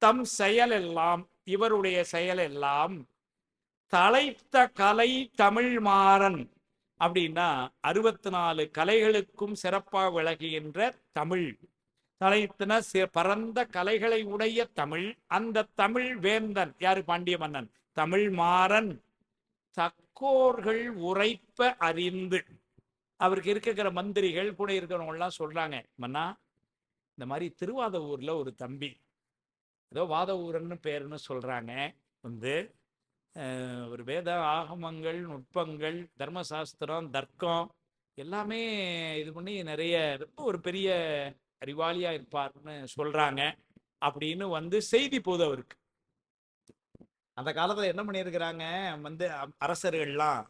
தம் செயல் எல்லாம், இவருடைய செயல் எல்லாம் தலைத்த கலை தமிழ் மாறன் அப்படின்னா 64 கலைகளுக்கும் சிறப்பாக விளங்குகின்ற தமிழ். தலைத்தன பரந்த கலைகளை உடைய தமிழ். அந்த தமிழ் வேந்தன் யாரு? பாண்டிய மன்னன். தமிழ் மாறன் தக்கோர்கள் உரைப்ப அறிந்து. அவருக்கு இருக்கிற மந்திரிகள் கூட இருக்கிறவங்க எல்லாம் சொல்றாங்க, மன்னா இந்த மாதிரி திருவாத ஊர்ல ஒரு தம்பி, ஏதோ வாத ஊரன்னு பேருன்னு சொல்றாங்க, ஒரு வேத ஆகமங்கள் நுட்பங்கள் தர்மசாஸ்திரம் தர்க்கம் எல்லாமே இது பண்ணி நிறைய ஒரு பெரிய அறிவாளியா இருப்பார்னு சொல்றாங்க அப்படின்னு செய்தி போது அவருக்கு. அந்த காலத்துல என்ன பண்ணியிருக்கிறாங்க, அரசர்கள்லாம்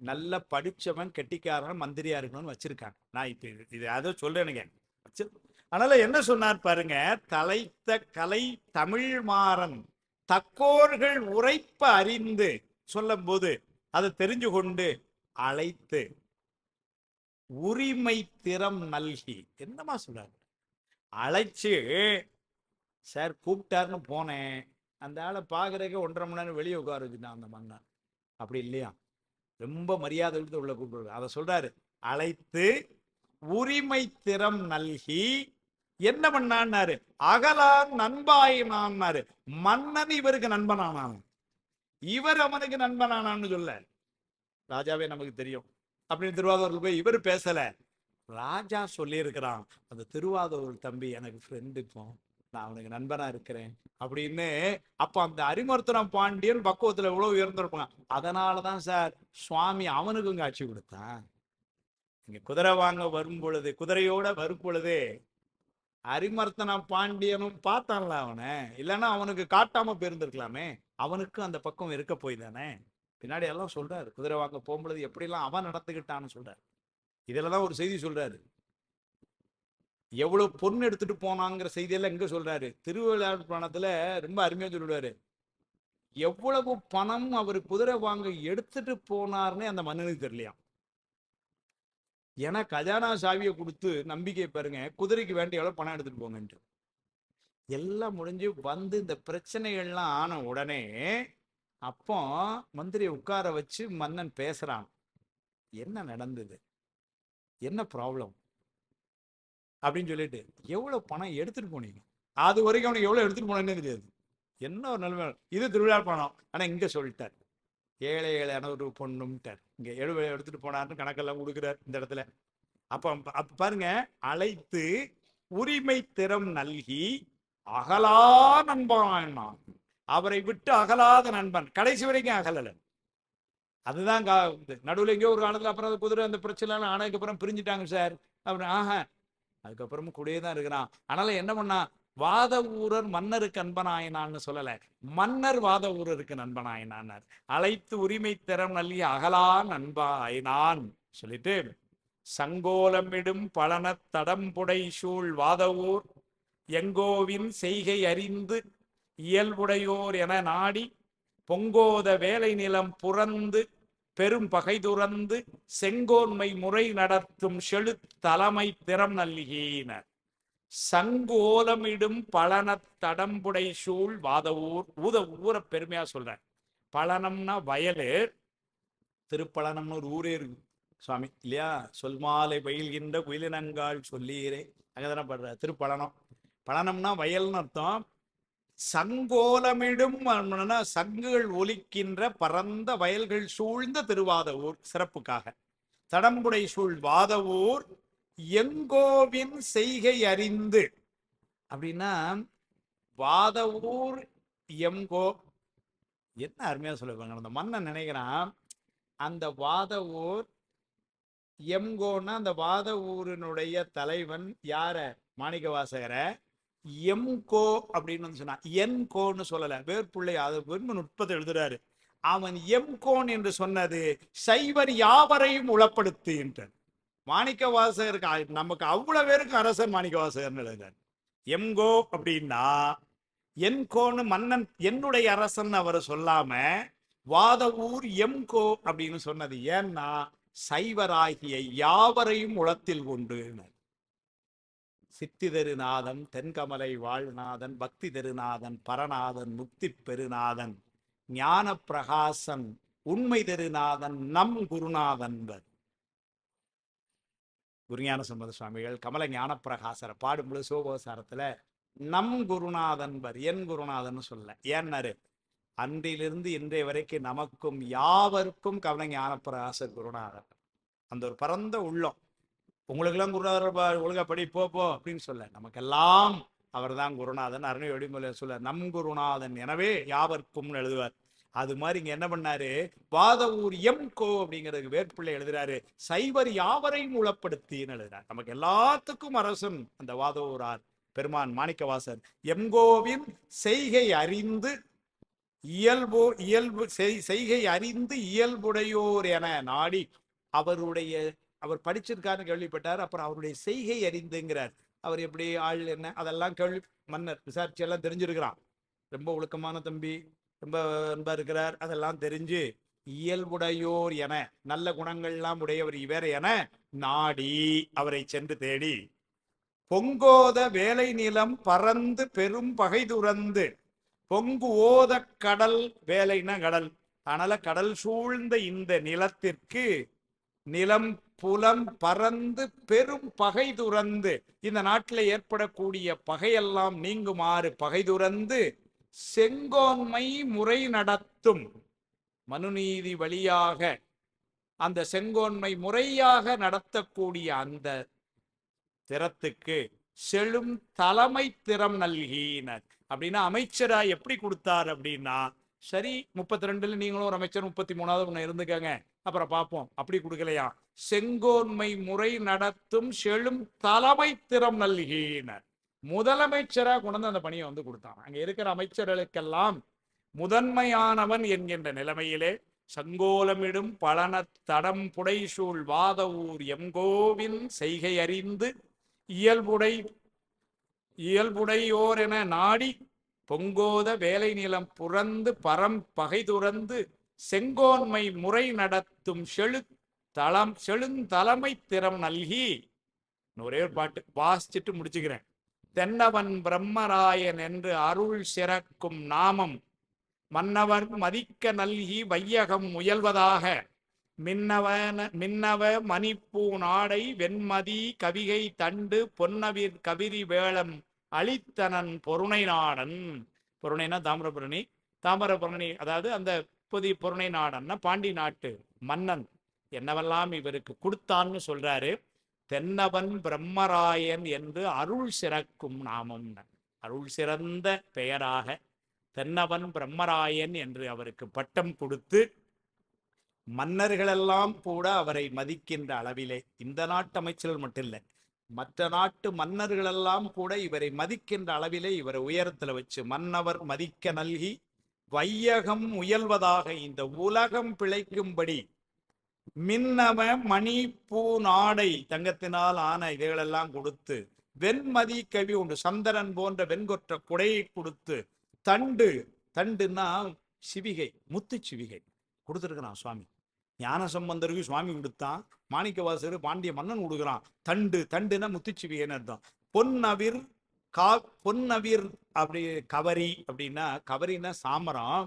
நல்ல படிச்சவன் கெட்டிக்காரன் மந்திரியா இருக்கணும்னு வச்சிருக்காங்க. நான் இப்ப இது அதை சொல்றேனுங்க. அதனால என்ன சொன்னார் பாருங்க, தலைத்த கலை தமிழ் மாறன் தக்கோர்கள் உரைப்ப அறிந்து சொல்லும் போது அதை தெரிஞ்சு கொண்டு அழைத்து உரிமை திறம் நல்கி. என்னமா சொல்றாரு? அழைச்சு சார் கூப்பிட்டாருன்னு போனேன், அந்த ஆளை பாக்குறதுக்கு 1.5 மணி நேரம் வெளியே உட்கார வச்சுட்டான் அந்த மன்னன். அப்படி இல்லையா? ரொம்ப மரியாதை கொடுத்து உள்ள கூப்பிடுறாரு. அதை சொல்றாரு, அழைத்து உரிமை திறம் நல்கி என்ன பண்ணான்னாரு, அகலான் நண்பாயினான்னாரு. மன்னன் இவருக்கு நண்பனானான், இவர் அவனுக்கு நண்பனானான்னு சொல்ல. ராஜாவே நமக்கு தெரியும் அப்படின்னு திருவாதூருக்கு போய் இவர் பேசல, ராஜா சொல்லி இருக்கிறான், அந்த திருவாதூர் தம்பி எனக்கு ஃப்ரெண்டு, இப்போ நான் அவனுக்கு நண்பனா இருக்கிறேன் அப்படின்னு. அப்ப அந்த அரிமர்த்தனம் பாண்டியன் பக்குவத்துல எவ்வளவு உயர்ந்திருப்பான். அதனாலதான் சார் சுவாமி அவனுக்கும் காட்சி கொடுத்தான். இங்க குதிரை வாங்க வரும் பொழுது, குதிரையோட வரும் பொழுது அரிமர்த்தன பாண்டியனும் பார்த்தான்ல அவனை, இல்லைன்னா அவனுக்கு காட்டாம போயிருந்திருக்கலாமே. அவனுக்கும் அந்த பக்கம் இருக்க போய் தானே. பின்னாடி எல்லாம் சொல்றாரு, குதிரை வாங்க போகும்பொழுது எப்படிலாம் அவன் நடந்துகிட்டான்னு சொல்றாரு. இதுலதான் ஒரு செய்தி சொல்றாரு, எவ்வளவு பொண்ணு எடுத்துட்டு போனாங்கிற செய்தியெல்லாம் எங்க சொல்றாரு, திருவிளையாடல் புராணத்துல ரொம்ப அருமையா சொல்லிடுவாரு. எவ்வளவு பணம் அவர் குதிரை வாங்க எடுத்துட்டு போனார்னே அந்த மன்னனுக்கு தெரியலையா. ஏன்னா கஜானா சாவியை கொடுத்து நம்பிக்கை பாருங்க, குதிரைக்கு வேண்டிய எவ்வளவு பணம் எடுத்துட்டு போங்கன்ட்டு. எல்லாம் முடிஞ்சு வந்து இந்த பிரச்சனைகள்லாம் ஆன உடனே அப்போ மந்திரியை உட்கார வச்சு மன்னன் பேசுறான். என்ன நடந்தது, என்ன ப்ராப்ளம் அப்படின்னு சொல்லிட்டு, எவ்வளவு பணம் எடுத்துட்டு போனீங்க, அது வரைக்கும் அவனுக்கு எவ்வளவு எடுத்துட்டு போனேன்னு தெரியாது. என்ன ஒரு நிலைமை, இது திருவிழா பணம். ஆனா இங்க சொல்லிட்டார், 7,700 ஒரு பொண்ணும்ட்டார். இங்க 7 எடுத்துட்டு போனார்னு கணக்கெல்லாம் கொடுக்குறார் இந்த இடத்துல. அப்ப பாருங்க, அழைத்து உரிமை திறம் நல்கி அகலா நண்பன், அவரை விட்டு அகலாத நண்பன், கடைசி வரைக்கும் அகலல. அதுதான் நடுவில் எங்கேயோ ஒரு காலத்துல அப்புறம் குதிரை அந்த பிரச்சனை ஆனதுக்கு அப்புறம் பிரிஞ்சுட்டாங்க சார் அப்படின்னு. அதுக்கப்புறமும் கூடயே தான் இருக்கிறான். ஆனாலும் என்ன பண்ணா, வாத ஊரர் மன்னருக்கு அன்பனாயினான்னு சொல்லல, மன்னர் வாத ஊரருக்கு நண்பனாயினார். அழைத்து உரிமை திறம் நல்கி அகலா நண்பாயினான் சொல்லிட்டு, சங்கோலமிடும் பலன தடம்புடை சூழ் வாதவூர் எங்கோவின் செய்கை அறிந்து இயல்புடையோர் என நாடி பொங்கோத வேலை நிலம் புறந்து பெரும் பகை துறந்து செங்கோன்மை முறை நடத்தும் செழு தலைமை திறம் நல்கினர். சங்கு ஓலமிடும் பலன தடம்புடை சூழ் வாதவூர். ஊரை பெருமையா சொல்ற. பழனம்னா வயலு, திருப்பழனம்னு ஒரு ஊரே இருக்கு சுவாமி இல்லையா. சொல்மாலை பயில்கின்ற குயிலினங்கால் சொல்லீரே, அங்கதானே படுற திருப்பழனம். பழனம்னா வயல்னு அர்த்தம். சங்கோலமிடும் சங்குகள் ஒலிக்கின்ற பரந்த வயல்கள் சூழ்ந்த திருவாதவூர் சிறப்புக்காக. தடம்புடை சூழ் வாதவூர் எங்கோவின் செய்கை அறிந்து அப்படின்னா, வாதவூர் எங்கோ, என்ன அருமையா சொல்லுவாங்க. அந்த மன்னன் நினைக்கிறான், அந்த வாதவூர் எம்கோன்னா அந்த வாத ஊரினுடைய தலைவன் யார, மாணிக்கவாசகர எம்கோ அப்படின்னு சொன்னா, என் கோன்னு சொல்லல, வேர்புள்ளை அது நுட்பத்தை எழுதுறாரு. அவன் எம்கோன் என்று சொன்னது சைவர் யாவரையும் உளப்படுத்து என்றார். மாணிக்கவாசகருக்கு நமக்கு அவ்வளவு பேருக்கு அரசன் மாணிக்கவாசகர்னு எழுதுறாரு. எம்கோ அப்படின்னா என்கோன்னு மன்னன் என்னுடைய அரசன் அவர் சொல்லாம வாதவூர் எம்கோ அப்படின்னு சொன்னது ஏன்னா சைவராகிய யாவரையும் உளத்தில் கொண்டு. சித்தி தெருநாதன், தென்கமலை வாழ்நாதன், பக்தி தெருநாதன், பரநாதன், முக்தி பெருநாதன், ஞான பிரகாசன், உண்மை தெருநாதன், நம் குருநாதன். குருஞான சம்பந்த சுவாமிகள் கமல ஞான பிரகாசரை பாடும்பொழுது சிவபோசாரத்துல நம் குருநாதன் பர், என் குருநாதன் சொல்ல. ஏன்னாரு, அன்றிலிருந்து இன்றைய வரைக்கும் நமக்கும் யாவருக்கும் கமல ஞான பிரகாசர் குருநாதன். அந்த ஒரு பரந்த உள்ளம். உங்களுக்கெல்லாம் குருநாதர் ஒழுங்கா படி போ அப்படின்னு சொல்ல, நமக்கெல்லாம் அவர் தான் குருநாதன். அருணை வடிமொழியை சொல்ல, நம் குருநாதன் எனவே யாவர்க்கும் எழுதுவார். அது மாதிரி இங்க என்ன பண்ணாரு, வாதவூர் எம்கோ அப்படிங்கிறதுக்கு வேர்பிள்ளை எழுதுறாரு, சைவர் யாவரையும் உளப்படுத்தின்னு எழுதுறாரு. நமக்கு எல்லாத்துக்கும் அரசன் அந்த வாதவூரார் பெருமான் மாணிக்கவாசர். எம்கோவின் செய்கை அறிந்து இயல்பு செய்கை அறிந்து இயல்புடையோர் என நாடி, அவர் படிச்சிருக்காருன்னு கேள்விப்பட்டார். அப்புறம் அவருடைய செய்கை அறிந்துங்கிறார். அவர் எப்படி ஆள் என்ன அதெல்லாம் மன்னர் விசாரிச்சு எல்லாம் தெரிஞ்சிருக்கிறான். ரொம்ப ஒழுக்கமான தம்பி, ரொம்ப அன்பா இருக்கிறார், அதெல்லாம் தெரிஞ்சு இயல்புடையோர் என, நல்ல குணங்கள்லாம் உடையவர் இவர் என நாடி அவரை சென்று தேடி, பொங்கோத வேலை நிலம் பறந்து பெரும் பகை துறந்து, பொங்கு ஓத கடல், வேலைனா கடல், அதனால கடல் சூழ்ந்த இந்த நிலத்திற்கு நிலம் புலம் பறந்து பெரும் பகை துறந்து, இந்த நாட்டில் ஏற்படக்கூடிய பகையெல்லாம் நீங்குமாறு பகை துறந்து செங்கோன்மை முறை நடத்தும், மனுநீதி வழியாக அந்த செங்கோன்மை முறையாக நடத்தக்கூடிய அந்த திறத்துக்கு செழும் தலைமை திறம் நல்கினர். அப்படின்னா அமைச்சரா எப்படி கொடுத்தார் அப்படின்னா, சரி 32ல நீங்களும் ஒரு அமைச்சர், 33வது ஒண்ணு இருந்துக்கங்க, அப்புறம் பார்ப்போம், அப்படி கொடுக்கலையா, செங்கோன்மை முறை நடத்தும் செழும் தலைமை திறம் நல்கினர். முதலமைச்சரா கொண்டு அந்த பணியை வந்து கொடுத்தாங்க. அங்க இருக்கிற அமைச்சர்களுக்கெல்லாம் முதன்மையானவன் என்கின்ற நிலைமையிலே சங்கோலமிடும் பழனத் தடம் புடைசூழ் வாத ஊர் எங்கோவின் செய்கை அறிந்து இயல்புடை இயல்புடையோர் என நாடி பொங்கோத வேலை நிலம் புறந்து பரம் பகை துறந்து செங்கோன்மை முறை நடத்தும் செழுந்தலைமை திறம் நல்கி. ஒரே ஒரு பாட்டு வாசிச்சுட்டு முடிச்சுக்கிறேன். தென்னவன் பிரம்மராயன் என்று அருள் சிறக்கும் நாமம் மன்னவர் மதிக்க நல்கி வையகம் முயல்வதாக மின்னவ மணிப்பூ நாடை வெண்மதி கவிகை தண்டு பொன்னவிர் கவிரி வேளம் அளித்தனன் பொருணை நாடன். பொருணைனா தாமிரபரணி, தாமிரபரணி அதாவது அந்த புதிய பொருணை நாடன்னா பாண்டி நாட்டு மன்னன் என்னவெல்லாம் இவருக்கு கொடுத்தான்னு சொல்றாரு. தென்னவன் பிரம்மராயன் என்று அருள் சிறக்கும் நாமம், அருள் சிறந்த பெயராக தென்னவன் பிரம்மராயன் என்று அவருக்கு பட்டம் கொடுத்து மன்னர்களெல்லாம் கூட அவரை மதிக்கின்ற அளவிலே, இந்த நாட்டு அமைச்சர்கள் மட்டும் இல்லை, மற்ற நாட்டு மன்னர்களெல்லாம் கூட இவரை மதிக்கின்ற அளவிலே இவரை உயரத்துல வச்சு மன்னவர் மதிக்க நல்கி வையகம் முயல்வதாக இந்த உலகம் பிழைக்கும்படி மின்னவ மணி பூ நாடை தங்கத்தினால் ஆன இதைகளெல்லாம் கொடுத்து வெண்மதி கவி உண்டு சந்திரன் போன்ற வெண்கொற்ற குடையை கொடுத்து தண்டுன்னா சிவிகை முத்து சிவிகை கொடுத்துருக்கிறான் சுவாமி. ஞான சம்பந்தருக்கு சுவாமி கொடுத்தான், மாணிக்கவாசகர் பாண்டிய மன்னன் கொடுக்குறான். தண்டுன்னா முத்துச்சிவிகைன்னு அர்த்தம். பொன்னவிர் அப்படி கவரி அப்படின்னா, கவரின்னா சாமரம்,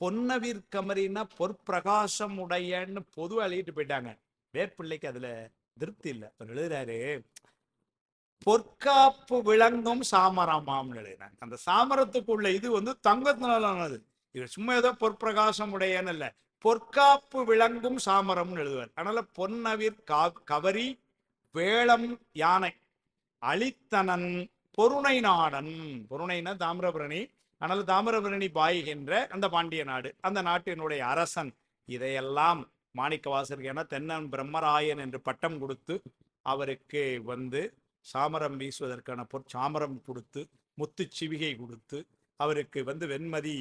பொன்னவிர் கமரின்னா பொற்பிரகாசம் உடையன்னு பொதுவாக எழுதிட்டு போயிட்டாங்க. வேற்பிள்ளைக்கு அதுல திருப்தி இல்லை. அவர் எழுதுறாரு பொற்காப்பு விளங்கும் சாமரமாம்னு எழுதினாங்க. அந்த சாமரத்துக்குள்ள இது தங்கத்தினாலானது. இது சும்மா ஏதோ பொற்பிரகாசம் உடையன்னு இல்லை, பொற்காப்பு விளங்கும் சாமரம்னு எழுதுவார். அதனால பொன்னவிர் கவரி வேளம் யானை அளித்தனன் பொருணை நாடன். பொருணைனா தாமிரபரணி. ஆனால் தாமிரபரணி பாய்கின்ற அந்த பாண்டிய நாடு, அந்த நாட்டினுடைய அரசன். இதையெல்லாம் மாணிக்கவாசகர் என தென்னன் பிரம்மராயன் என்று பட்டம் கொடுத்து அவருக்கு சாமரம் வீசுவதற்கான பொற்சாமரம் கொடுத்து முத்து சிவிகை கொடுத்து அவருக்கு வெண்மதி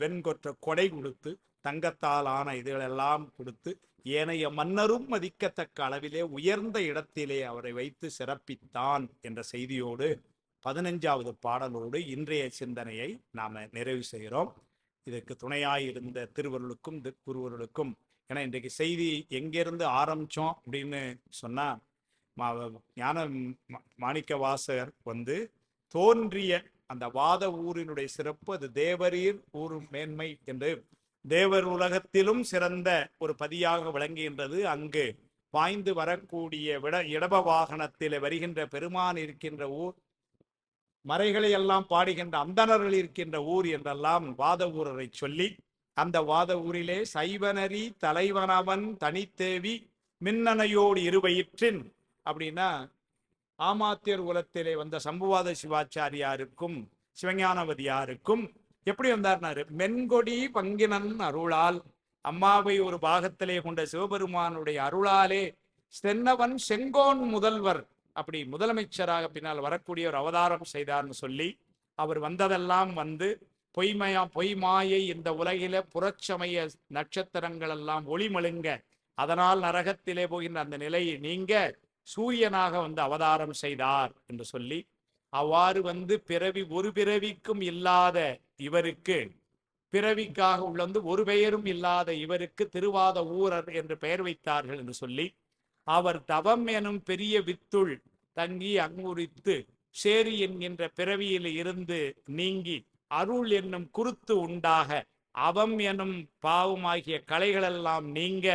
வெண்கொற்ற கொடை கொடுத்து தங்கத்தால் ஆன இதுகளெல்லாம் கொடுத்து ஏனைய மன்னரும் மதிக்கத்தக்க அளவிலே உயர்ந்த இடத்திலே அவரை வைத்து சிறப்பித்தான் என்ற செய்தியோடு 15வது பாடலோடு இன்றைய சிந்தனையை நாம நிறைவு செய்கிறோம். இதற்கு துணையாயிருந்த திருவருளுக்கும் குருவருளுக்கும். ஏன்னா இன்றைக்கு செய்தி எங்கிருந்து ஆரம்பிச்சோம் அப்படின்னு சொன்னா, ஞான மாணிக்கவாசகர் தோன்றிய அந்த வாத ஊரினுடைய சிறப்பு, அது தேவரீர் ஊரும் மேன்மை என்று தேவர் உலகத்திலும் சிறந்த ஒரு பதியாக விளங்குகின்றது. அங்கு பாய்ந்து வரக்கூடிய இடப வாகனத்தில் வருகின்ற பெருமான் இருக்கின்ற ஊர், மறைகளை எல்லாம் பாடுகின்ற அந்தணர்கள் இருக்கின்ற ஊர் என்றெல்லாம் வாத ஊரரை சொல்லி, அந்த வாத ஊரிலே சைவனரி தலைவனவன் தனித்தேவி மின்னனையோடு இருவயிற்றின் அப்படின்னா ஆமாத்தியர் குலத்திலே வந்த சம்புவாத சிவாச்சாரியாருக்கும் சிவஞானவதியாருக்கும் எப்படி வந்தார்னாரு, மென்கொடி பங்கினன் அருளால், அம்மாவை ஒரு பாகத்திலே கொண்ட சிவபெருமானுடைய அருளாலே தென்னவன் செங்கோன் முதல்வர், அப்படி முதலமைச்சராக பின்னால் வரக்கூடிய ஒரு அவதாரம் செய்தார்னு சொல்லி, அவர் வந்ததெல்லாம் பொய் மாயை இந்த உலகில புறச்சமய நட்சத்திரங்கள் எல்லாம் ஒளிமழுங்க, அதனால் நரகத்திலே போகின்ற அந்த நிலையை நீங்க சூரியனாக அவதாரம் செய்தார் என்று சொல்லி, அவ்வாறு பிறவி ஒரு பிறவிக்கும் இல்லாத இவருக்கு, பிறவிக்காக உள்ள ஒரு பெயரும் இல்லாத இவருக்கு திருவாத ஊரர் என்று பெயர் வைத்தார்கள் என்று சொல்லி, அவர் தவம் எனும் பெரிய வித்துள் தங்கி அங்குரித்து சேரி என்கின்ற பிறவியில் இருந்து நீங்கி அருள் என்னும் குருத்து உண்டாக அவம் எனும் பாவமாகிய கலைகளெல்லாம் நீங்க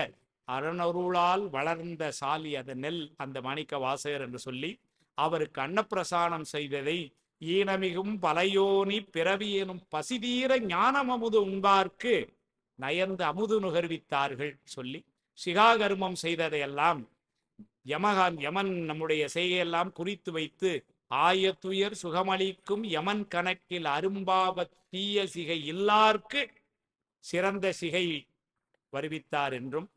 அரணருளால் வளர்ந்த சாலி அது நெல் அந்த மாணிக்க வாசகர் என்று சொல்லி, அவருக்கு அன்னப்பிரசானம் செய்ததை ஈனமிகும் பலையோனி பிறவி எனும் பசிதீர ஞானம் அமுது உண்பார்க்கு நயந்து அமுது நுகர்வித்தார்கள் சொல்லி, சிகாகர்மம் செய்ததையெல்லாம் யமன் நம்முடைய செய்கையெல்லாம் குறித்து வைத்து, ஆயத்துயர் சுகமளிக்கும் யமன் கணக்கில் அரும்பாவ தீய சிகை இல்லார்க்கு சிறந்த சிகை வருவித்தார் என்றும்,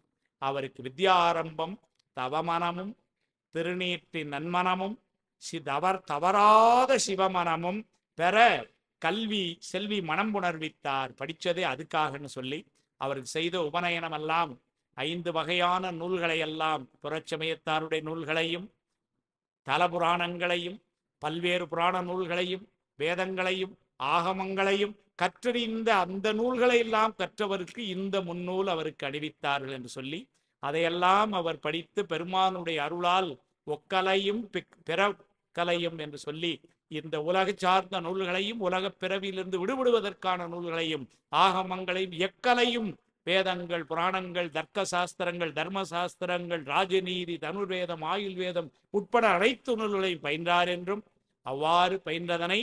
அவருக்கு வித்யா ஆரம்பம் தவமனமும் திருநீற்றின் நன்மனமும் தவறாத சிவமனமும் பெற கல்வி செல்வி மனம் புணர்வித்தார், படித்ததே அதுக்காகன்னு சொல்லி, அவருக்கு செய்த உபநயனம் எல்லாம் 5 வகையான நூல்களை எல்லாம் புறச்சமயத்தாருடைய நூல்களையும் தலபுராணங்களையும் பல்வேறு புராண நூல்களையும் வேதங்களையும் ஆகமங்களையும் கற்றறிந்த அந்த நூல்களை எல்லாம் கற்றவருக்கு இந்த முன்னூல் அவருக்கு அணிவித்தார்கள் என்று சொல்லி அதையெல்லாம் அவர் படித்து பெருமானுடைய அருளால் ஒக்கலையும் பிறக்கலையும் என்று சொல்லி இந்த உலக சார்ந்த நூல்களையும் உலக பிறவியிலிருந்து விடுபடுவதற்கான நூல்களையும் ஆகமங்களையும் எக்கலையும் வேதங்கள் புராணங்கள் தர்க்க சாஸ்திரங்கள் தர்ம சாஸ்திரங்கள் ராஜநீதி தனுர்வேதம் ஆயுள் வேதம் உட்பட அனைத்து நூல்களையும் பயின்றார் என்றும் அவ்வாறு பயின்றதனை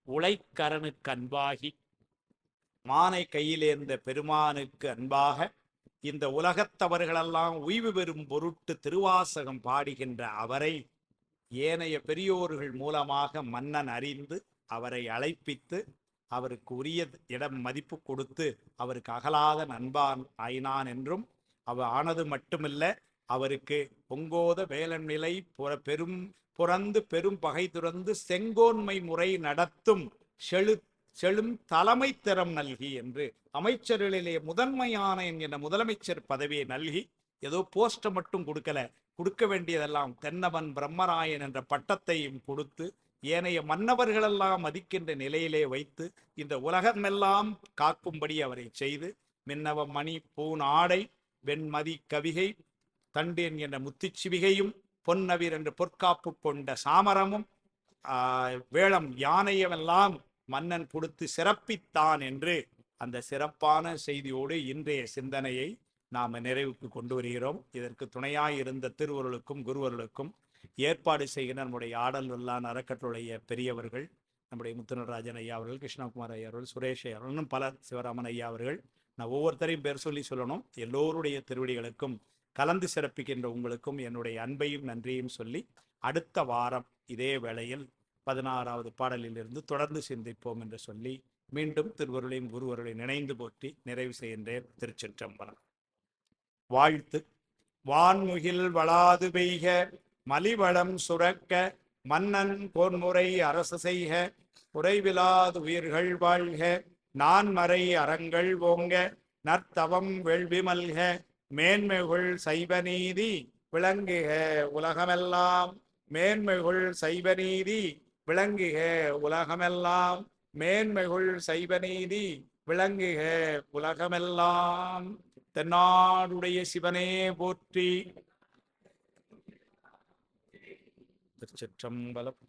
உழைக்கரனுக்கு அன்பாகி மானை கையிலேர்ந்த பெருமானுக்கு அன்பாக இந்த உலகத்தவர்களெல்லாம் உய்வு பெறும் பொருட்டு திருவாசகம் பாடுகின்ற அவரை ஏனைய பெரியோர்கள் மூலமாக மன்னன் அறிந்து அவரை அழைப்பித்து அவருக்கு உரிய இடம் மதிப்பு கொடுத்து அவருக்கு அகலாத நண்பான் ஆயினான் என்றும் அவர் ஆனது மட்டுமில்ல அவருக்கு பொங்கோத வேலன் நிலை புறந்து பெரும் பகை துறந்து செங்கோன்மை முறை நடத்தும் செழும் தலைமை திறம் நல்கி என்று அமைச்சர்களிலே முதன்மையான என்கிற முதலமைச்சர் பதவியை நல்கி ஏதோ போஸ்ட மட்டும் கொடுக்க வேண்டியதெல்லாம் தென்னவன் பிரம்மராயன் என்ற பட்டத்தையும் கொடுத்து ஏனைய மன்னவர்களெல்லாம் மதிக்கின்ற நிலையிலே வைத்து இந்த உலகமெல்லாம் காக்கும்படி அவரை செய்து மின்னவ மணி பூன் ஆடை வெண்மதி கவிகை தண்டு என்கின்ற முத்துச்சிவிகையும் பொன்னவீர் என்று பொற்காப்பு கொண்ட சாமரமும் வேளம் யானையெல்லாம் மன்னன் கொடுத்து சிறப்பித்தான் என்று அந்த சிறப்பான செய்தியோடு இன்றைய சிந்தனையை நாம் நிறைவுக்கு கொண்டு வருகிறோம். இதற்கு துணையாயிருந்த திருவருளுக்கும் குருவருளுக்கும் ஏற்பாடு செய்கிற நம்முடைய ஆடல் வல்லான் அறக்கட்டளைய பெரியவர்கள் நம்முடைய முத்துநராஜன் ஐயா அவர்கள், கிருஷ்ணகுமார் ஐயா அவர்கள், சுரேஷ் ஐயா அவர்கள், இன்னும் பலர், சிவராமன் ஐயா அவர்கள், நான் ஒவ்வொருத்தரையும் பேர் சொல்லணும். எல்லோருடைய திருவடிகளுக்கும் கலந்து சிறப்பிக்கின்ற உங்களுக்கும் என்னுடைய அன்பையும் நன்றியும் சொல்லி அடுத்த வாரம் இதே வேளையில் 16வது பாடலிலிருந்து தொடர்ந்து சிந்திப்போம் என்று சொல்லி மீண்டும் திருவருளையும் குருவருளையும் நினைந்து போற்றி நிறைவு செய்கின்றேன். திருச்சிற்றம்பலம். வாழ்த்து. வான்முகில் வளாது பெய்க மலிவளம் சுரக்க மன்னன் போன்முறை அரசு செய்க குறைவிலாது உயிர்கள் வாழ்க நான்மறை அறங்கள் ஓங்க நற்தவம் வேள்வி மல்க மேன்மைகுள் சைவநீதி விளங்குக உலகமெல்லாம் மேன்மைகுள் சைவநீதி விளங்குக உலகமெல்லாம் மேன்மைகுள் சைவநீதி விளங்குக உலகமெல்லாம். தென்னாடுடைய சிவனே போற்றி. திருச்சிற்றம்பலம்.